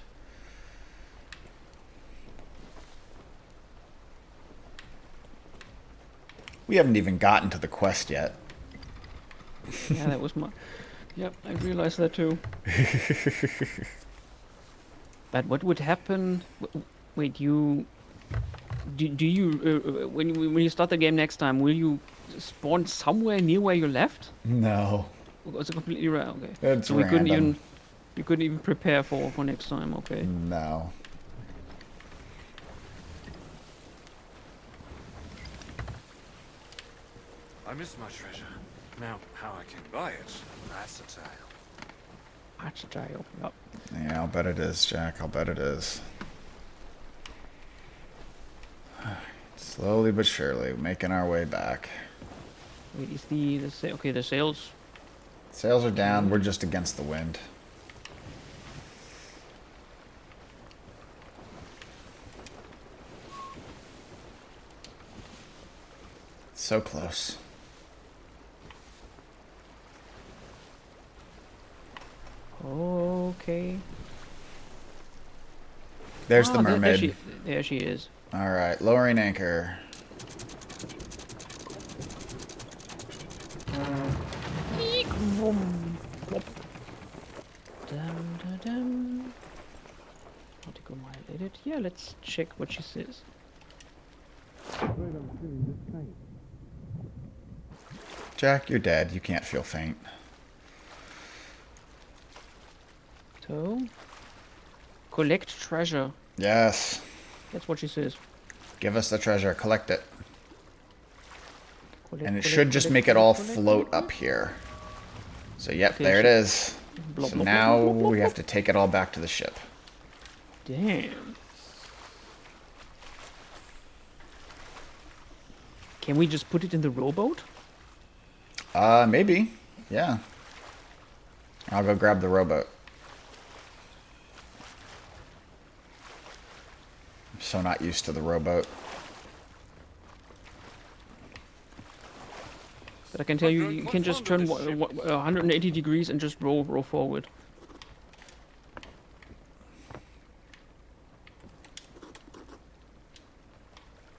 We haven't even gotten to the quest yet. Yeah, that was my... Yep, I realized that too. But what would happen? Wait, you do you when you start the game next time? Will you spawn somewhere near where you left? No, Or is it completely random? Okay, it's so we random. couldn't even prepare for next time. Okay. No. I miss my treasure. Now, how I came by it, that's a tale. That's a tile. Yep. Yeah, I'll bet it is, Jack. I'll bet it is. Slowly but surely, making our way back. Wait, is okay? The sails. Sails are down. We're just against the wind. So close. Okay. There's the Ah, mermaid. there she is. All right, lowering anchor. Dum, dum, dum. Nautical mile edit. Yeah, let's check what she says. Jack, you're dead. You can't feel faint. So, collect treasure. Yes. That's what she says. Give us the treasure. Collect it. Collect, And it collect, should just collect, make it collect, all collect, float collect. up here. So, yep, Okay, there it so- is. Blop, So blop, blop, now blop, blop, blop, we have blop. to take it all back to the ship. Damn. Can we just put it in the rowboat? Maybe. Yeah. I'll go grab the rowboat. I'm so not used to the rowboat. But I can tell you, I'm you quite can just fond turn of this ship. 180 degrees and just row forward.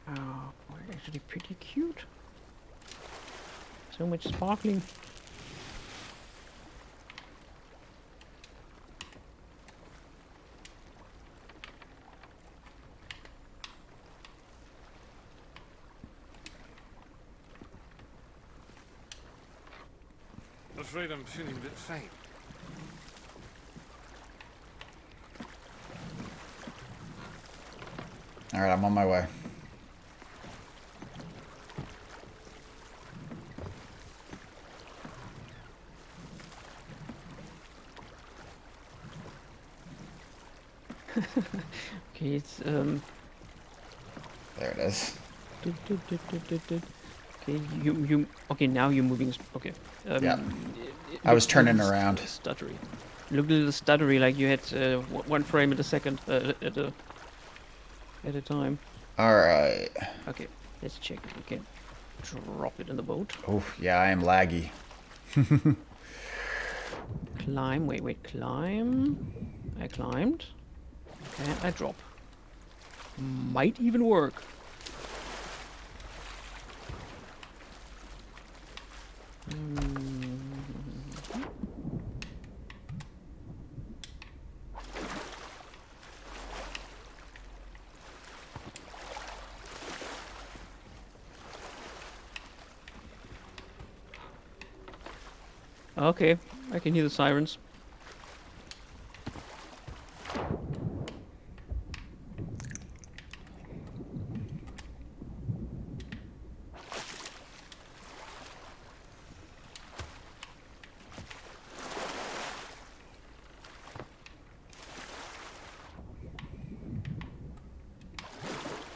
Oh, actually pretty cute. So much sparkling. Afraid I'm feeling a bit faint. All right, I'm on my way. Okay, it's There it is. Okay, you okay now you're moving. Okay. Yep. It I was looked a turning little around. Stuttery. Looked a little stuttery, like you had one frame at a second at a time. All right. Okay, let's check. We can drop it in the boat. Oh, yeah, I am laggy. Climb. Wait. Climb. I climbed. Okay, I drop. Might even work. Okay, I can hear the sirens.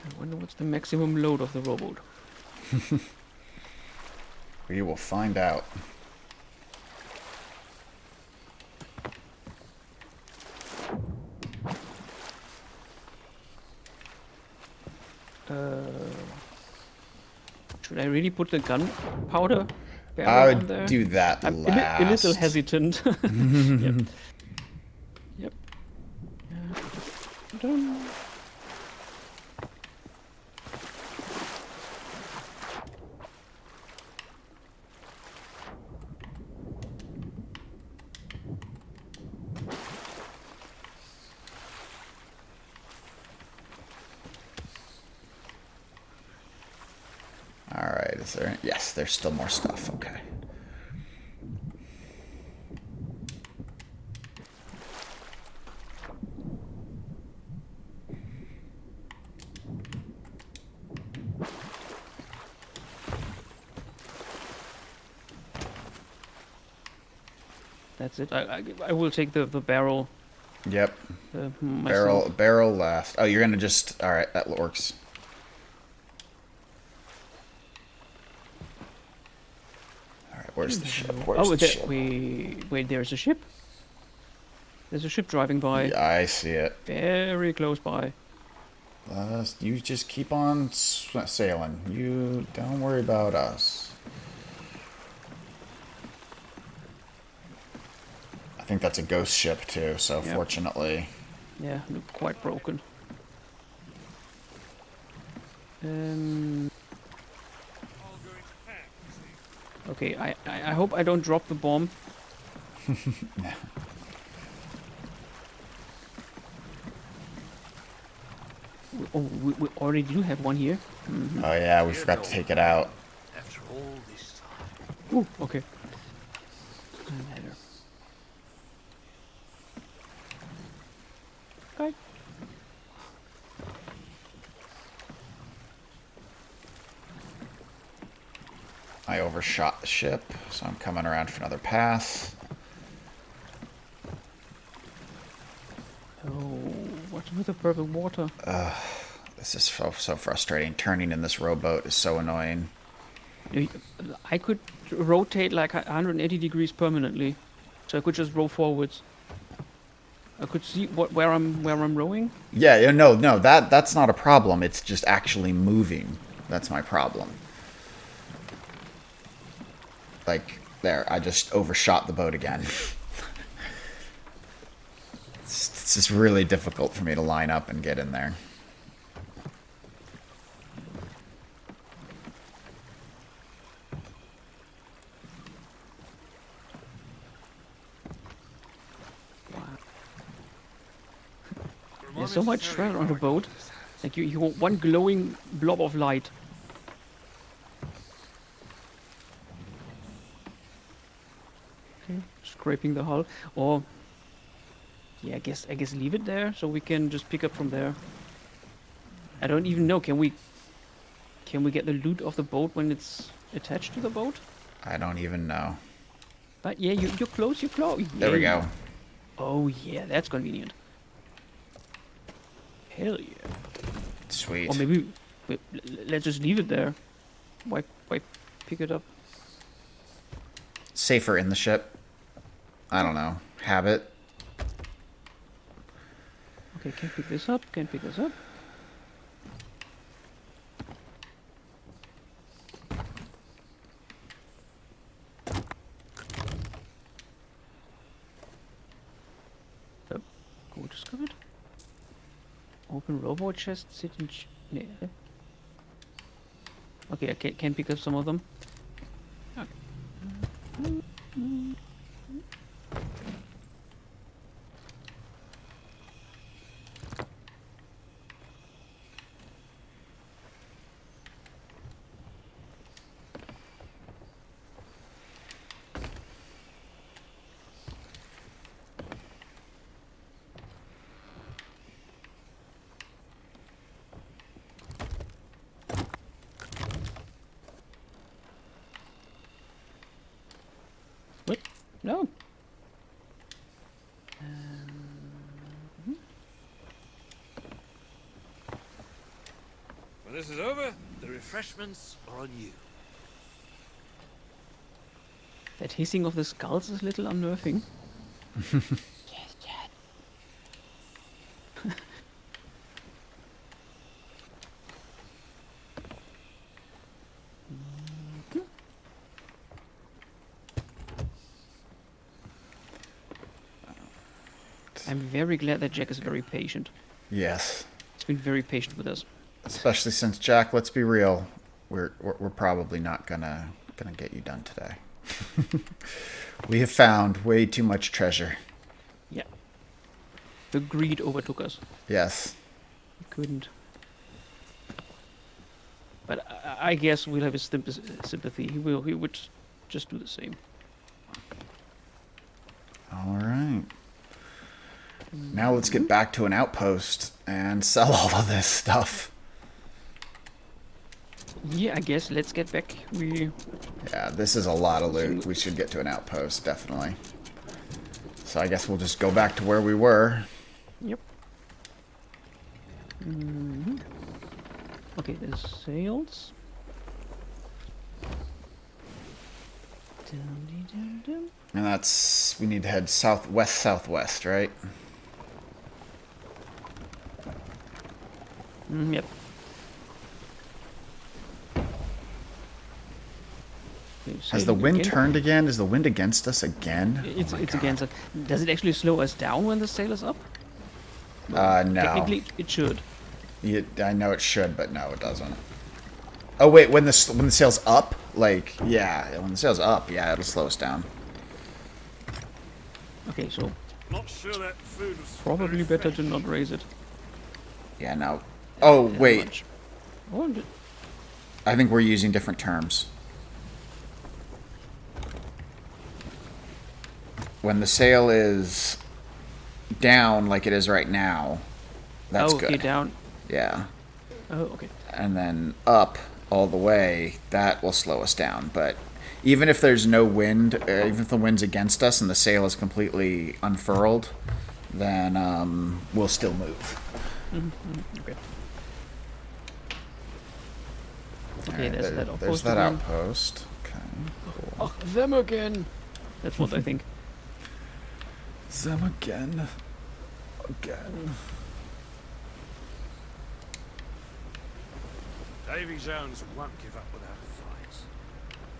I wonder what's the maximum load of the rowboat. We will find out. Should I really put the gunpowder I barrel on would there? do that I'm last. a little hesitant. Yep. Yep. Dun. Is there? Yes, there's still more stuff. Okay. That's it. I will take the barrel. Yep. Myself. Barrel last. Oh, you're gonna just. All right, that works. All right, where's the ship? Where's the ship? Wait, there's a ship? There's a ship driving by. Yeah, I see it. Very close by. You just keep on sailing. You don't worry about us. I think that's a ghost ship too, so Yep. fortunately. Yeah, look quite broken. Okay, I hope I don't drop the bomb. Oh, we already do have one here. Oh yeah, we forgot to take it out. After all this time. Ooh, okay. Doesn't matter. Okay. I overshot the ship, so I'm coming around for another pass. Oh, what's with the purple water? This is so frustrating. Turning in this rowboat is so annoying. I could rotate like 180 degrees permanently, so I could just row forwards. I could see where I'm rowing. Yeah, no, that's not a problem. It's just actually moving. That's my problem. Like, there, I just overshot the boat again. It's just really difficult for me to line up and get in there. There's so much treasure on the boat. Like you want one glowing blob of light. Okay, scraping the hull. Or yeah, I guess leave it there so we can just pick up from there. I don't even know. Can we get the loot off the boat when it's attached to the boat? I don't even know. But yeah, you're close. You're close. There we go. Oh yeah, that's convenient. Hell yeah. Sweet. Or maybe let's just leave it there. Why pick it up? Safer in the ship. I don't know. Habit. Okay, can't pick this up. Can't pick this up. Go discovered. Open robot chest. Sit in. Yeah. Okay, I can pick up some of them. Okay. What? No. When this is over, the refreshments are on you. That hissing of the skulls is a little unnerving. Yes, Dad. I'm very glad that Jack is very patient. Yes. He's been very patient with us. Especially since, Jack, let's be real, we're probably not gonna get you done today. We have found way too much treasure. Yeah. The greed overtook us. Yes. We couldn't. But I guess we'll have his sympathy. He would just do the same. All right. Now let's get back to an outpost and sell all of this stuff. Yeah, I guess let's get back. Yeah, this is a lot of loot. We should get to an outpost, definitely. So I guess we'll just go back to where we were. Yep. Okay, there's sails. Dum-dee-dum-dum. And that's... we need to head southwest, right? Yep. Okay, Has the sailing wind again. turned again? Is the wind against us again? It's Oh my it's God. against us. Does it actually slow us down when the sail is up? No. Technically, it should. I know it should, but no, it doesn't. Oh wait, when the sail's up, like yeah, when the sail's up, yeah, it'll slow us down. Okay, so Not sure that food was probably very better fresh. to not raise it. Yeah, no. Oh as wait, much. Oh, I think we're using different terms. When the sail is down, like it is right now, that's okay, good. down. Yeah, Oh, okay. and then up all the way, that will slow us down. But even if there's no wind, even if the wind's against us and the sail is completely unfurled, then we'll still move. Okay. All Okay, right, there's that outpost. there's that again. outpost. Okay, cool. Oh, them again. That's what I think. Them again. Again. Davy Jones won't give up without a fight.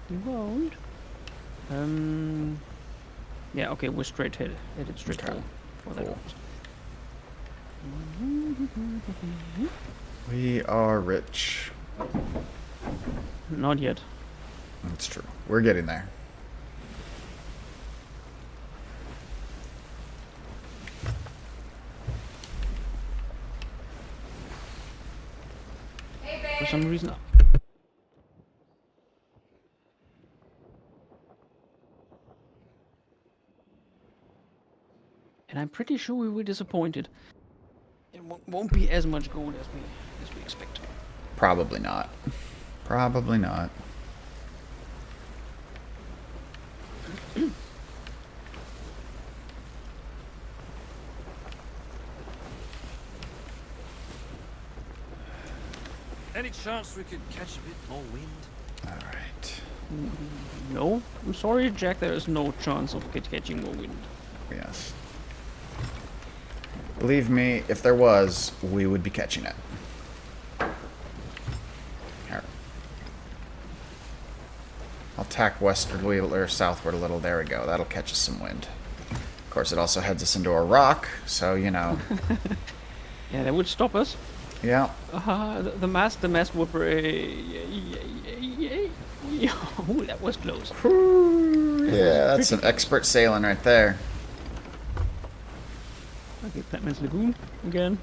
You won't. Yeah. Okay, we're headed straight Okay, home for that. cool. outpost. We are rich. Not yet. That's true. We're getting there. For some reason. And I'm pretty sure we were disappointed. It won't be as much gold as we expect. Probably not. Probably not. Any chance we could catch a bit more wind? All right. No, I'm sorry, Jack. There is no chance of catching more wind. Yes. Believe me, if there was, we would be catching it. Here. I'll tack westwardly or southward a little. There we go. That'll catch us some wind. Of course, it also heads us into a rock, so you know. Yeah, that would stop us. Yeah. The mast would Oh, that was close. Yeah, that's some expert sailing right there. Okay, Batman's Lagoon again.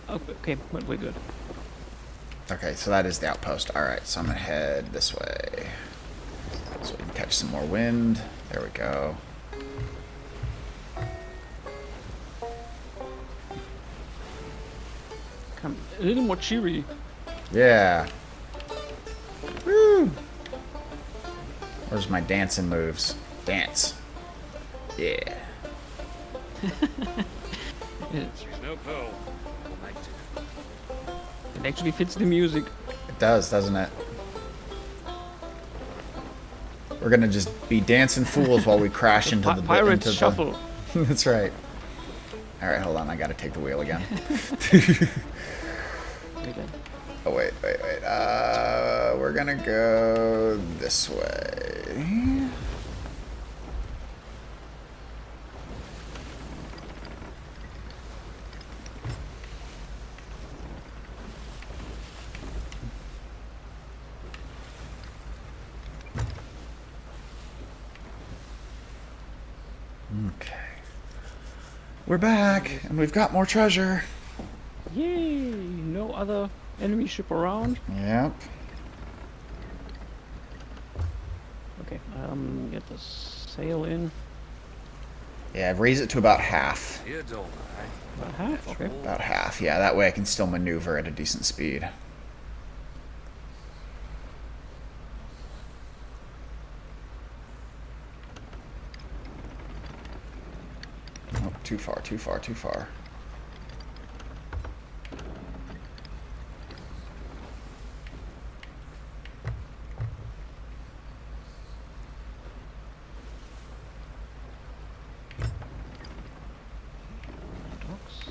Okay, but we're good. Okay, so that is the outpost. Alright, so I'm gonna head this way. So we can catch some more wind. There we go. Come a little more cheery. Yeah. Woo! Where's my dancing moves? Dance. Yeah. It's, She's no pearl. We'll make it. it actually fits the music. It does, doesn't it? We're gonna just be dancing fools while we crash into the Pirates into shuffle. The... That's right. All right, hold on. I gotta take the wheel again. Okay. Oh wait. We're gonna go this way. We're back, and we've got more treasure. Yay! No other enemy ship around. Yep. Okay, get the sail in. Yeah, raise it to about half. Here, don't About half, okay. About half, yeah. That way I can still maneuver at a decent speed. Oh, too far, too far, too far. Docks.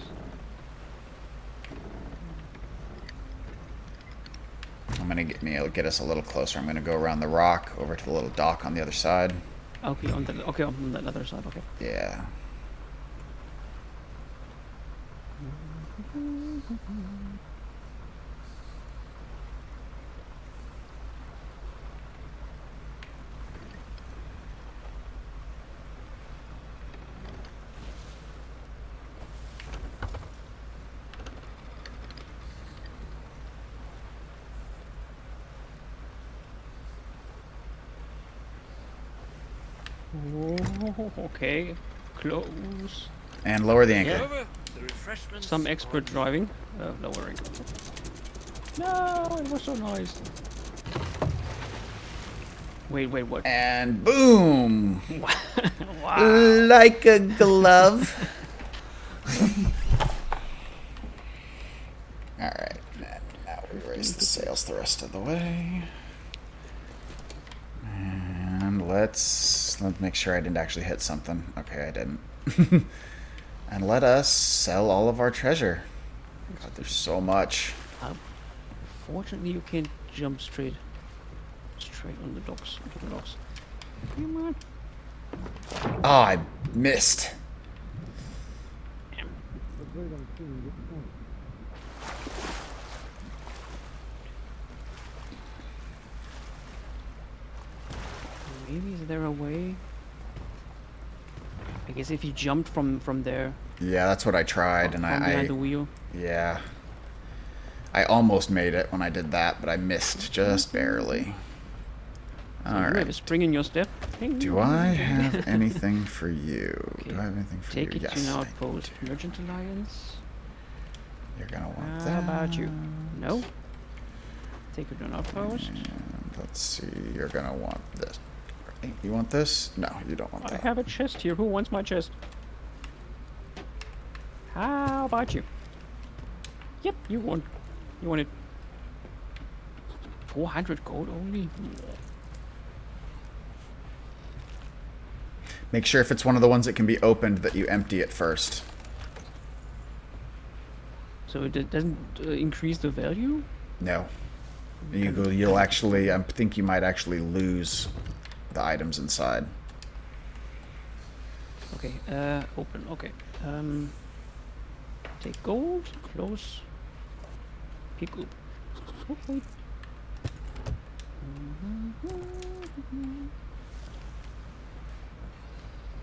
I'm gonna get us a little closer. I'm gonna go around the rock over to the little dock on the other side. Okay, on that other side, okay. Yeah. Oh, okay. Close. And lower the anchor. Over. The refreshments. Some expert driving. Lowering. No, it was so nice. Wait, what? And boom! Wow. Like a glove. Alright, now we raise the sails the rest of the way. And let's make sure I didn't actually hit something. Okay, I didn't. And let us sell all of our treasure. God, there's so much. Fortunately, you can't jump straight on the docks. Onto the docks. Come on. Oh, I missed. Maybe is there a way? I guess if you jumped from there, Yeah, that's what I tried, and from behind the wheel. yeah. I almost made it when I did that, but I missed just barely. So you have a Alright. spring in your step. Do I have anything for you? Okay. Do I have anything for Take you? it Yes. to an I outpost. do. Merchant Alliance. You're gonna want How that. about you? No. Take it to an outpost. And let's see. You're gonna want this. Right? You want this? No, you don't want I that. have a chest here. Who wants my chest? How about you? Yep, you want it. 400 gold only? Make sure if it's one of the ones that can be opened that you empty it first. So it doesn't increase the value? No. You'll actually, I think you might actually lose the items inside. Okay, open, okay. Take gold, close. Pick up. Oh, wait.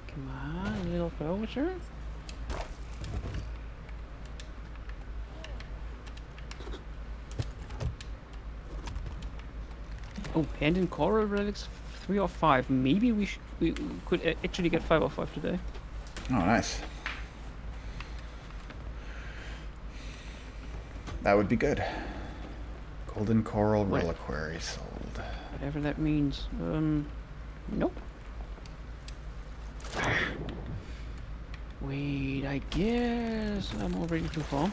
Come on, a little closer. Oh, hand in coral relics 3 or 5. Maybe we could actually get 5 or 5 today. Oh, nice. That would be good. Golden coral What? reliquary sold. Whatever that means. Nope. Wait, I guess I'm already too far.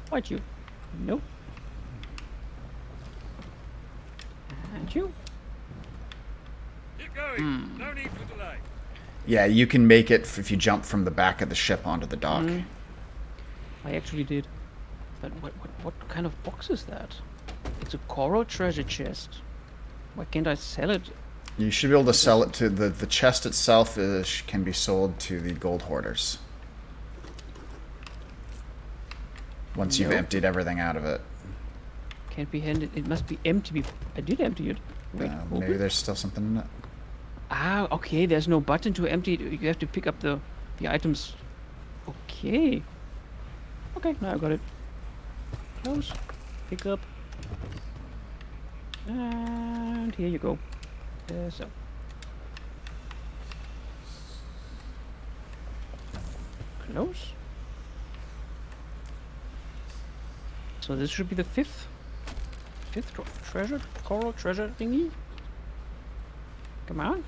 What you? Nope. And you? Keep going. No need for delay. Yeah, you can make it if you jump from the back of the ship onto the dock. I actually did. But what kind of box is that? It's a coral treasure chest. Why can't I sell it? You should be able to sell it to the chest itself can be sold to the gold hoarders. Once you've Nope. emptied everything out of it. Can't be handed. It must be empty. I did empty it. Wait, Maybe open? there's still something in it. Ah, okay. There's no button to empty it. You have to pick up the items. Okay. Okay, now I got it. Close. Pick up. And here you go. So. Close. So this should be the fifth treasure, coral treasure thingy. Come on.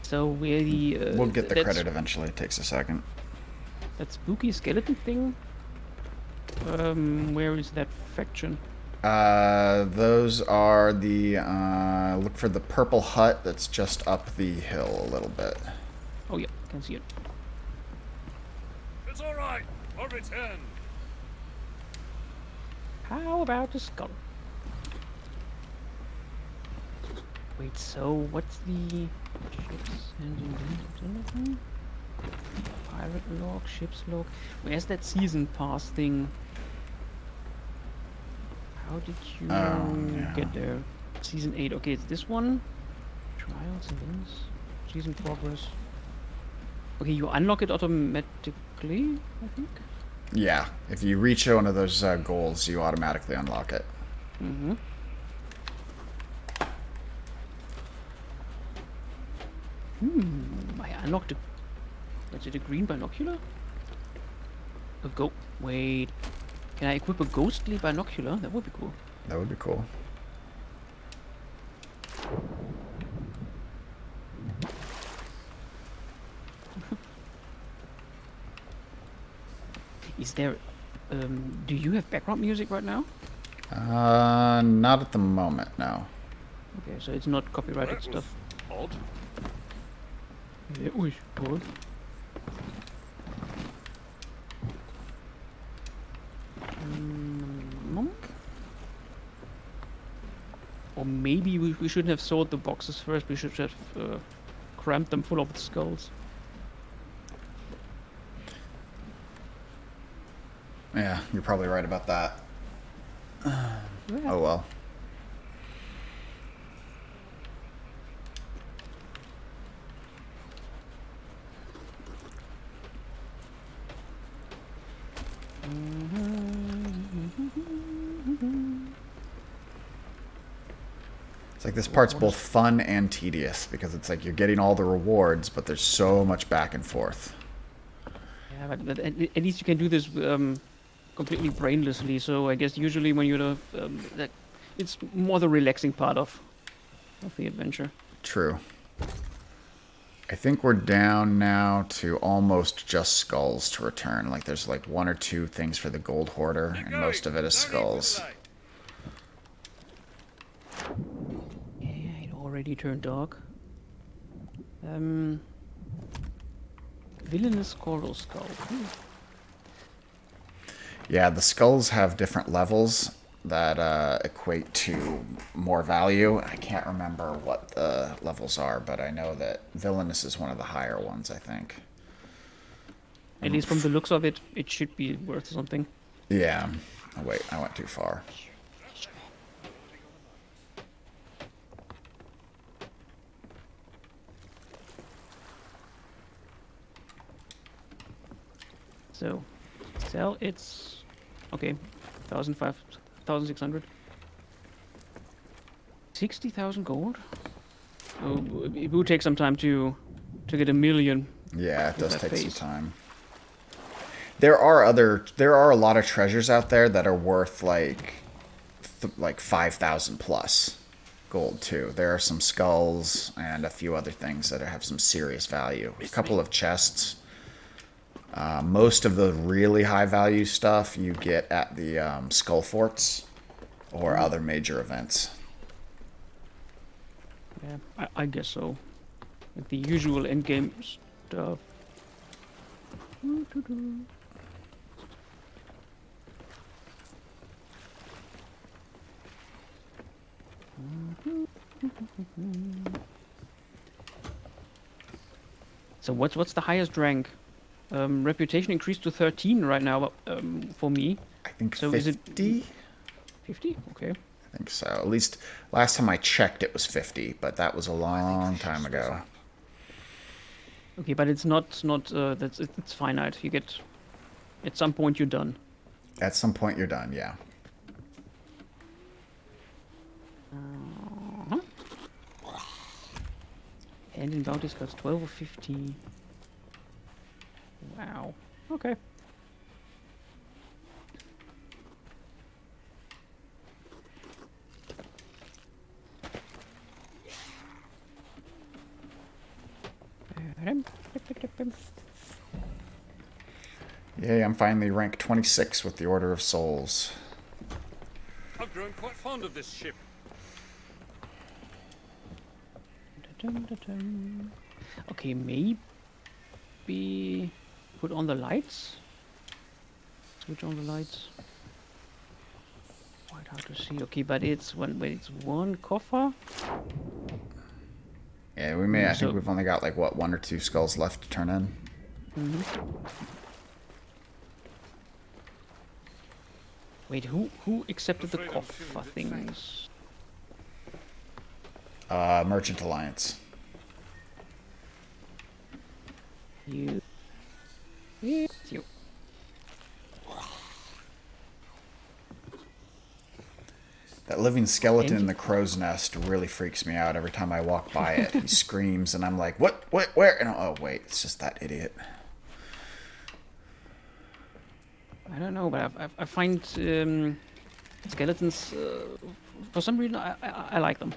So we're the. We'll get the that's- credit eventually. It takes a second. That spooky skeleton thing. Where is that faction? Those are the, look for the purple hut that's just up the hill a little bit. Oh yeah, can see it. It's all right. I'll return. How about the skull? Wait, so what's the ships and pirate log, ship's log? Where's that season pass thing? How did you yeah. get there? Season 8. Okay, it's this one. Trials, events, season progress. Okay, you unlock it automatically, I think. Yeah, if you reach one of those goals, you automatically unlock it. Mm-hmm. I unlocked a... Is it a green binocular? Wait. Can I equip a ghostly binocular? That would be cool. That would be cool. Is there... do you have background music right now? Not at the moment, no. Okay, so it's not copyrighted That was stuff. odd. It was good. Or maybe we shouldn't have sold the boxes first. We should have crammed them full of skulls. Yeah, you're probably right about that. Oh well. It's like this part's both fun and tedious because it's like you're getting all the rewards, but there's so much back and forth. Yeah, but at least you can do this completely brainlessly. So I guess usually when you're it's more the relaxing part of the adventure. True. I think we're down now to almost just skulls to return. Like there's like one or two things for the gold hoarder, and most of it is skulls. Yeah, it already turned dark. Villainous coral skull. Yeah, the skulls have different levels that equate to more value. I can't remember what the levels are, but I know that villainous is one of the higher ones, I think. At least from the looks of it, it should be worth something. Yeah. Oh, wait, I went too far. So, sell it's okay, 1,600. 60,000 gold. Oh, it will take some time to get 1,000,000. Yeah, it does that take some phase. time. There are a lot of treasures out there that are worth like 5,000 plus gold too. There are some skulls and a few other things that have some serious value. A couple of chests. Most of the really high value stuff you get at the skull forts or other major events. Yeah, I guess so. Like the usual endgame stuff. So what's the highest rank Reputation increased to 13 right now for me. I think So is it 50? 50? Okay. I think so. At least last time I checked, it was 50, but that was a long time ago. Okay, but it's not it's finite. You get at some point you're done. At some point, you're done, yeah. Uh-huh. And in bounties costs 12 or 50. Wow. Okay. Yay, I'm finally rank 26 with the Order of Souls. I've grown quite fond of this ship. Okay, maybe put on the lights. Switch on the lights. Quite hard to see. Okay, but it's one coffer. Yeah, we may. I So- think we've only got like what, 1 or 2 skulls left to turn in. Wait, who accepted the Afraid I'm coffer feeling a bit faint. things? Merchant Alliance. You. Yes, you. That living skeleton in Engine? the crow's nest really freaks me out every time I walk by it. He screams, and I'm like, "What? Where?" And oh, wait, it's just that idiot. I don't know, but I find skeletons for some reason I like them.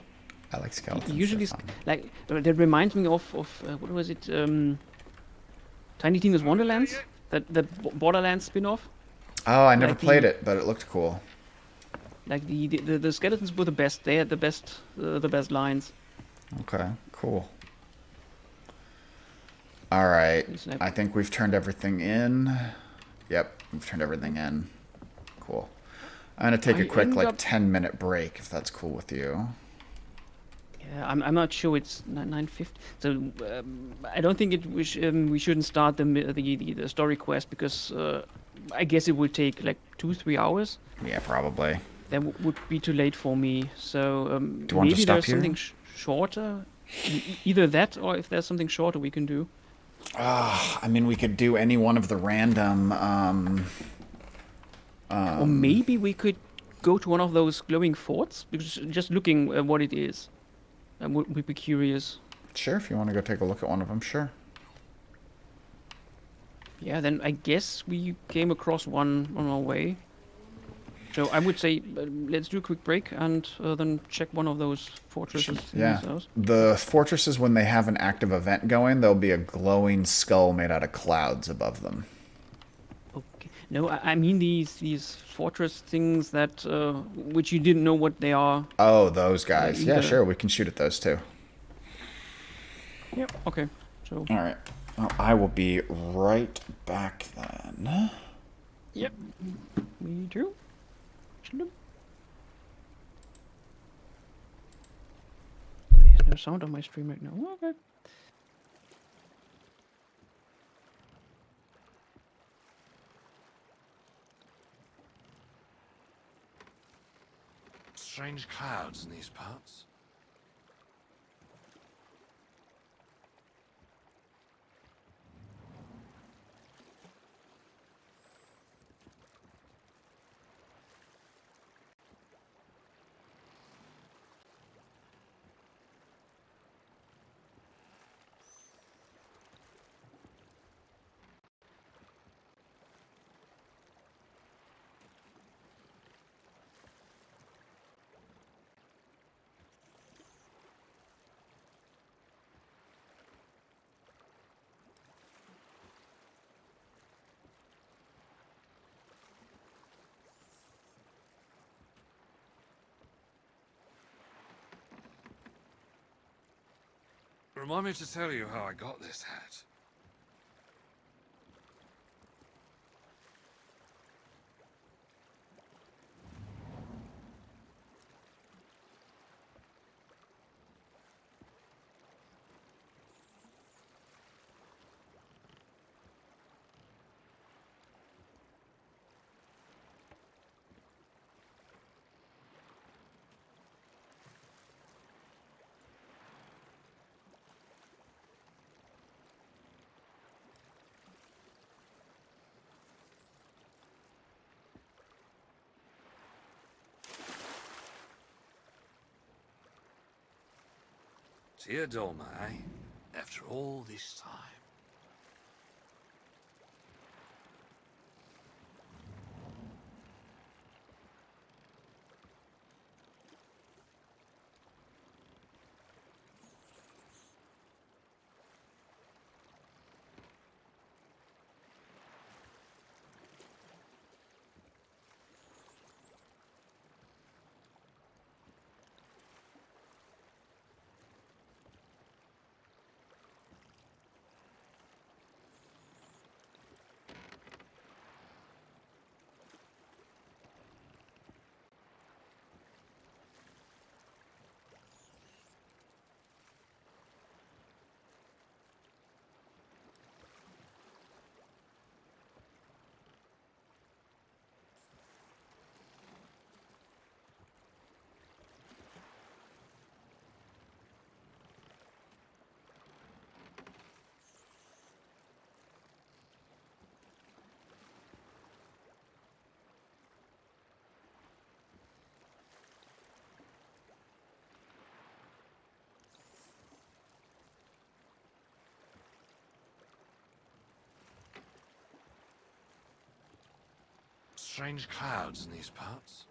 I like skeletons. Usually, They're fun. like that reminds me of what was it? Tiny Tina's Wonderlands, that Borderlands spin-off. Oh, I never like played the- it, but it looked cool. Like the skeletons were the best. They had the best lines. Okay, cool. All right, It's like- I think we've turned everything in. Yep, we've turned everything in. Cool. I'm gonna take a I quick end like up- 10-minute break if that's cool with you. Yeah, I'm not sure it's 9:50. So I don't think we shouldn't start the story quest because I guess it would take like 2-3 hours. Yeah, probably. That would be too late for me. So Do you want to maybe stop there's here? something shorter. Either that or if there's something shorter we can do. I mean, we could do any one of the random. Or maybe we could go to one of those glowing forts because just looking at what it is, I would be curious. Sure, if you want to go take a look at one of them, sure. Yeah, then I guess we came across one on our way. So I would say let's do a quick break and then check one of those fortresses. Yeah. themselves. The fortresses, when they have an active event going, there'll be a glowing skull made out of clouds above them. Okay. No, I mean these fortress things that which you didn't know what they are. Oh, those guys. Yeah, either. sure, we can shoot at those too. Yep. Okay. So. All right. Well, I will be right back then. Yep. Me too. Shalom. There's no sound on my stream right now. Okay. Strange clouds in these parts. Remind me to tell you how I got this hat. Teodoma, eh? After all this time. Strange clouds in these parts.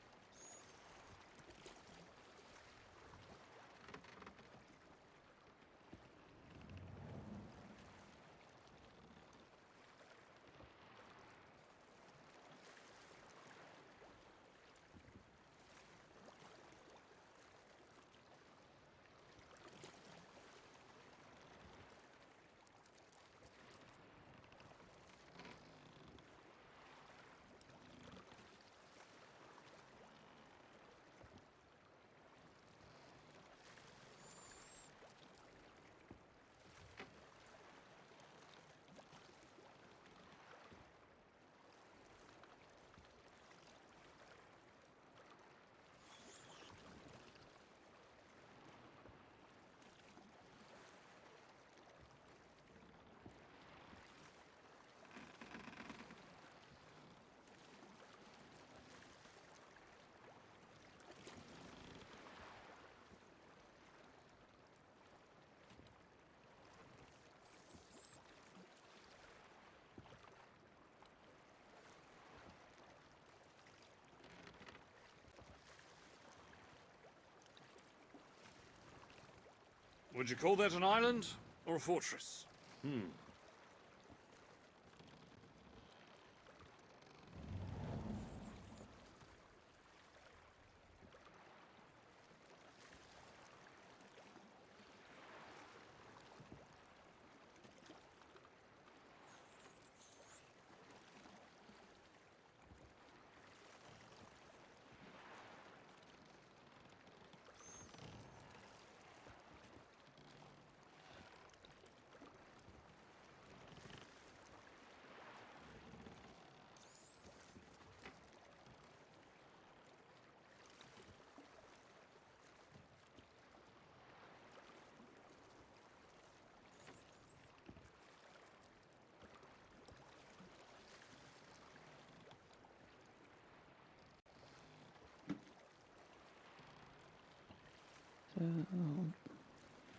Would you call that an island or a fortress?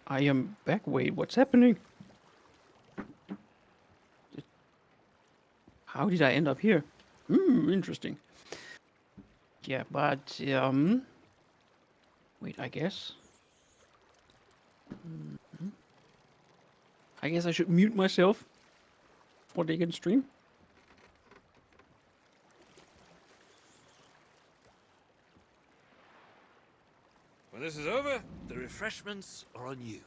I am back. Wait, what's happening? How did I end up here? Interesting. Yeah, but wait, I guess. I guess I should mute myself for they can stream. When this is over, the refreshments are on you.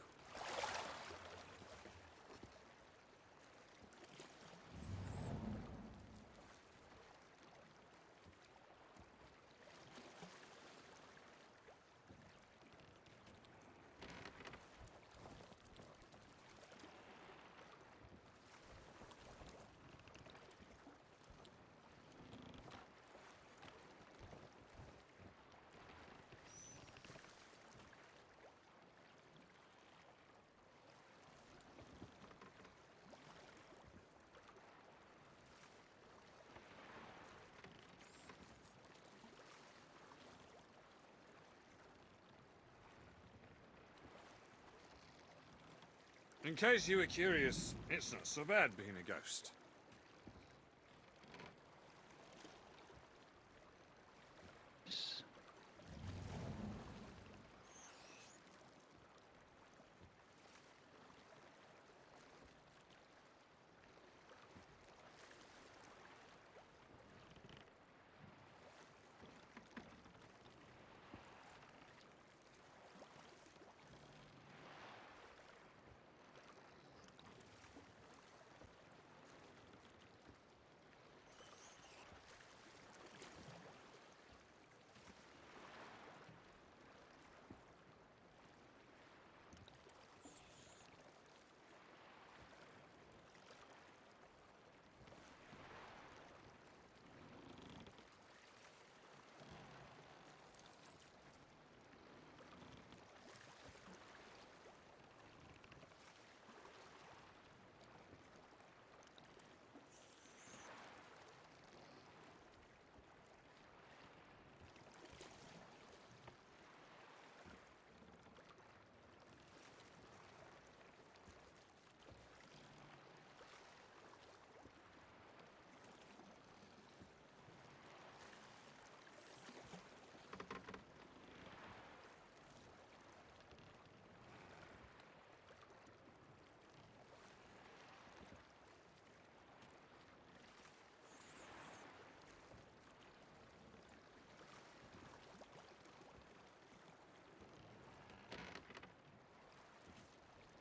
In case you were curious, it's not so bad being a ghost. Yes.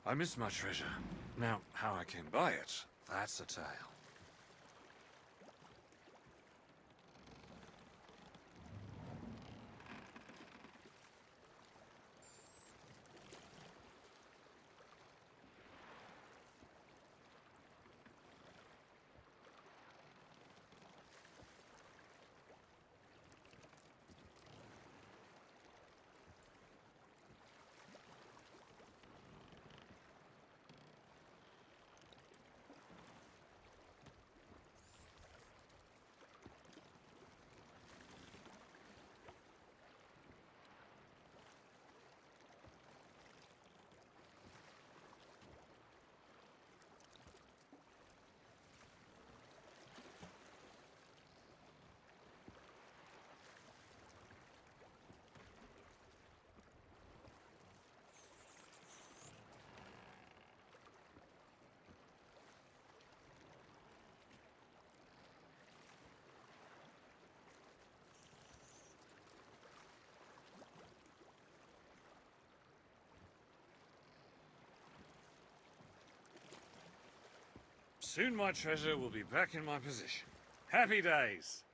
I missed my treasure. Now, how I came by it, that's a tale. Soon my treasure will be back in my possession. Happy days!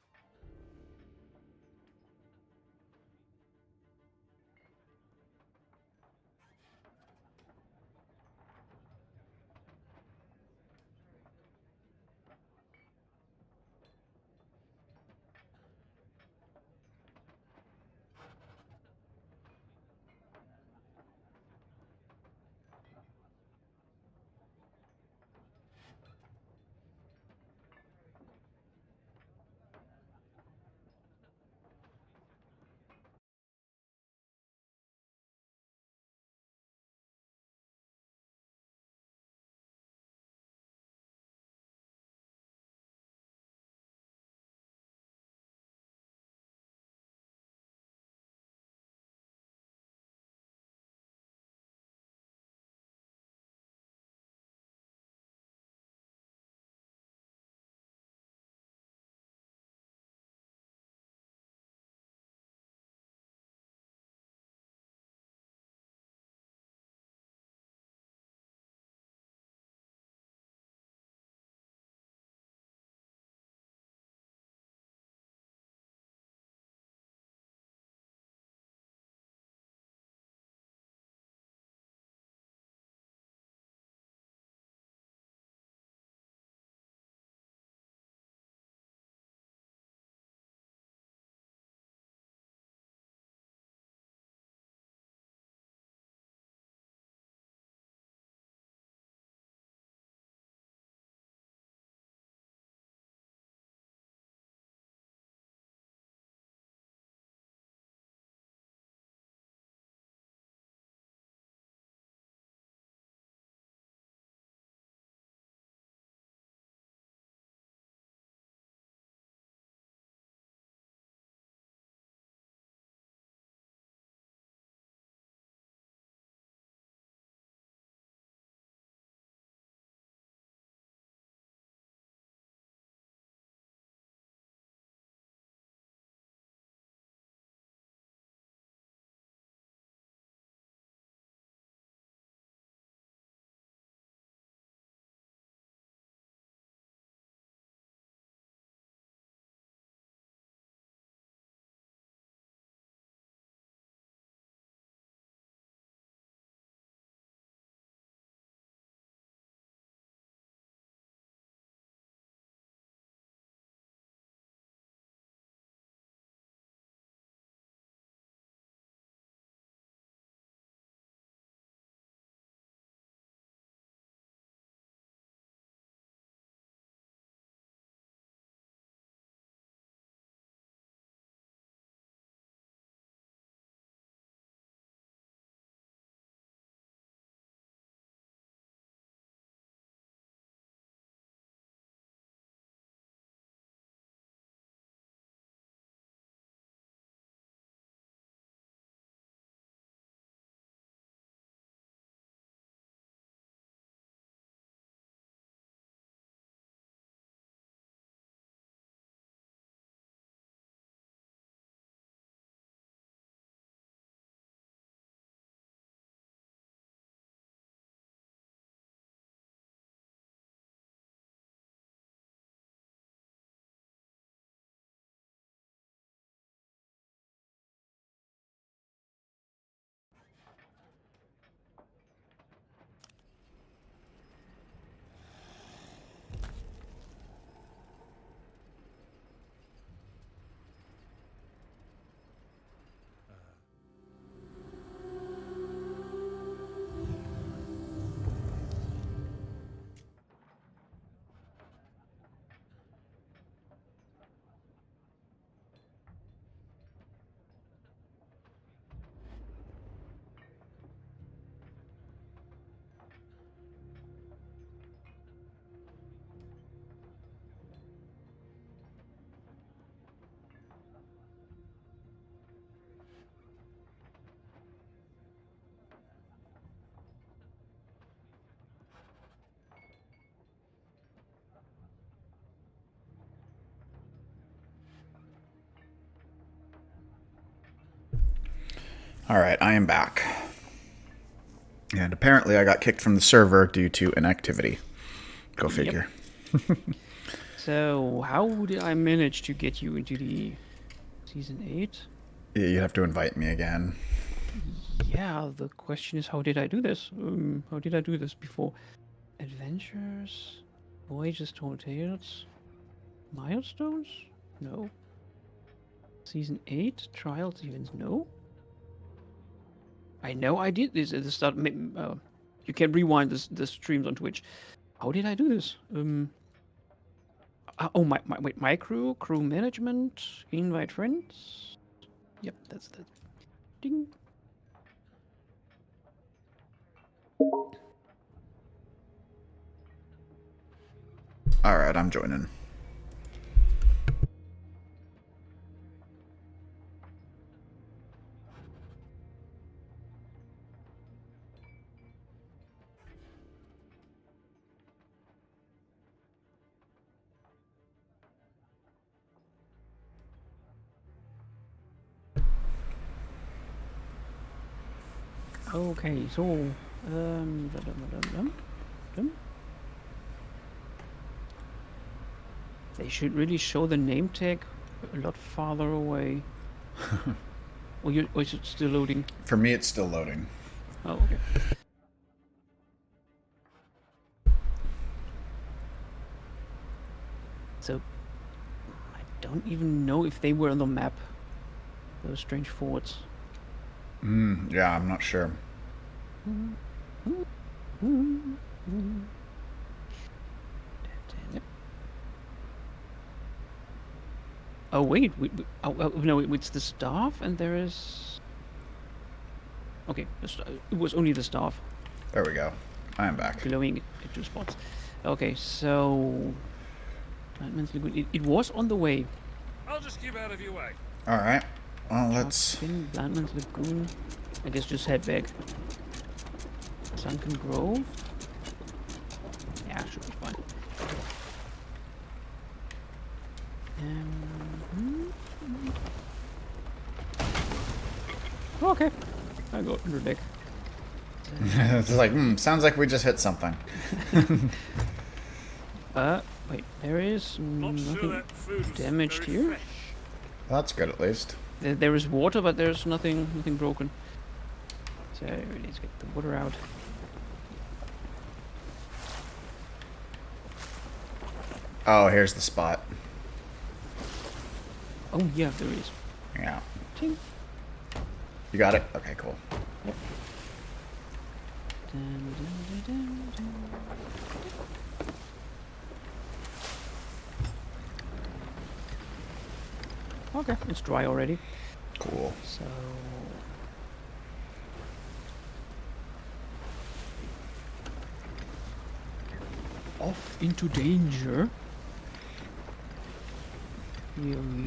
Alright, I am back. And apparently I got kicked from the server due to inactivity. Go figure. So, how did I manage to get you into the Season 8? Yeah, you have to invite me again. Yeah, the question is, how did I do this? How did I do this before? Adventures? Voyages Told Tales? Milestones? No. Season 8? Trials Events? No. I know I did this at the start. You can rewind the streams on Twitch. How did I do this? Wait, my crew management, invite friends. Yep, that's the ding. Alright, I'm joining. Okay, so they should really show the name tag a lot farther away. Or is it still loading? For me, it's still loading. Oh, okay. So I don't even know if they were on the map. Those strange forts. Yeah, I'm not sure. Oh wait, no, it's the staff, and there is. Okay, it was only the staff There we go. I am back. glowing at 2 spots. Okay, so Landman's Lagoon. It was on the way. I'll just keep out of your way. Alright. Well, let's... Spin, Landman's Lagoon. I guess just head back. Sunken Grove. Yeah, should be fine. Okay, I go under deck. it's like, sounds like we just hit something. Wait, there is Not sure nothing that food was damaged very here. fresh. That's good, at least. There is water, but there's nothing broken. So let's get the water out. Oh, here's the spot. Oh yeah, there is. Yeah. Ting. You got it? Okay, cool. Dun, dun, dun, dun, dun. Okay, it's dry already. Cool. So off into danger.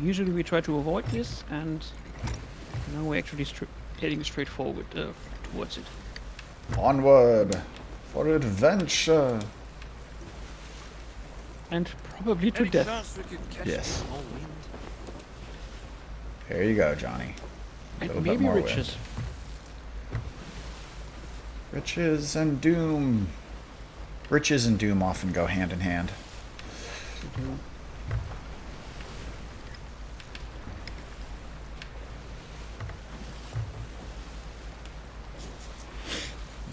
Usually we try to avoid this, and now we're actually heading straight forward towards it. Onward for adventure. And probably to Any death. chance we could catch Yes. some more wind? Here you go, Johnny. And little bit maybe more riches. Riches and doom. Riches and doom often go hand in hand.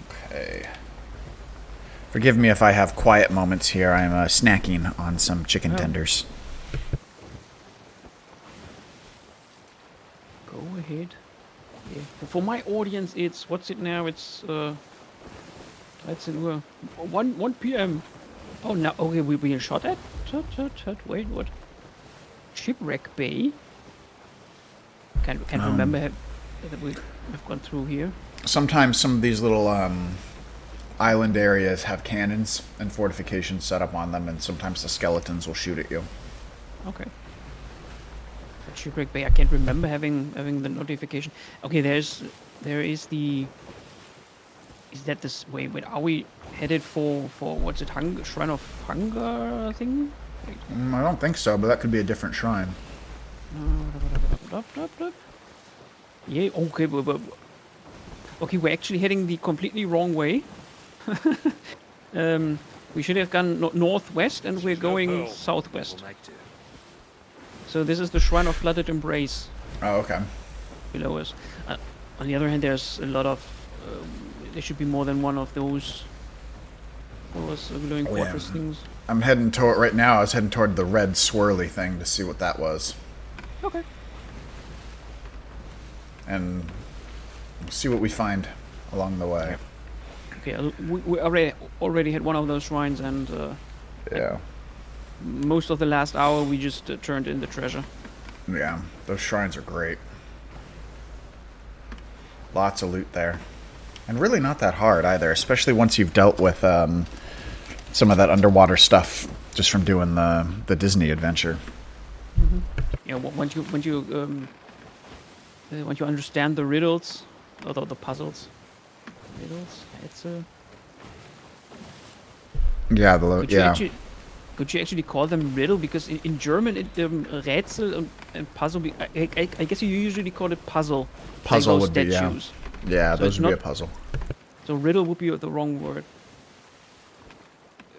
Okay. Forgive me if I have quiet moments here. I'm snacking on some chicken Oh. tenders. Go ahead. Yeah. For my audience, it's what's it now? It's 1 p.m. Oh no! Okay, we being shot at. Wait, what? Shipwreck Bay. Can't remember that we have gone through here. Sometimes some of these little island areas have cannons and fortifications set up on them, and sometimes the skeletons will shoot at you. Okay. But Shipwreck Bay, I can't remember having the notification. Okay, there is the. Is that this? Wait, are we headed for what's it? Shrine of Hunger thing? Wait. I don't think so, but that could be a different shrine. Yeah. Okay, but Okay, we're actually heading the completely wrong way. We should have gone northwest, and we're No going pearl. southwest. We'll make do. So this is the Shrine of Flooded Embrace Oh, okay. below us. On the other hand, there's a lot of... there should be more than one of those glowing Oh, yeah. fortress things. I'm heading toward right now. I was heading toward the red swirly thing to see what that was, Okay. and see what we find along the way. Okay, we already had one of those shrines, and Yeah, most of the last hour we just turned in the treasure. yeah. Those shrines are great. Lots of loot there, and really not that hard either. Especially once you've dealt with some of that underwater stuff just from doing the Disney adventure. Yeah, once you understand the riddles, or the puzzles, riddles. It's Yeah, could you actually call them riddle? Because in German, Rätsel and puzzle. I guess you usually call it puzzle. Puzzle like those would be, yeah. statues. Yeah, So those it's would be a not- puzzle. So riddle would be the wrong word.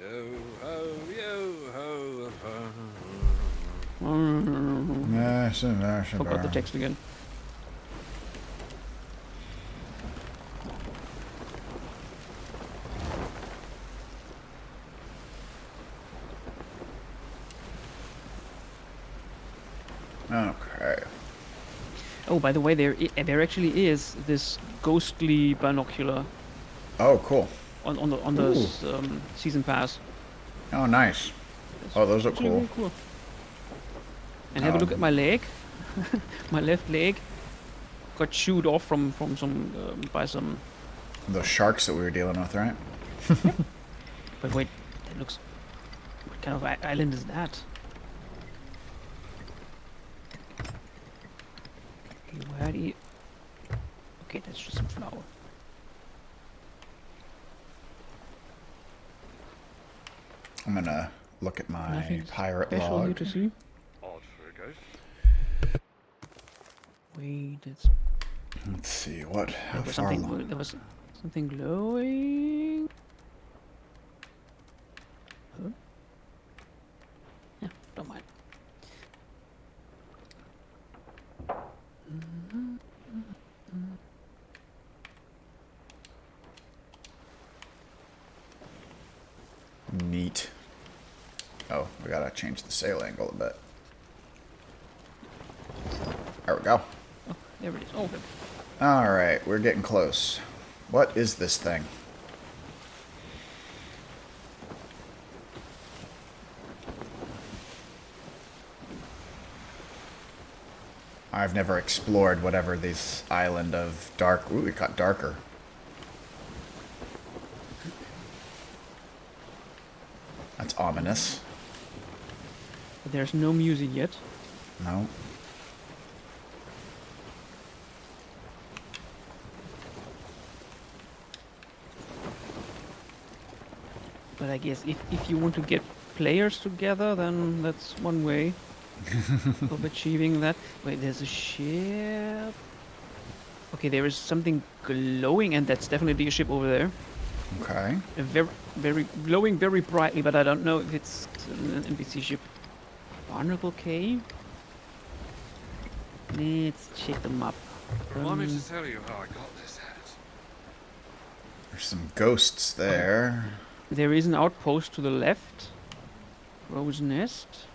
Yo ho, yo ho, ho. Forgot the text again. Okay. Oh, by the way, there actually is this ghostly binocular Oh, cool. on the season pass. Oh, nice. Oh, those look Actually cool. really cool. And have a look at my leg. My left leg got chewed off from some by some. Those sharks that we were dealing with, right? But wait, that looks. What kind of island is that? Okay, where do you? Okay, that's just some flower. I'm gonna look at my Nothing pirate special here log. to see. Odd for a ghost. Wait, it's Let's see what. How there was far something. along? There was something glowing. Huh? Yeah, don't mind. Neat. Oh, we gotta change the sail angle a bit. There we go. Oh, there it is. Oh, okay. Alright, we're getting close. What is this thing? I've never explored whatever this island of dark... Ooh, it got darker. That's ominous. But there's no music yet. No. But I guess if you want to get players together, then that's one way of achieving that. Wait, there's a ship. Okay, there is something glowing, and that's definitely a ship over there. Okay. A very glowing very brightly, but I don't know if it's an NPC ship. Barnacle Cave. Let's check the map. Remind me to tell you how I got this hat. There's some ghosts there. There is an outpost to the left. Crow's Nest.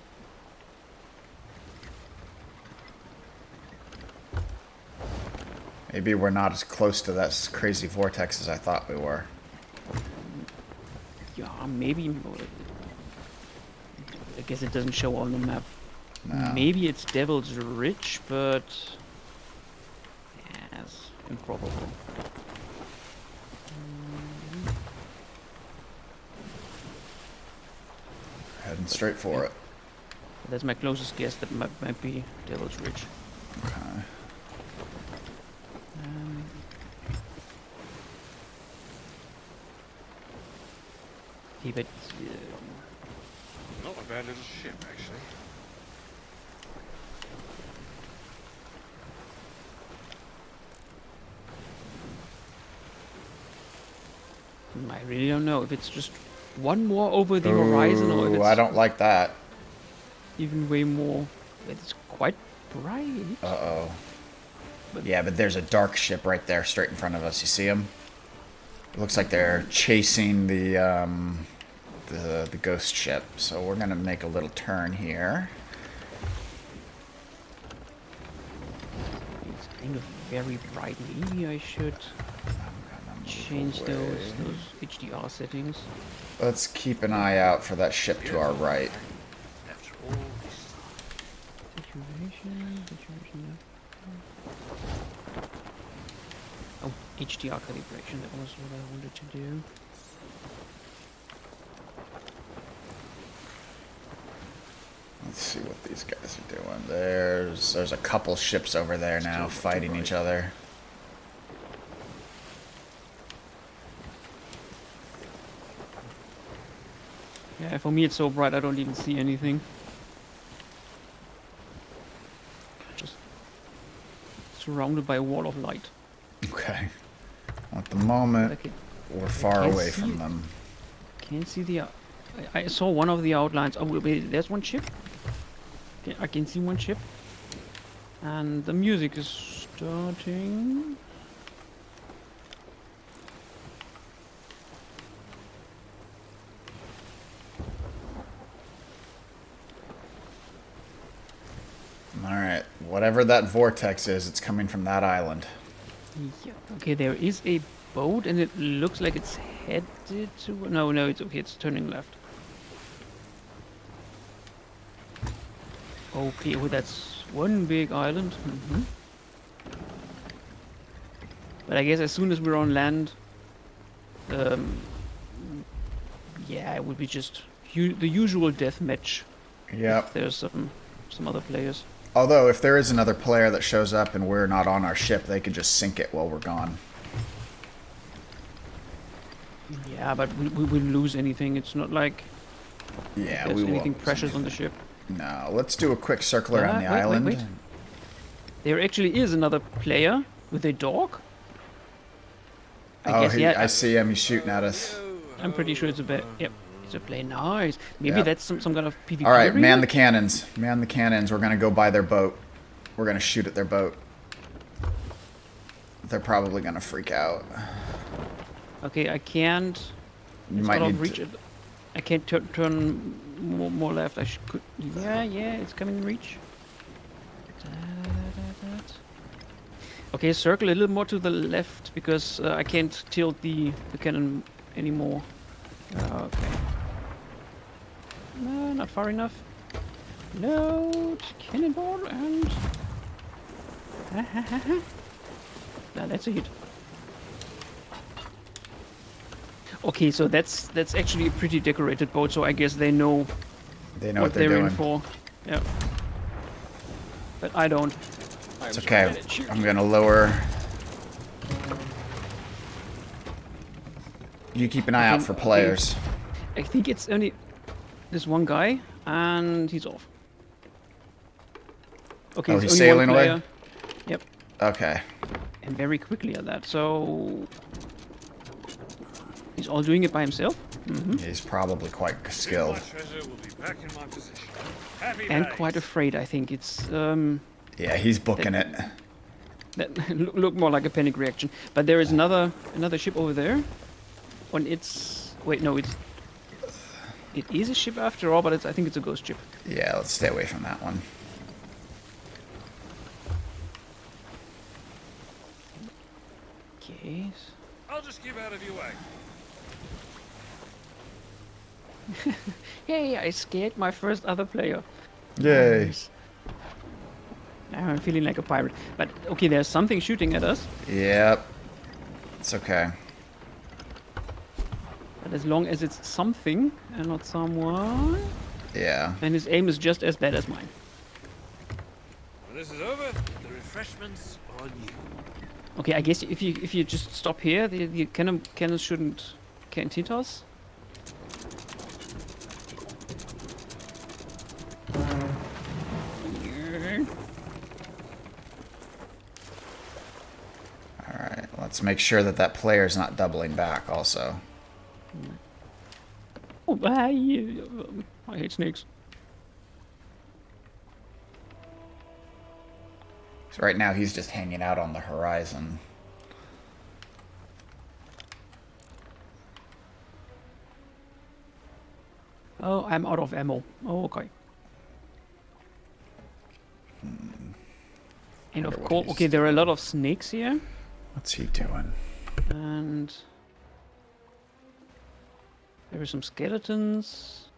Maybe we're not as close to that crazy vortex as I thought we were. Yeah, maybe. I guess it doesn't show on the map. No. Maybe it's Devil's Ridge, but yes, improbable. Heading straight for it. That's my closest guess. That might be Devil's Ridge. Okay. Yeah, but Not a bad little ship, actually. I really don't know if it's just one more over the horizon or if Ooh, it's I don't like that. even way more. It's quite bright. Uh-oh. Yeah, but there's a dark ship right there straight in front of us. You see him? It looks like they're chasing the ghost ship. So we're going to make a little turn here. It's kind of very bright. Maybe I should change those HDR settings. Let's keep an eye out for that ship to our right. After all this time. Saturation. Oh, HDR calibration. That was what I wanted to do. Let's see what these guys are doing. There's a couple ships over there now fighting each other. Yeah, for me it's so bright I don't even see anything. Just surrounded by a wall of light. Okay. At the moment, Okay, we're far can't away see from it. them. can't see the. I saw one of the outlines. Oh wait, there's one ship. Okay, I can see one ship. And the music is starting. Alright, whatever that vortex is, it's coming from that island. Yeah. Okay, there is a boat, and it looks like it's headed to. No, it's okay. It's turning left. Okay, well that's one big island. But I guess as soon as we're on land, yeah, it would be just the usual death match. Yep. If there's some other players. Although, if there is another player that shows up and we're not on our ship, they could just sink it while we're gone. Yeah, but we wouldn't lose anything. It's not like Yeah, there's we won't. anything lose precious on the anything. ship. No, let's do a quick circle around the Wait, island. wait. There actually is another player with a dog. I guess, yeah. I see him. He's shooting at us. I'm pretty sure it's a bit. Yep, it's a play. Nice. Maybe Yep. that's some kind of PvP. All right, arena? man the cannons. Man the cannons. We're gonna go by their boat. We're gonna shoot at their boat. They're probably gonna freak out. Okay, I can't. You It's might got to need reach to. it. I can't turn more left. Could. Yeah, it's coming in reach. Okay, circle a little more to the left because I can't tilt the cannon anymore. Okay. No, not far enough. Load cannonball and. Now that's a hit. Okay, so that's actually a pretty decorated boat, so I guess they know They know what what they're in doing. for. Yeah. But I don't. It's okay. I'm gonna lower. You keep an eye out for players. I think it's only this one guy, and he's off. Okay, Oh, it's he's only one sailing away? player. Yep, Okay. and very quickly at that. So he's all doing it by himself. He's probably quite skilled. My treasure will be back in my possession. Happy And days. quite afraid, I think. It's Yeah, he's booking it. that look more like a panic reaction. But there is another ship over there. On its wait, no, it is a ship after all, but I think it's a ghost ship. Yeah, let's stay away from that one. Okay. I'll just keep out of your way. Hey, I scared my first other player. Yay. Nice. Now I'm feeling like a pirate. But okay, there's something shooting at us. Yep. It's okay. But as long as it's something and not someone, Yeah. then his aim is just as bad as mine. When this is over, the refreshments are on you. Okay, I guess if you just stop here, the cannons can't hit us. Alright, let's make sure that that player's not doubling back also. Oh, I hate snakes. So right now he's just hanging out on the horizon. Oh, I'm out of ammo. Oh, okay. And of Wonder what course, he's okay, there are a lot of snakes here, What's he doing? and there are some skeletons.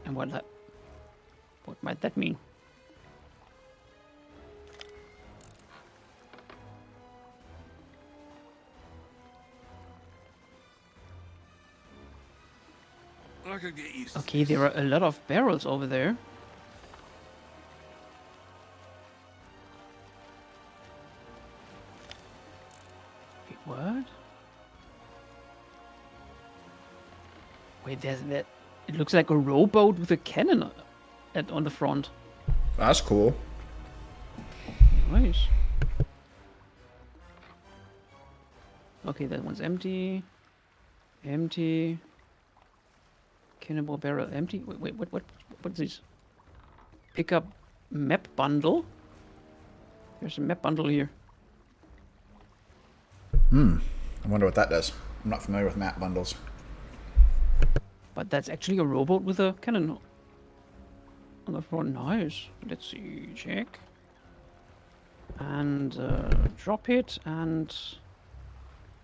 And what might that mean? I could get used to Okay, there are a lot of barrels over there. Wait, what? Wait, there's that. It looks like a rowboat with a cannon on the front. That's cool. Nice. Okay, that one's empty. Empty. Cannonball barrel empty. Wait, what's this? Pick up map bundle. There's a map bundle here. I wonder what that does. I'm not familiar with map bundles. But that's actually a rowboat with a cannon on the front. Nice. Let's see. Check. And drop it and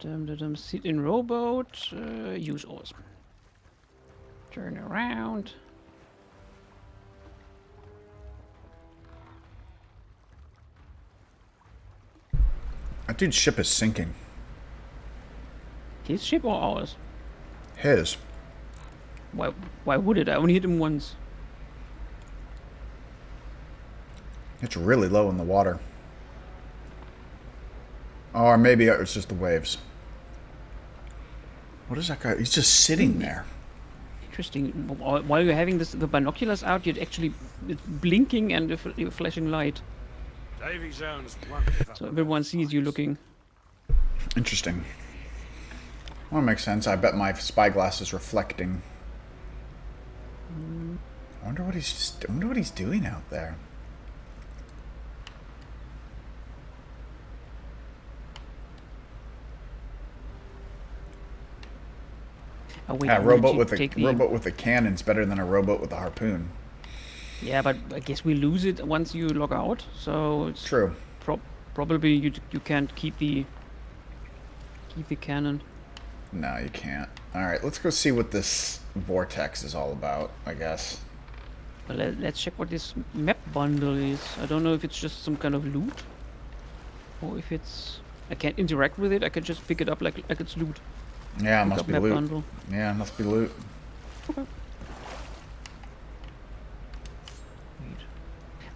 sit in rowboat. Use oars. Turn around. That dude's ship is sinking. His ship or ours? His. Why would it? I only hit him once. It's really low in the water. Or maybe it's just the waves. What is that guy? He's just sitting there. Interesting. While you're having the binoculars out, you're actually blinking and a flashing light. Davy Jones won't give up So on everyone those sees you fights. looking. Interesting. Well, that makes sense. I bet my spyglass is reflecting. I wonder what he's doing out there. Oh, wait, Yeah, I a wanted rowboat to with take a rowboat with a cannon's better than a rowboat with a harpoon. Yeah, but I guess we lose it once you log out. So it's True. probably you can't keep the cannon. No, you can't. All right, let's go see what this vortex is all about, I guess. But let's check what this map bundle is. I don't know if it's just some kind of loot, or if it's I can't interact with it. I can just pick it up like it's loot. Yeah, it Pick must up be map loot. bundle. Yeah, it must be loot. Wait.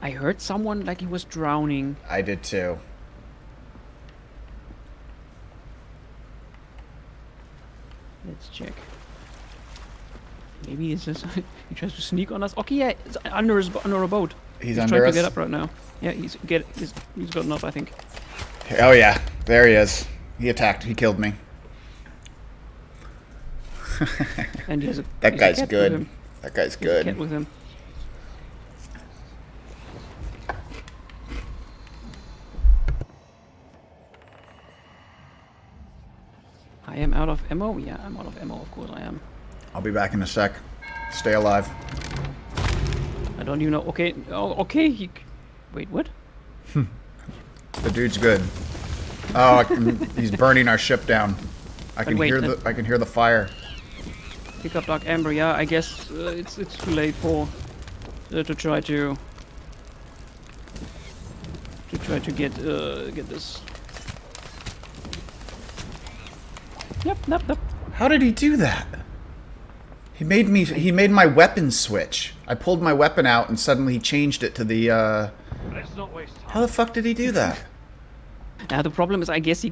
I heard someone like he was drowning. I did too. Let's check. Maybe it's just he tries to sneak on us. Okay, yeah, it's under a boat. He's trying under to us. get up right now. Yeah, he's gotten up, I think. Oh yeah, there he is. He attacked. He killed me. And he has a That he has a guy's cat with good. him. That guy's He has a cat good. with him. I am out of ammo. Yeah, I'm out of ammo. Of course I am. I'll be back in a sec. Stay alive. I don't even know. Okay. Oh, okay. Wait, what? The dude's good. Oh, he's burning our ship down. I can wait, hear the fire. Pick up Dark Amber. Yeah, I guess it's too late for to try to get this. Yep. How did he do that? He made my weapon switch. I pulled my weapon out and suddenly he changed it to the Let's not waste time. How the fuck did he do that? Now the problem is, I guess he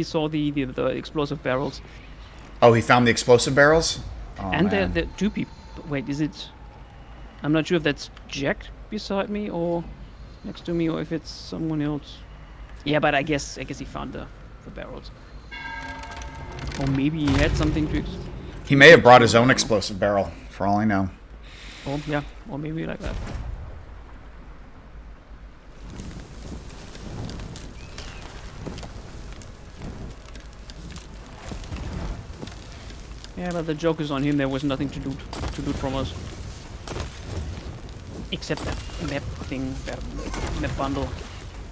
saw the explosive barrels, Oh, he found the explosive barrels? Oh, and man. the two people. Wait, is it? I'm not sure if that's Jack beside me or next to me, or if it's someone else. Yeah, but I guess he found the the barrels. Or maybe he had something to. He may have brought his own explosive barrel, for all I know. Or yeah, or maybe like that. Yeah, but the joke is on him. There was nothing to loot from us, except that map thing, that map bundle.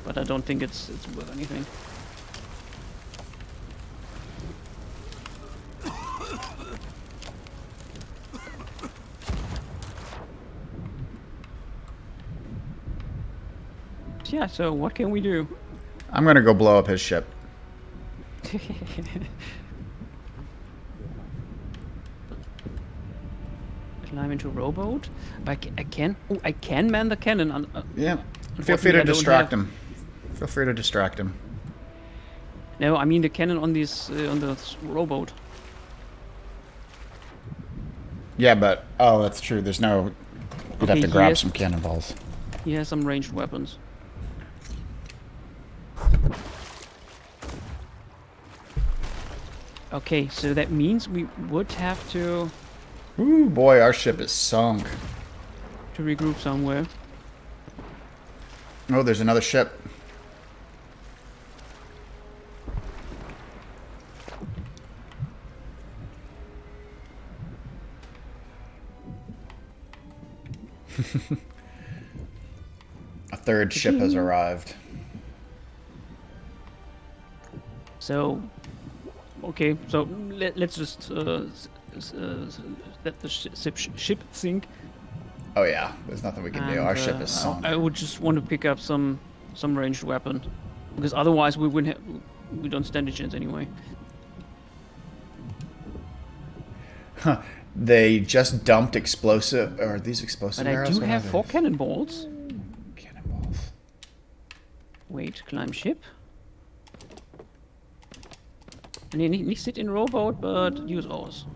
But I don't think it's worth anything. Yeah. So what can we do? I'm gonna go blow up his ship. Climb into a rowboat. But I can. Oh, I can man the cannon. Yeah. Feel free Unfortunately, I to don't distract have- him. Feel free to distract him. No, I mean the cannon on this on the rowboat. Yeah, but oh, that's true. There's no. You'd have Okay, to grab yes. some cannonballs. He has some ranged weapons. Okay, so that means we would have to Ooh, boy, our ship is sunk. regroup somewhere. Oh, there's another ship. A third ship has arrived. So, okay, so let's just let the ship sink. Oh yeah, there's nothing we can do. and, Our ship is sunk. I would just want to pick up some ranged weapon, because otherwise we wouldn't have, we don't stand a chance anyway. They just dumped explosive. Or are these explosive But I arrows? do What have are 4 these? cannonballs. Cannonballs. Wait, climb ship. And you need sit in rowboat, but use oars.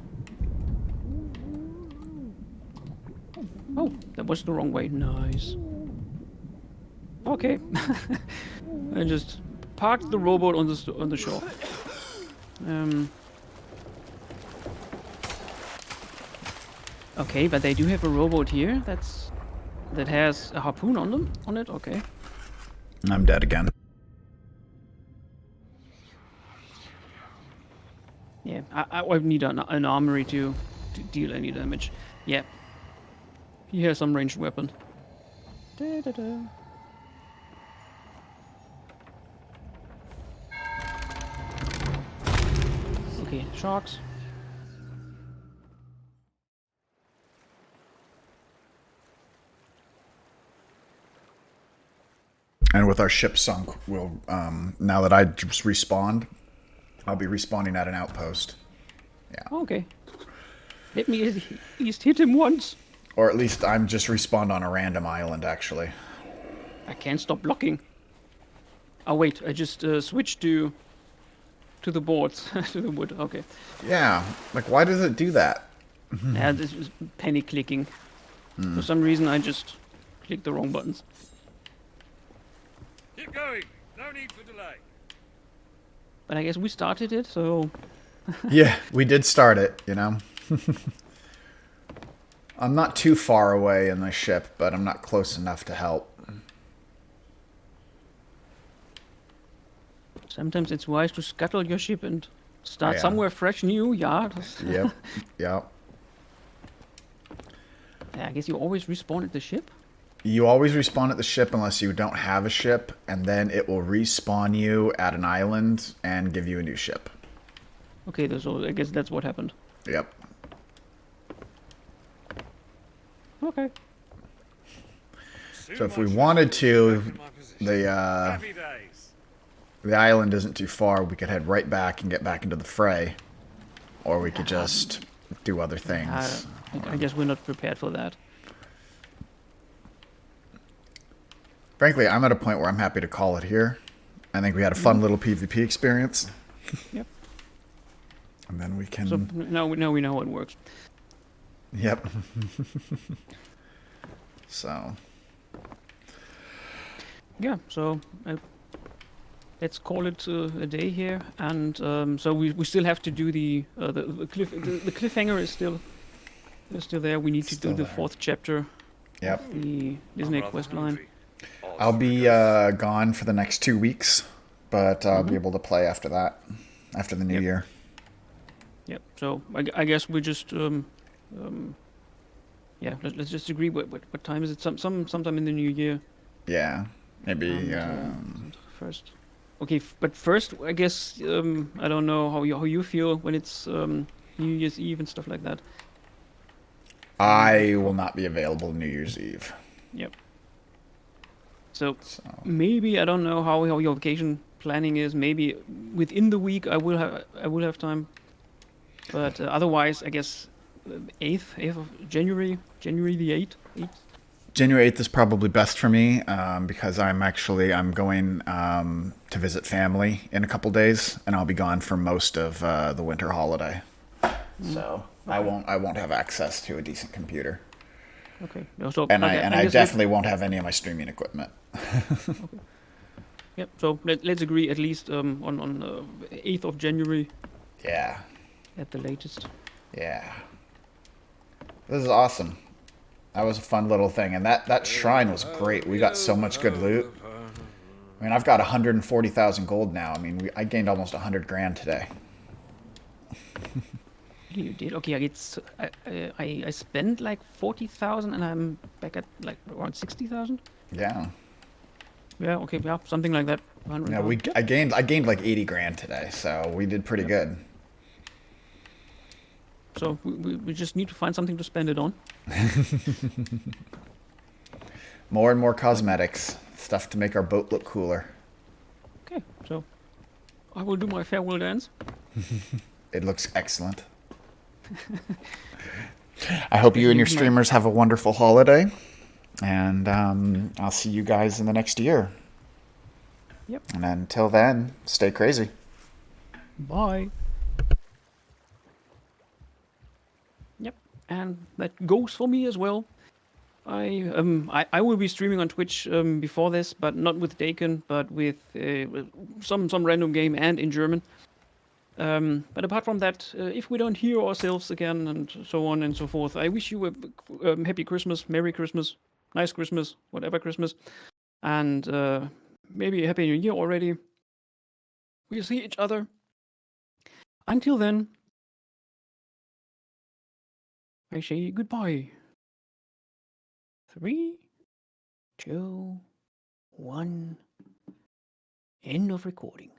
Oh, that was the wrong way. Nice. Okay. I just parked the rowboat on the shore. Okay, but they do have a rowboat here. That has a harpoon on it. Okay. I'm dead again. Yeah, I would need an armory to deal any damage. Yeah. He has some ranged weapon. Da-da-da. Okay, sharks. And with our ship sunk, we'll now that I just respawned, I'll be respawning at an outpost. Okay. Let me at least hit him once. Or at least I'm just respawned on a random island, actually. I can't stop blocking. Oh wait, I just switched to the boards, to the wood. Okay. Yeah, like why does it do that? Yeah, this is penny clicking. For some reason, I just clicked the wrong buttons. Keep going. No need for delay. But I guess we started it, so Yeah, we did start it, you know. I'm not too far away in the ship, but I'm not close enough to help. sometimes it's wise to scuttle your ship and start Yeah. somewhere fresh, new. Yeah. Yep, yep. I guess you always respawn at the ship. You always respawn at the ship unless you don't have a ship, and then it will respawn you at an island and give you a new ship. Okay, so I guess that's what happened. Yep. Okay. So if we wanted to, the Happy days. the island isn't too far. We could head right back and get back into the fray, or we could just do other things. I guess we're not prepared for that. Frankly, I'm at a point where I'm happy to call it here. I think we had a fun little PvP experience. Yep. And then we can... So now we know how it works. Yep. So... Yeah. So let's call it a day here, and so we still have to do the cliffhanger is still there. We need to Still do the there. 4th chapter Yep. of the I'm Disney rather quest line. hungry. I'll Odds be rigorous. gone for the next 2 weeks, but I'll be Mhm. able to play after that, after the new Yep. year. Yep. So I guess we just yeah, let's just agree. What time is it? Sometime in the new year. Yeah, maybe. And first. Okay, but first, I guess I don't know how you feel when it's New Year's Eve and stuff like that. I will not be available New Year's Eve. Yep. So So maybe I don't know how your vacation planning is. Maybe within the week I will have time. But otherwise, I guess 8th of January the 8th. January 8th is probably best for me because I'm going to visit family in a couple days, and I'll be gone for most of the winter holiday. So I won't have access to a decent computer, Okay. No, so and like I guess definitely won't have any of my streaming equipment. yep. So let's agree at least on 8th of January Yeah, at the latest. yeah. This is awesome. That was a fun little thing, and that shrine was great. We got so much good loot. I mean, I've got 140,000 gold now. I mean, I gained almost 100 grand today. Really, you did? Okay, I spent like 40,000 and I'm back at like around 60,000. Yeah. Yeah. Okay. Yeah. Something like that. Yeah, 100,000. Yep. I gained like 80 grand today, so we did pretty Yep. good. So we just need to find something to spend it on. More and more cosmetics, stuff to make our boat look cooler. Okay. So I will do my farewell dance. It looks excellent. I hope you and your Use my- streamers have a wonderful holiday, and I'll see you guys in the next year. Yep. And until then, stay crazy. Bye. Yep. And that goes for me as well. I will be streaming on Twitch before this, but not with Dakon, but with some random game and in German. But apart from that, if we don't hear ourselves again and so on and so forth, I wish you a happy Christmas, Merry Christmas, nice Christmas, whatever Christmas, and maybe a Happy New Year already. We'll see each other. Until then, I say goodbye. 3, 2, 1. End of recording.